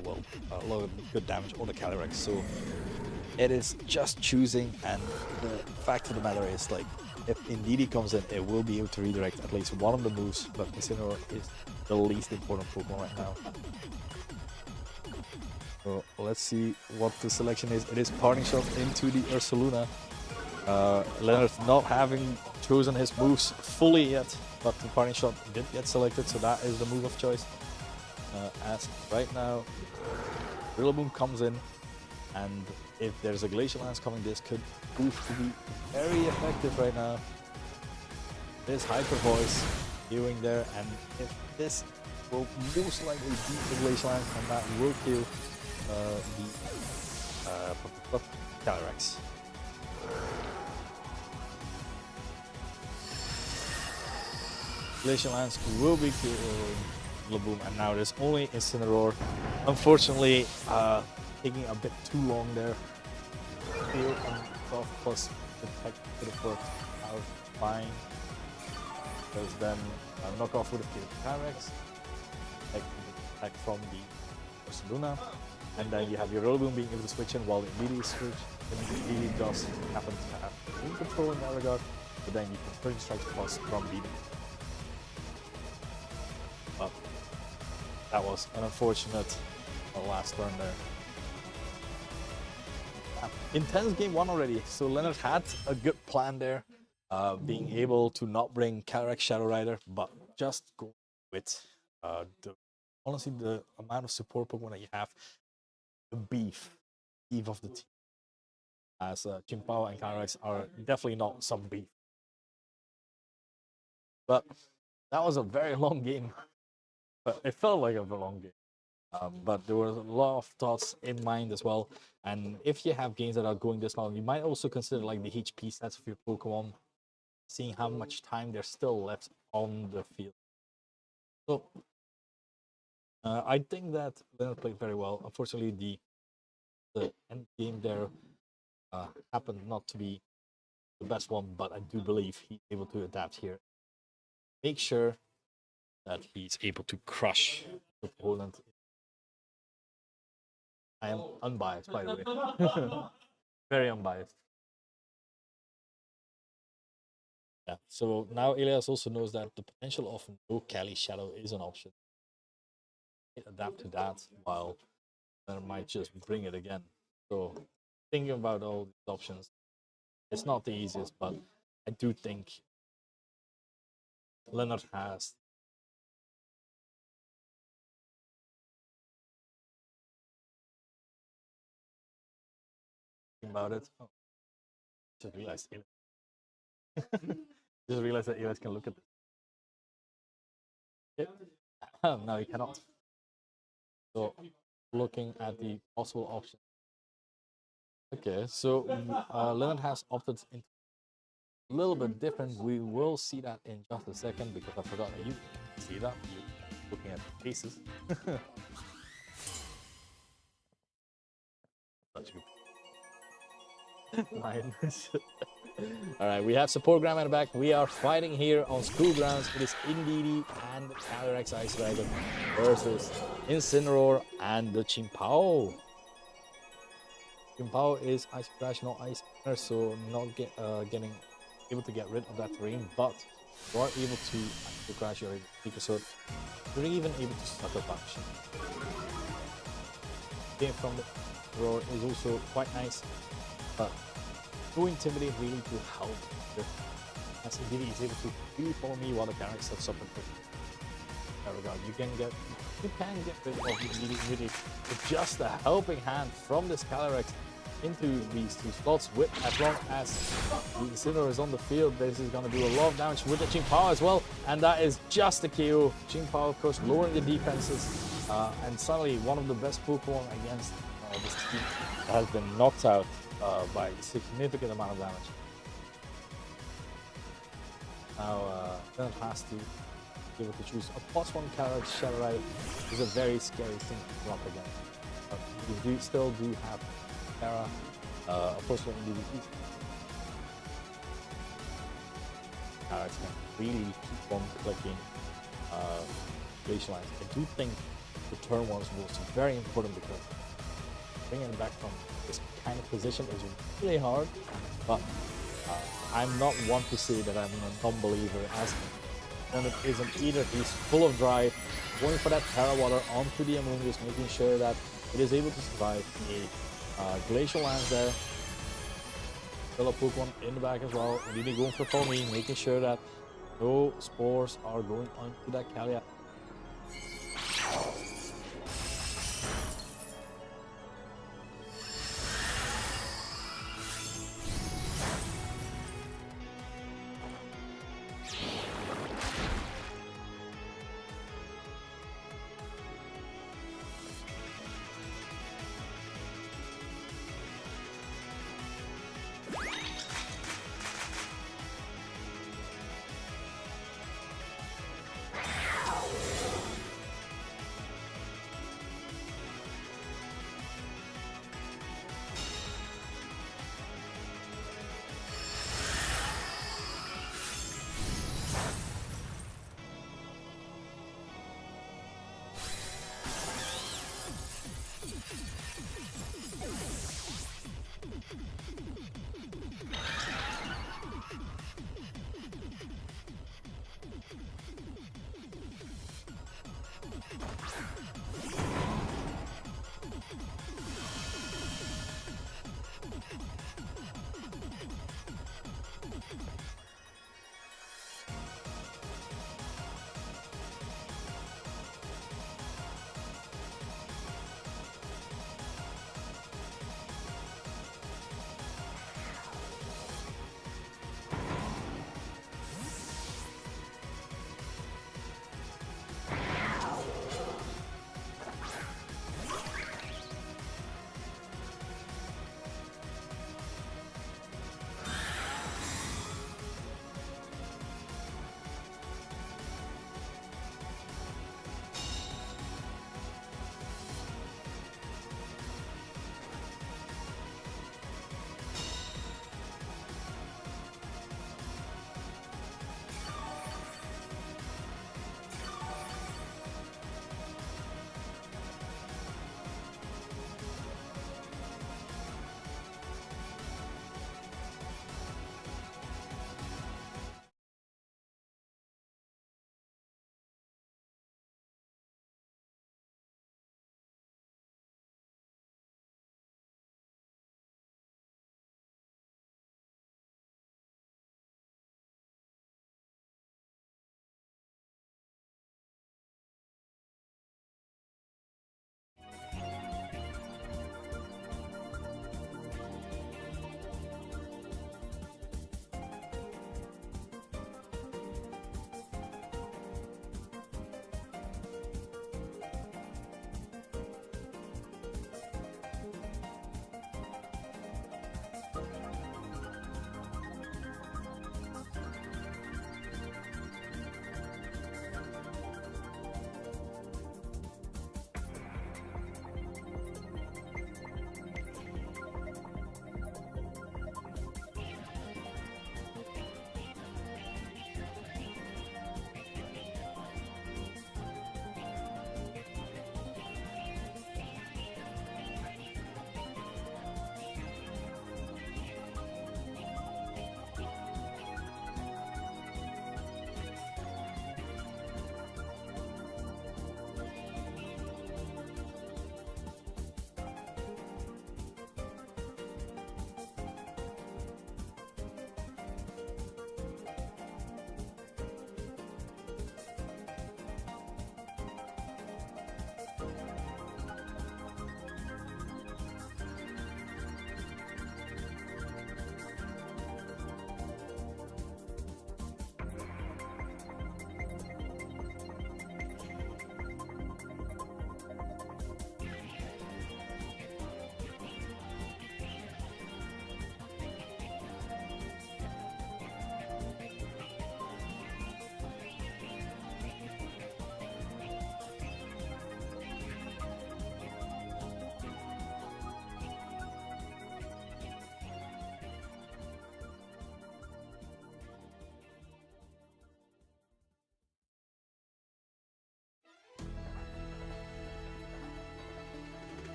lot of good damage, or the Calyrex. So it is just choosing, and the fact of the matter is, like, if Indeedee comes in, it will be able to redirect at least one of the moves, but Incineroar is the least important Pokemon right now. So let's see what the selection is. It is Parting Shot into the Ursaluna. Leonard not having chosen his moves fully yet, but the Parting Shot did get selected, so that is the move of choice. As right now, Rillaboom comes in, and if there's a Glacial Lance coming, this could prove to be very effective right now. This Hyper Voice healing there, and if this will most likely beat the Glacial Lance, and that will kill the Calyrex. Glacial Lance will be killing Rillaboom, and now there's only Incineroar. Unfortunately, taking a bit too long there. Feel and soft plus Protect could have worked out fine, because then knockoff would have killed Calyrex, attack from the Ursaluna, and then you have your Rillaboom being able to switch in while the Indeedee switch. And Indeedee does happen to have control in that regard, but then you can Spring Strike plus from beating That was an unfortunate last turn there. Intense game one already. So Leonard had a good plan there, being able to not bring Calyrex Shadow Rider, but just go with honestly the amount of support Pokemon that you have, the beef of the team. As Chimpao and Calyrex are definitely not some beef. But that was a very long game. But it felt like a very long game. But there were a lot of thoughts in mind as well. And if you have games that are going this long, you might also consider like the HP stats of your Pokemon, seeing how much time there's still left on the field. So I think that Leonard played very well. Unfortunately, the end game there happened not to be the best one, but I do believe he's able to adapt here. Make sure that he's able to crush the opponent. I am unbiased, by the way. Very unbiased. Yeah, so now Elias also knows that the potential of no Cali Shadow is an option. Adapt to that while I might just bring it again. So thinking about all these options, it's not the easiest, but I do think Leonard has about it. Oh, just realized just realized that Elias can look at this. Okay. No, he cannot. So looking at the possible options. Okay, so Leonard has opted into a little bit different. We will see that in just a second because I forgot that you see that. You're looking at the faces. That's good. All right, we have support Graham at the back. We are fighting here on school grounds. It is Indeedee and the Calyrex Ice Dragon versus Incineroar and the Chimpao. Chimpao is Ice Crash, not Ice Spinner, so not getting able to get rid of that terrain, but you are able to Ice Crash your Pikachu. You're even able to Sucker Punch. Game from the Roar is also quite nice, but to Intimidate really to help as Indeedee is able to really follow me while the Calyrex sets up and push. There we go. You can get rid of Indeedee with just a helping hand from this Calyrex into these two slots. With as long as the Incineroar is on the field, this is going to do a lot of damage with the Chimpao as well, and that is just a KO. Chimpao, of course, lowering the defenses, and suddenly one of the best Pokemon against this team has been knocked out by a significant amount of damage. Now, Leonard has to be able to choose a +1 Calyrex Shadow Rider. Is a very scary thing to go up against. But you still do have Terra, of course, when you do these. Calyrex can really keep on clicking Glacial Lines. I do think the turn ones was very important because bringing it back from this kind of position is really hard, but I'm not one to say that I'm a non-believer as Leonard isn't either. He's full of drive, going for that Terra Water onto the Amoonguss, making sure that it is able to survive a Glacial Lance there. Still a Pokemon in the back as well. Really going for Pony, making sure that no spores are going onto that Calia.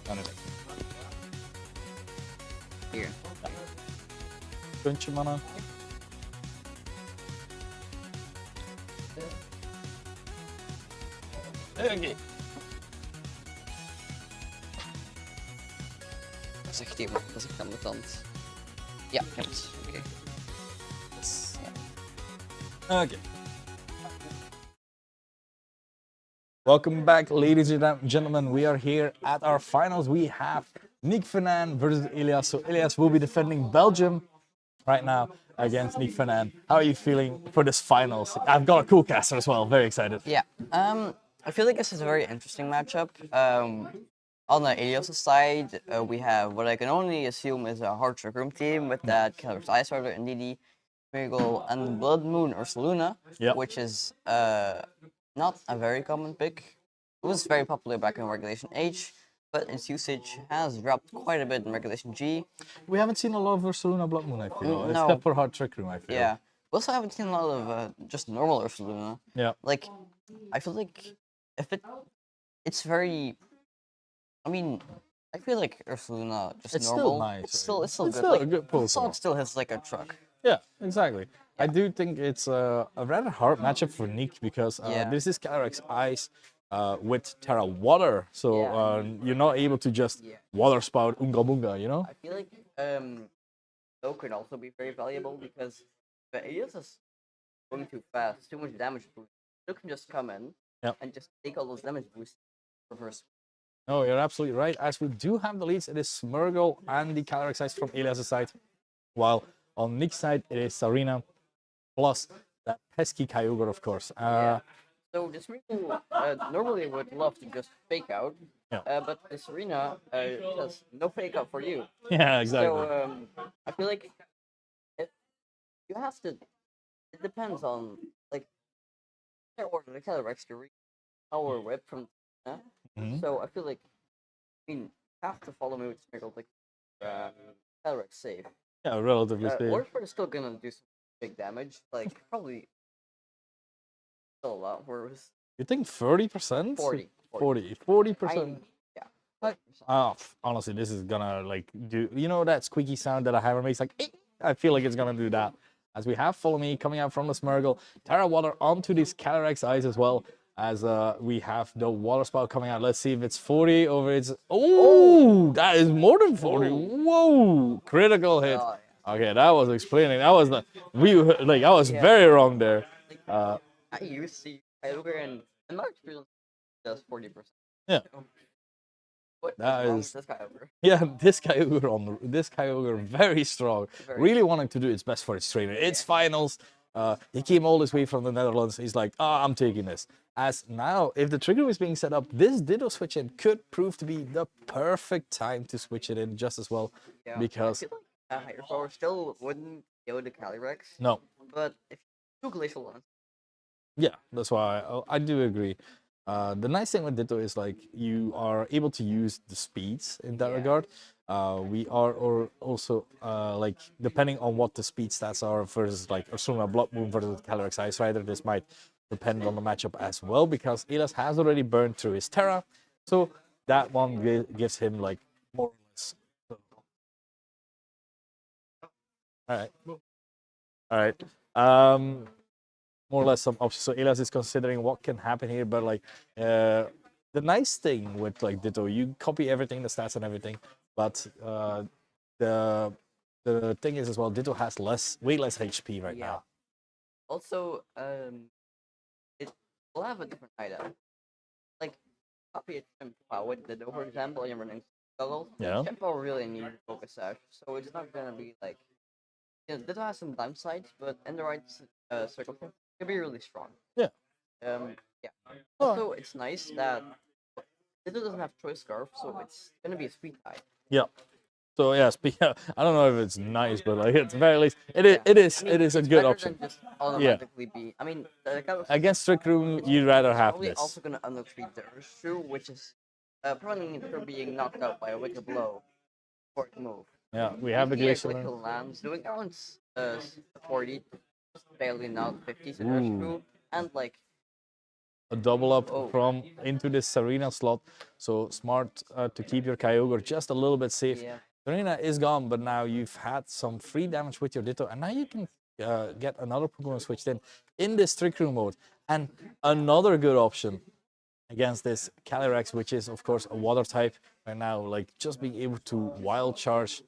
Anything. Here. Puntje mana. Oké. Zegt iemand, dat is echt aan de tand. Ja, klopt. Oké. Okay. Welcome back, ladies and gentlemen. We are here at our finals. We have Nick Fernand versus Elias. So Elias will be defending Belgium right now against Nick Fernand. How are you feeling for this finals? I've got a cool caster as well. Very excited. Yeah. I feel like this is a very interesting matchup. On the Elios' side, we have what I can only assume is a hard trick room team with that Killer's Ice Rider, Ndidi, Smeargle, and Blood Moon Ursaluna, Yep. which is not a very common pick. It was very popular back in Regulation H, but its usage has dropped quite a bit in Regulation G. We haven't seen a lot of Ursaluna Blood Moon, I feel, No. except for Hard Trick Room, I feel. Yeah. We also haven't seen a lot of just normal Ursaluna. Yeah. Like, I feel like if it's very. I mean, I feel like Ursaluna just It's normal. still nice. It's still It's good. still Like, a good Pokemon. Sonic still has like a truck. Yeah, exactly. I do think it's a rather hard matchup for Nick because Yeah. this is Calyrex Ice with Terra Water, so Yeah. you're not able to just Water Spout Unga Bunga, you know? I feel like Snow can also be very valuable because the Aeolus is going too fast, too much damage boost. Snow can just come in and just take all those damage boosts, reverse. No, you're absolutely right. As we do have the leads, it is Smeargle and the Calyrex Ice from Elias' side, while on Nick's side it is Sarina plus that pesky Kyogre, of course. So this Smeargle normally would love to just fake out, but this arena has no fake out for you. Yeah, exactly. So I feel like if you have to, it depends on like or the Calyrex to reach power whip from. So I feel like, I mean, you have to follow me with Smeargle like Calyrex save. Yeah, relatively safe. Lordford is still gonna do some big damage, like probably still a lot worse. You think 30%? 40. 40%. Yeah. Honestly, this is gonna like do, you know, that squeaky sound that a hammer makes, like, "Eh?" I feel like it's gonna do that. As we have Follow Me coming out from the Smeargle, Terra Water onto this Calyrex Ice as well, as we have the Water Spout coming out. Let's see if it's 40 over its, oh, that is more than 40. Whoa, critical hit. Oh, Okay, that was explaining. That was the, I was very wrong there. I used to see Kyogre and my experience does 40%. Yeah. What That is wrong is- with this Kyogre? Yeah, this Kyogre very strong. Really wanting to do its best for its trainer. It's finals. He came all this way from the Netherlands. He's like, I'm taking this. As now, if the trigger is being set up, this Ditto switch in could prove to be the perfect time to switch it in just as well. Yeah. Because I feel like Hydro Power still wouldn't go to Calyrex. no, But if you do Glacial Lance, yeah, that's why I do agree. The nice thing with Ditto is like you are able to use the speeds in that regard. We are also like depending on what the speed stats are versus like Ursaluna Blood Moon versus Calyrex Ice Rider, this might depend on the matchup as well because Elias has already burned through his Terra, so that one gives him like more or less. All right. More or less some options. So Elias is considering what can happen here, but like the nice thing with like Ditto, you copy everything, the stats and everything, but the thing is as well, Ditto has way less HP right now. also, it will have a different item. Like, copy a Chimpa with Ditto, for example, and you're running Skull. Yeah. Chimpa really needs Focus Sash, so it's not gonna be like. Ditto has some downsides, but in the right circumstance, it can be really strong. Yeah. Yeah. Also, it's nice that Ditto doesn't have Choice Scarf, so it's gonna be a sweet tie. Yeah. So yeah, I don't know if it's nice, but like at the very least, it is a good Better option. than just automatically be. I mean, Against Trick Room, you'd rather have probably this. also gonna unlock Speed True, which is preventing it from being knocked out by a Wicked Blow for it to move. Yeah, we have the Glacial Glacial. Lands doing around 40, barely not 50 to nurse through, and like a double up Oh. from into this Serena slot. So smart to keep your Kyogre just a little bit safe. Yeah. Serena is gone, but now you've had some free damage with your Ditto, and now you can get another Pokemon switched in this Trick Room mode. And another good option against this Calyrex, which is of course a water type right now, like just being able to wild charge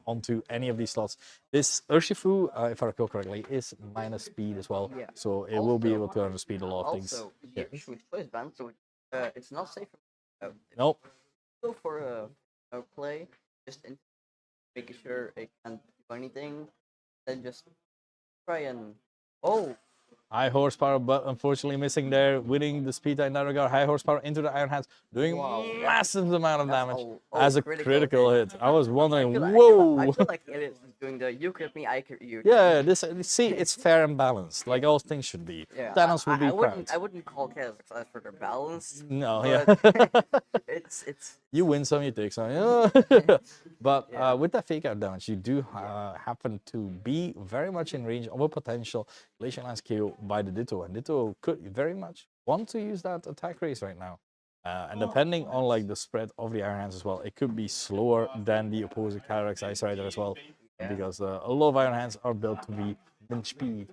onto any of these slots. This Urshifu, if I recall correctly, is minus speed as well, Yeah. so it will be Also- able to outspeed a lot of things. Also, Yeah. the issue with choice band, so it's not safe. Nope. Go for a play, just in making sure it can't do anything. Then just try and High horsepower, but unfortunately missing there. Winning the speed in that regard. High horsepower into the Iron Hands, doing Wow. massive amount of That's damage all as a critical critical hit. hit. I was wondering, I whoa. feel like it is doing the you crit me, I crit you. Yeah, this see, it's fair and balanced, like all things should be. Yeah, Thanos would be proud. I wouldn't call chaos as for their balance. No, yeah. but it's You win some, you take some. Yeah. But Yeah. with that fake out damage, you do happen to be very much in range of a potential Glacial Lance KO by the Ditto, and Ditto could very much want to use that attack race right now. And depending on like the spread of the Iron Hands as well, it could be slower than the opposing Calyrex Ice Rider as well, because a lot of Iron Hands are built to be in speed.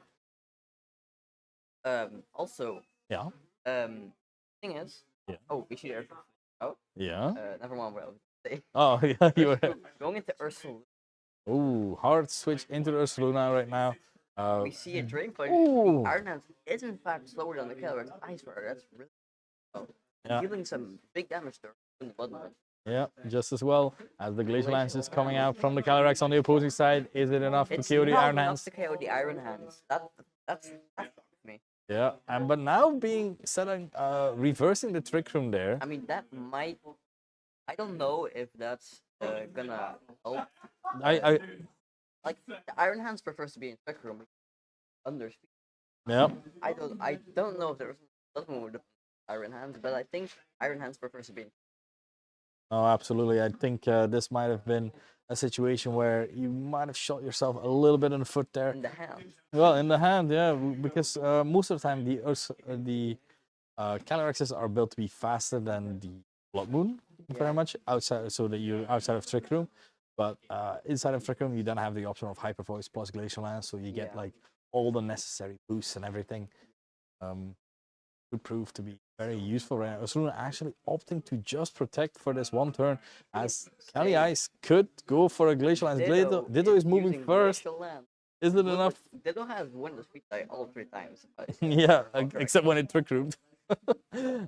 also Yeah. thing is Yeah. oh we see Earth. Oh Yeah. never mind what I was gonna say. Oh, yeah. You were. Going into Ursula, Ooh, hard switch into the Ursaluna right now. we see a Drain Punch. Ooh. Iron Hands is in fact slower than the Calyrex Ice Rider. That's really slow. Yeah. Dealing some big damage to her in the bottom. Yeah, just as well as the Glacial Lance is coming out from the Calyrex on the opposing side. Is it enough to It's KO the not Iron enough Hands? to KO the Iron Hands. That's me. Yeah, and but now being reversing the Trick Room there. I mean, that might. I don't know if that's gonna help. I Like the Iron Hands prefers to be in Trick Room under speed. yeah. I don't know if there's something with the Iron Hands, but I think Iron Hands prefers to be in. Oh, absolutely. I think this might have been a situation where you might have shot yourself a little bit in the foot there. In the hand. Well, in the hand, yeah, because most of the time the Calyrexes are built to be faster than the Blood Moon, very much outside, so that you're outside of Trick Room. But inside of Trick Room, you then have the option of Hyper Voice plus Glacial Lance, so you get like all the necessary boosts and everything. Could prove to be very useful right now. Ursaluna actually opting to just protect for this one turn, as Cali Ice could go for a Glacial Lance. Ditto is moving using first. Glacial Lance. Is it enough? Ditto has won the speed tie all 3 times. Yeah, except when it Trick Roomed.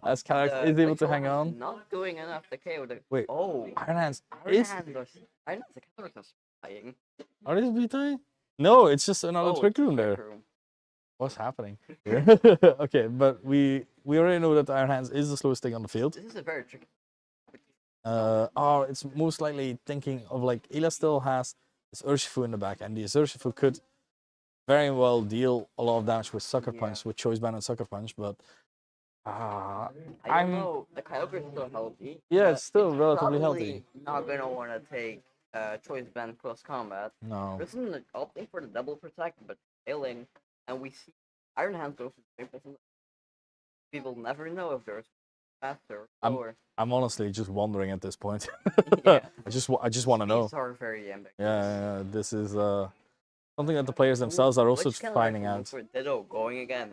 As Calyrex is able to hang on. Not doing enough to KO the. Wait, Oh, Iron Hands Iron is. Hands are. I know the Calyrex are dying. Are these beating? No, it's just another Oh, Trick Room Trick there. Room. What's happening? Okay, but we already know that Iron Hands is the slowest thing on the field. This is a very tricky. Oh, it's most likely thinking of like Ila still has this Urshifu in the back, and the Urshifu could very well deal a lot of damage with Sucker Punch, with Choice Band and Sucker Punch, but I don't I'm know. The Kyogre is still healthy. yeah, but it's still relatively probably healthy. not gonna want to take Choice Band close combat. No, This is opting for the double protect, but failing, and we see Iron Hands go for the 3%. People never know if there's faster or slower. I'm honestly just wondering at this point. Yeah. I just want to know. These are very ambiguous. Yeah, this is something that the players themselves are also Which Calyrex finding will go out. for Ditto going again.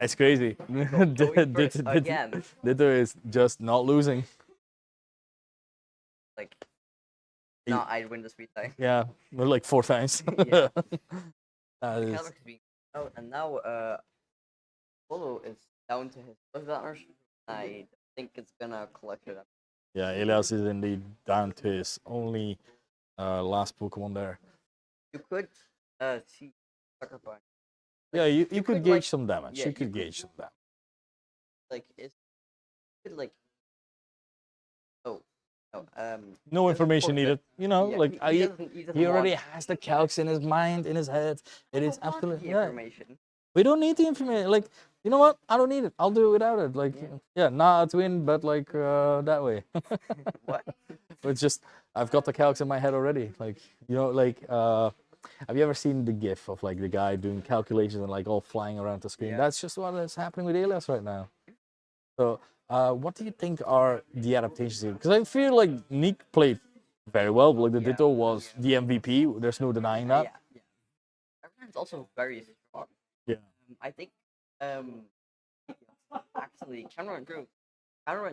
It's crazy. Going first again. Ditto is just not losing. Like, no, I win the speed tie. Yeah, we're like 4 times. Yeah. That is, Calyrex being out, and now Polo is down to his plus damage. I think it's gonna collect it. yeah, Elias is indeed down to his only last Pokemon there. You could see Sucker Punch. Yeah, you you could could, gauge like- some damage. yeah, You you could could- gauge some damage. Like it's could like oh no No doesn't information force it. needed. You know, Yeah, like he doesn't he already want has the calcs in his mind, in his head. It is the absolutely yeah. information. We don't need the information. Like, you know what? I don't need it. I'll do it without it. Like, yeah, not a twin, but like that way. What? It's just I've got the calcs in my head already. Like, you know, like Have you ever seen the GIF of like the guy doing calculations and like all flying around the screen? Yeah. That's just what is happening with Alias right now. So, what do you think are the adaptations here? Because I feel like Nick played very well. Like the Yeah, Ditto was the MVP. There's no denying that. yeah. Everyone's also very strong. Yeah. I think um actually Counter-Run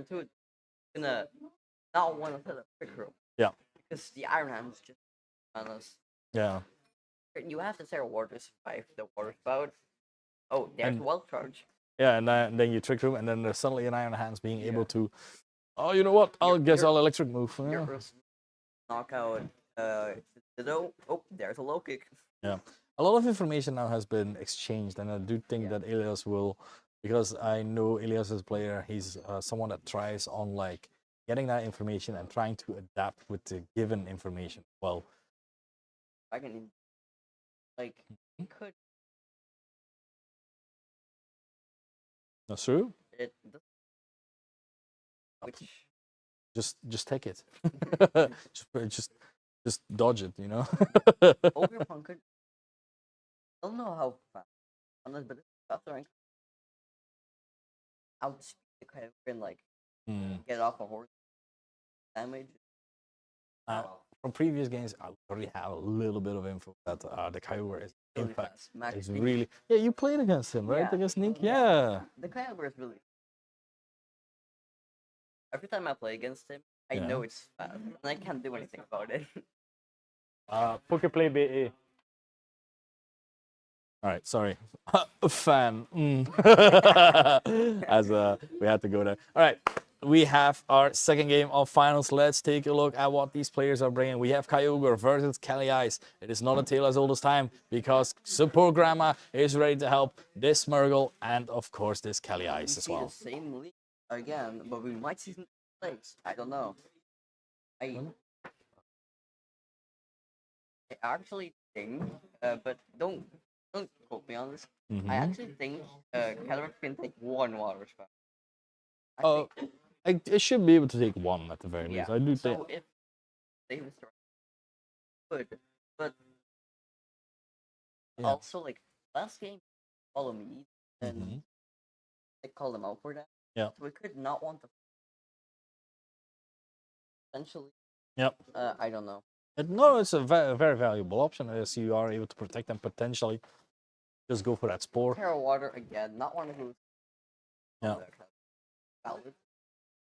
2 is gonna not want to set a quick room Yeah. because the Iron Hand is just on us. Yeah. You have to Sarah Water to survive the water spout. Oh, there's And- Wild Charge. Yeah, and then you trick room, and then there's suddenly an Iron Hands being able Yeah. to. Oh, you know what? I'll guess Your- I'll electric move. Your Yeah. first knockout. Ditto. Oh, there's a low kick. Yeah. A lot of information now has been exchanged, and I do think Yeah. that Elias will, because I know Elias as a player, he's someone that tries on like getting that information and trying to adapt with the given information. Well, I can like could that's true. it which Just take it. just dodge it. You know. Overpunk could. I don't know how fast on this, but it's faster and outspeed the kind of and like Hmm. get off a horse damage. From previous games, I already have a little bit of info that the Kyogre is, in Really fact, fast. Max is speed. really. Yeah, you played against him, right? Yeah. Against Nick. Yeah. Yeah. The Kyogre is really. Every time I play against him, I Yeah. know it's fast, and I can't do anything about it. Pokeplay BE. All right, sorry. Fan. As we had to go there. All right, we have our second game of finals. Let's take a look at what these players are bringing. We have Kyogre versus Kelly Ice. It is not a tale as old as time because support Grandma is ready to help this Smirgle and of course this Kelly We Ice as see well. the same league again, but we might see some plays. I don't know. I actually think, but don't quote me on this. Mhm. I actually think Cataracts can take one water spout. I Oh, think, it should be able to take one at the very yeah. least. I do think. So if they start good, but Yeah. also like last game, follow me and Mhm. I call them out for that. Yeah. So we could not want to. Essentially, Yep. I don't know. No, it's a very valuable option as you are able to protect them potentially. Just go for that spore. Terra Water again, not want to lose. Yeah. Valid.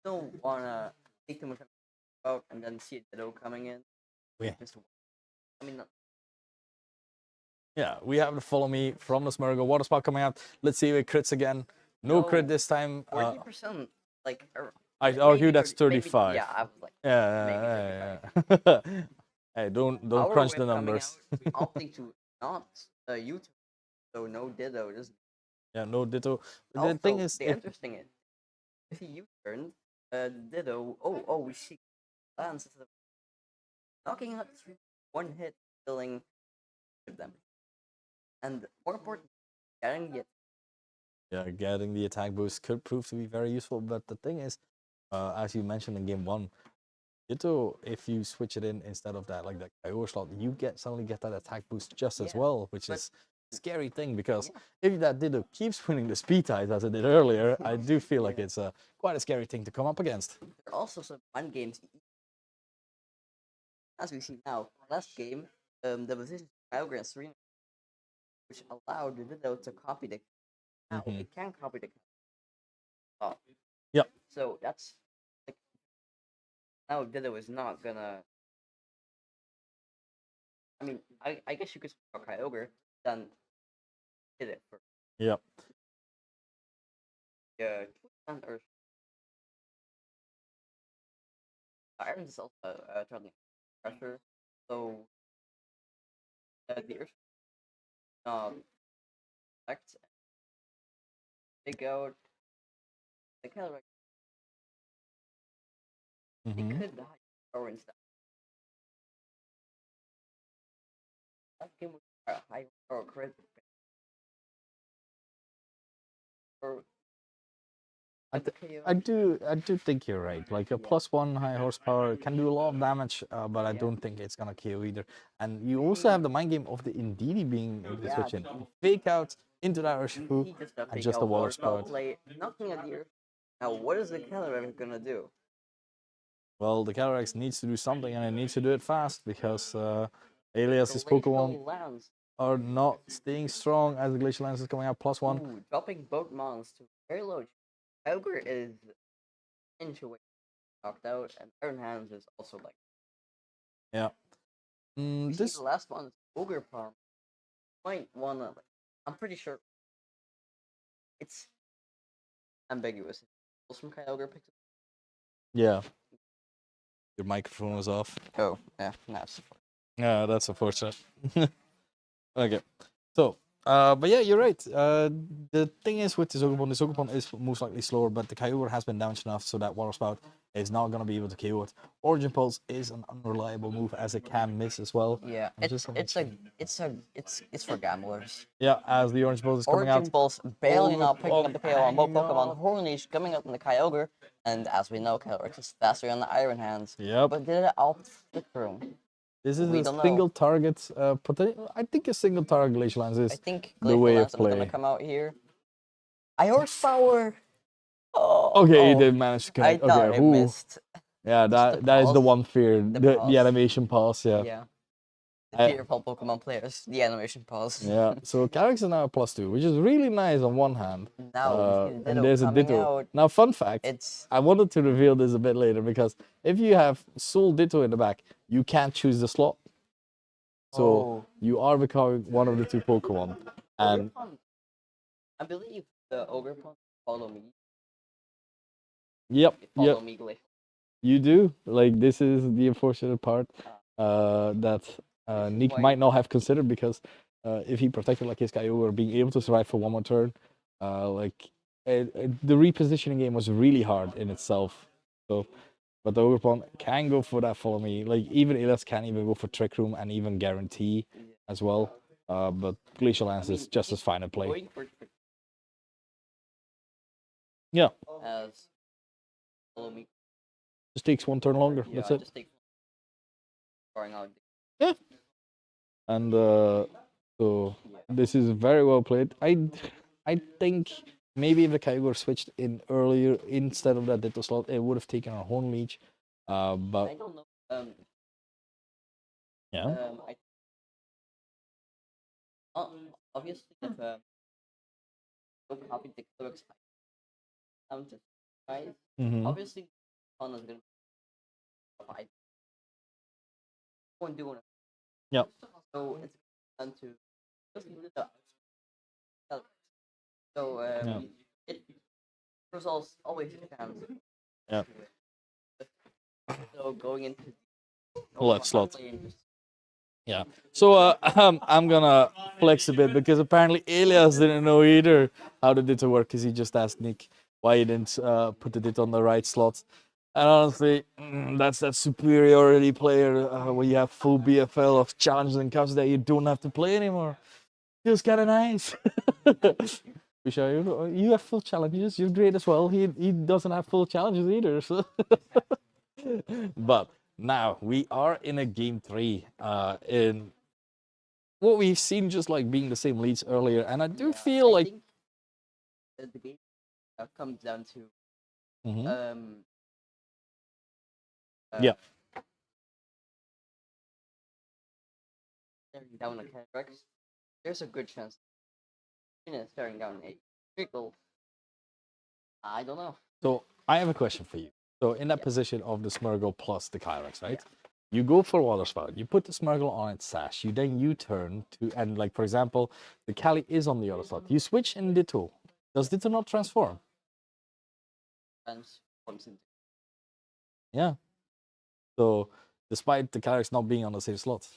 Don't wanna take too much out and then see a Ditto coming in. Yeah. Just, I mean, Yeah, we have the follow me from the Smirgle water spot coming out. Let's see if it crits again. No crit No, this time. 40%. Like, I maybe argue that's 30 maybe- 35. Yeah, I was like, Yeah. Hey, don't Power crunch Whip the coming numbers. out, opting to not YouTube, so no Ditto. Just Yeah, no Ditto. The also, thing is, the interesting is, if he U-turn, Ditto. Oh, we see lands instead of knocking out through one hit, killing them, and more important, getting it. yeah, getting the attack boost could prove to be very useful. But the thing is, as you mentioned in game one, Ditto, if you switch it in instead of that, like that Kyogre slot, you suddenly get that attack boost just as Yeah, well, which but- is a scary thing because Yeah. if that Ditto keeps winning the speed ties as it did earlier, I do feel like Yeah. it's quite a scary thing to come up against. There are also some fun games. As we see now, last game, the position Kyogre and Serena, which allowed the Ditto to copy the. Now Mhm. it can copy the. Oh. Yep. So that's like now Ditto is not gonna. I mean, I guess you could spell Kyogre, then hit it for Yep. or Iron is also turning pressure, so the Earth effect take out the Cataracts. They Mhm. could hide power instead. That game was a high power crit. Or like the KO. I do think you're right. Like a +1 high horsepower can do a lot of damage, but I don't think it's gonna KO either. And you also have the mind game of the Indeedee being able to switch in, fake out into that Urshifu, He just got and just the water spout. play, nothing at the earth. Now, what is the Calyrex gonna do? Well, the Calyrex needs to do something, and it needs to do it fast because Alias's Glacial Pokemon Lance. are not staying strong as the Glacial Lance is coming out +1. Ooh, dropping both mons to very low. Kyogre is inch away knocked out, and Iron Hands is also like. Yeah. You see This the last one is Ogre Palm. Might wanna. Like, I'm pretty sure it's ambiguous. From Kyogre picked yeah. Your microphone was off. Oh, yeah, that's. Yeah, that's unfortunate. Okay, so, but yeah, you're right. The thing is with the Zogopon is most likely slower, but the Kyogre has been damaged enough so that Water Spout is not going to be able to KO it. Origin Pulse is an unreliable move as it can miss as well. Yeah, it's for gamblers. Yeah, as the Orange Pulse is coming Origin out. Pulse barely not picking up the KO on both hang Pokemon. on. Hornish coming up in the Kyogre, and as we know, Calyrex is faster on the Iron Hands. Yep. But did it opt for through? This is We a don't know. single target. I think a single target Glacial Lance is I think the Glacial way of Lance is gonna play. come out here. I horsepower. Oh, Okay, he oh, did manage to I connect. thought Okay, it missed. yeah, Just the that is the pause. one fear. The The pause. animation pause. Yeah. Yeah. The I- fear of all Pokemon players. The animation pause. Yeah, so Calyrex is now a +2, which is really nice on one hand. Now we see the And Ditto there's a coming Ditto. out. Now, fun fact, It's I wanted to reveal this a bit later because if you have Soul Ditto in the back, you can't choose the slot. So Oh. you are becoming one of the two Pokemon. And Ogerpon. I believe the Ogerpon follow me. yep, Follow me, Glacial. you do. Like, this is the unfortunate part that Nick why- might not have considered because if he protected like his Kyogre being able to survive for one more turn, the repositioning game was really hard in itself. So, but the Ogerpon can go for that follow me. Like even Elias can even go for Trick Room and even Guarantee as well. But Glacial Lance is just as fine to play. Going for Trick Yeah, as follow me. just takes one turn longer. Yeah, That's it. just take throwing out. And so this is very well played. I think maybe if the Kyogre switched in earlier instead of that Ditto slot, it would have taken a Horn Leech. I But don't know. yeah. Obviously, if don't copy the Calyrex, just guys. Mhm. Obviously, Pon is gonna fight. One doing it. Yep. So it's done to just leave it up. So it results always chance. Yeah. So going into Left slot. lane, Yeah. So I'm gonna flex a bit because apparently Elias didn't know either how the Ditto worked because he just asked Nick why he didn't put the Ditto on the right slot. And honestly, that's that superiority player where you have full BFL of challenges and cups that you don't have to play anymore. Feels kind of nice. Vishal, you have full challenges. You're great as well. He doesn't have full challenges either. So. But now we are in a game 3. In what we've seen, just like being the same leads earlier, and I do feel like think that the game comes down to Mhm. yeah. Staring down a Calyrex, there's a good chance. Staring down a Trickle. I don't know. So I have a question for you. So in that position of the Smurgle plus the Kyrex, right? You go for Water Spout. You put the Smurgle on its sash. You then U-turn to, and like for example, the Cali is on the other slot. You switch in Ditto. Does Ditto not transform? Transforms into. Yeah. So despite the Kyrex not being on the same slot,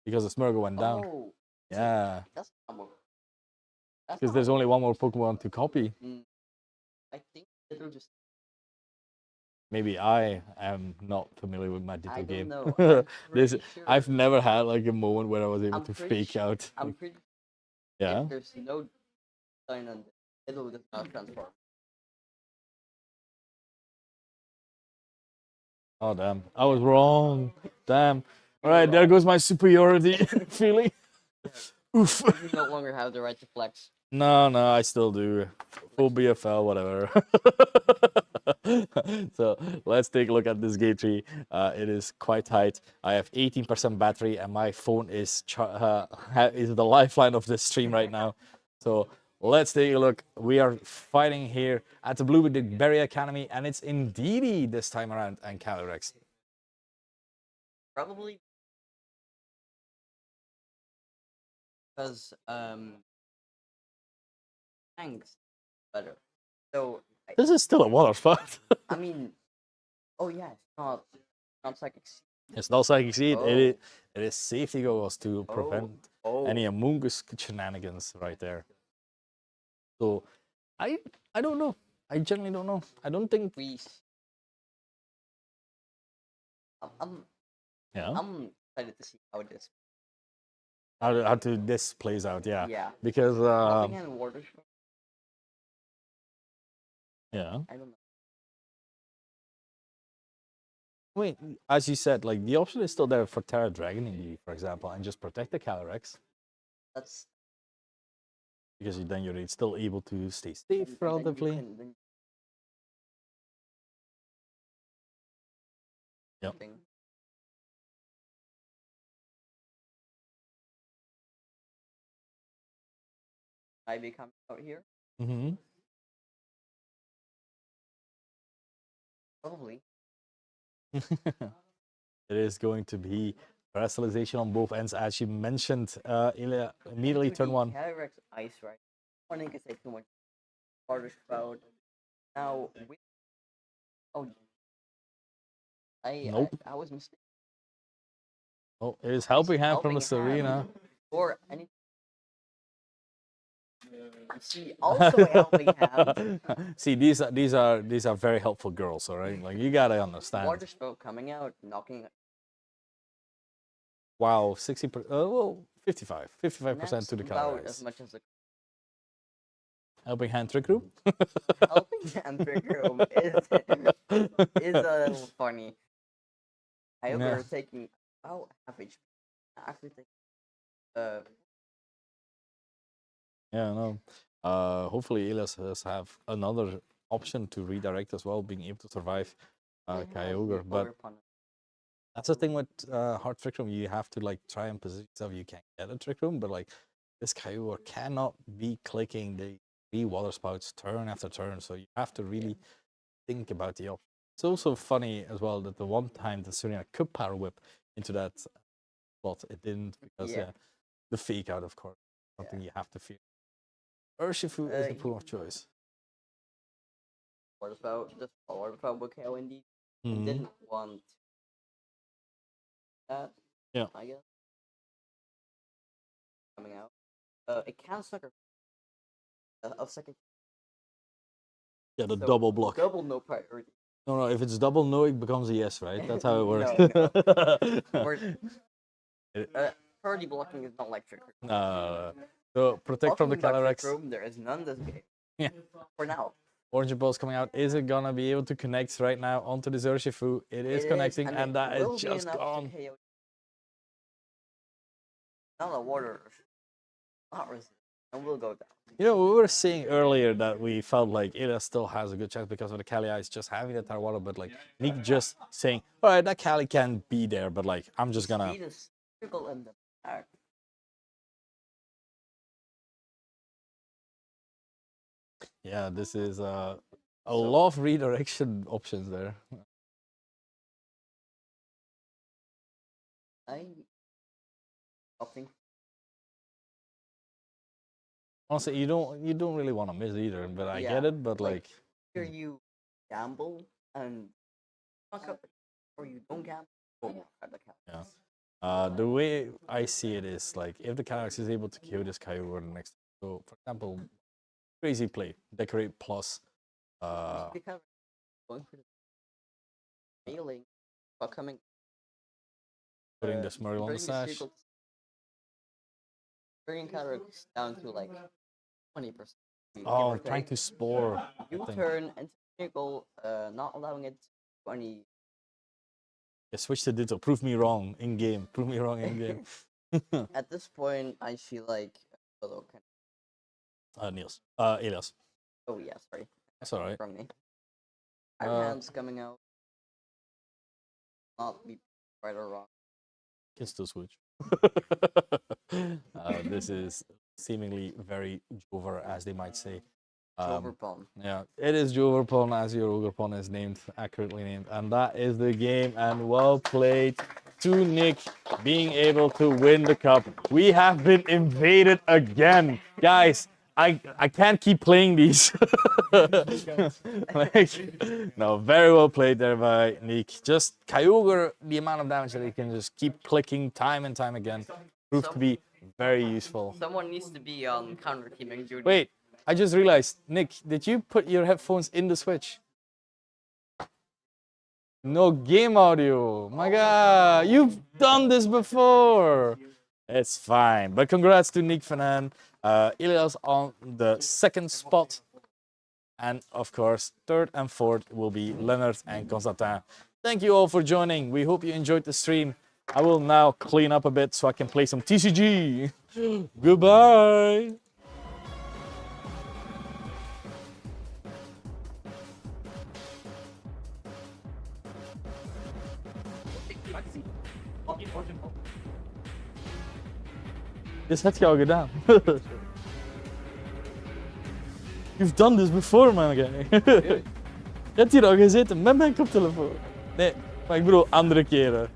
because the Smurgle went down. Oh, Yeah. that's not more. That's Because not there's only one more Pokemon to copy. I think it'll just. Maybe I am not familiar with my Ditto I don't game. know. I'm This pretty sure. I've never had like a moment where I was able I'm to pretty fake out. I'm pretty. Yeah. If there's no sign on it'll just not transform. Oh damn! I was wrong. Damn. All right, there goes my superiority feeling. Oof. You no longer have the right to flex. No, no, I still do. Full BFL, whatever. So let's take a look at this game tree. It is quite tight. I have 18% battery, and my phone is is the lifeline of this stream right now. So let's take a look. We are fighting here at the Blue with the Berry Academy, and it's Indeedee this time around and Calyrex. Probably because thanks better. So This is still a water spot. I mean, oh yeah, it's not psychic. It's not Psychic Seed. Oh. It is safety goggles to prevent Oh. any Among Us shenanigans right there. So I don't know. I generally don't know. I don't think. We. Yeah. I'm excited to see how this. How this plays out. Yeah. Yeah. Because Helping Hand Water. yeah. I don't know. Wait, as you said, like the option is still there for Terra Dragon Indeedee, for example, and just protect the Calyrex. That's Because then you're still able to stay safe then you relatively. can- Yep. thing. Might be coming out here. Mm-hmm. Probably. It is going to be Paralyzation on both ends, as you mentioned. Ilya immediately turn one. Calyrex Ice, right? I think it's like too much. Water Spout. Now, oh, Nope. I was mistaken. Oh, it is Helping Hand from the Helping Hand. Serena. Or any. See, also a helping hand. See, these are very helpful girls, all right? Like you gotta understand. Water Spout coming out, knocking. Wow, 60%. Well, 55% to the about Calyrex. as much as a Helping Hand Trick Room. helping hand trick room is a little funny. I hope Yeah. we're taking half HP. Actually, take Yeah, no. Hopefully, Elias has have another option to redirect as well, being able to survive Kyogre. But that's the thing with hard trick room. You have to like try and position yourself. You can get a trick room, but like this Kyogre cannot be clicking the 3 water spouts turn after turn. So you have to really think about the option. It's also funny as well that the one time the Serena could power whip into that slot, it didn't because Yeah. the fake out, of course, something you have to fear. Urshifu is the pool of choice. Water Spout, just Water Spout with KO indeed. Mhm. Didn't want that. Yeah. I guess. Coming out. It can sucker of second. Yeah, the So, double block. Double no priority. No, if it's double no, it becomes a yes, right? That's how it works. Priority blocking is not like trick room. So protect from the Talking about trick Calyrex. room, there is none this game. Yeah. For now. Orange Impulse coming out. Is it gonna be able to connect right now onto the Urshifu? It is connecting, and that it will is be just enough to gone. KO. Not a water. Not resist. And we'll go down. You know, we were saying earlier that we felt like Ida still has a good chance because of the Kali Ice just having the Tarwara, but like Nick just saying, all right, that Kali can be there, but like I'm just gonna. Speed is critical in the back. Yeah, this is a lot of redirection options there. Opting. Honestly, you don't really want to miss either, but I get it. But like, here you gamble and fuck up, or you don't gamble. yeah. The way I see it is like if the Calyrex is able to kill this Kyogre next, so for example, crazy play, decorate plus. Because going for the failing, while coming. Putting the Smurl on the sash. Bringing Calyrex down to like 20%. Oh, trying to spore. U-turn and technical, not allowing it to any Yeah, switch to Ditto. Prove me wrong in game. Prove me wrong in game. At this point, I feel like Willow can. Niels. Elias. Oh yeah, sorry. That's alright. From me. Iron Hand's coming out. Not be right or wrong. Can still switch. This is seemingly very Jover, as they might say. Overpawn. Yeah, it is Joverpon, as your Ogrepon is named, accurately named. And that is the game, and well played to Nick being able to win the cup. We have been invaded again. Guys, I can't keep playing these. No, very well played there by Nick. Just Kyogre, the amount of damage that he can just keep clicking time and time again, proved to be very useful. Someone needs to be on counter teaming duty. Wait, I just realized, Nick, did you put your headphones in the Switch? No game audio. My God, you've done this before. It's fine. But congrats to Nick Fanan. Elias on the second spot. And of course, third and fourth will be Leonard and Constantin. Thank you all for joining. We hope you enjoyed the stream. I will now clean up a bit so I can play some TCG. Goodbye. Dit heb je al gedaan. You've done this before, man, guy. Je hebt hier al gezeten met mijn koptelefoon. Nee, maar ik bedoel andere keren.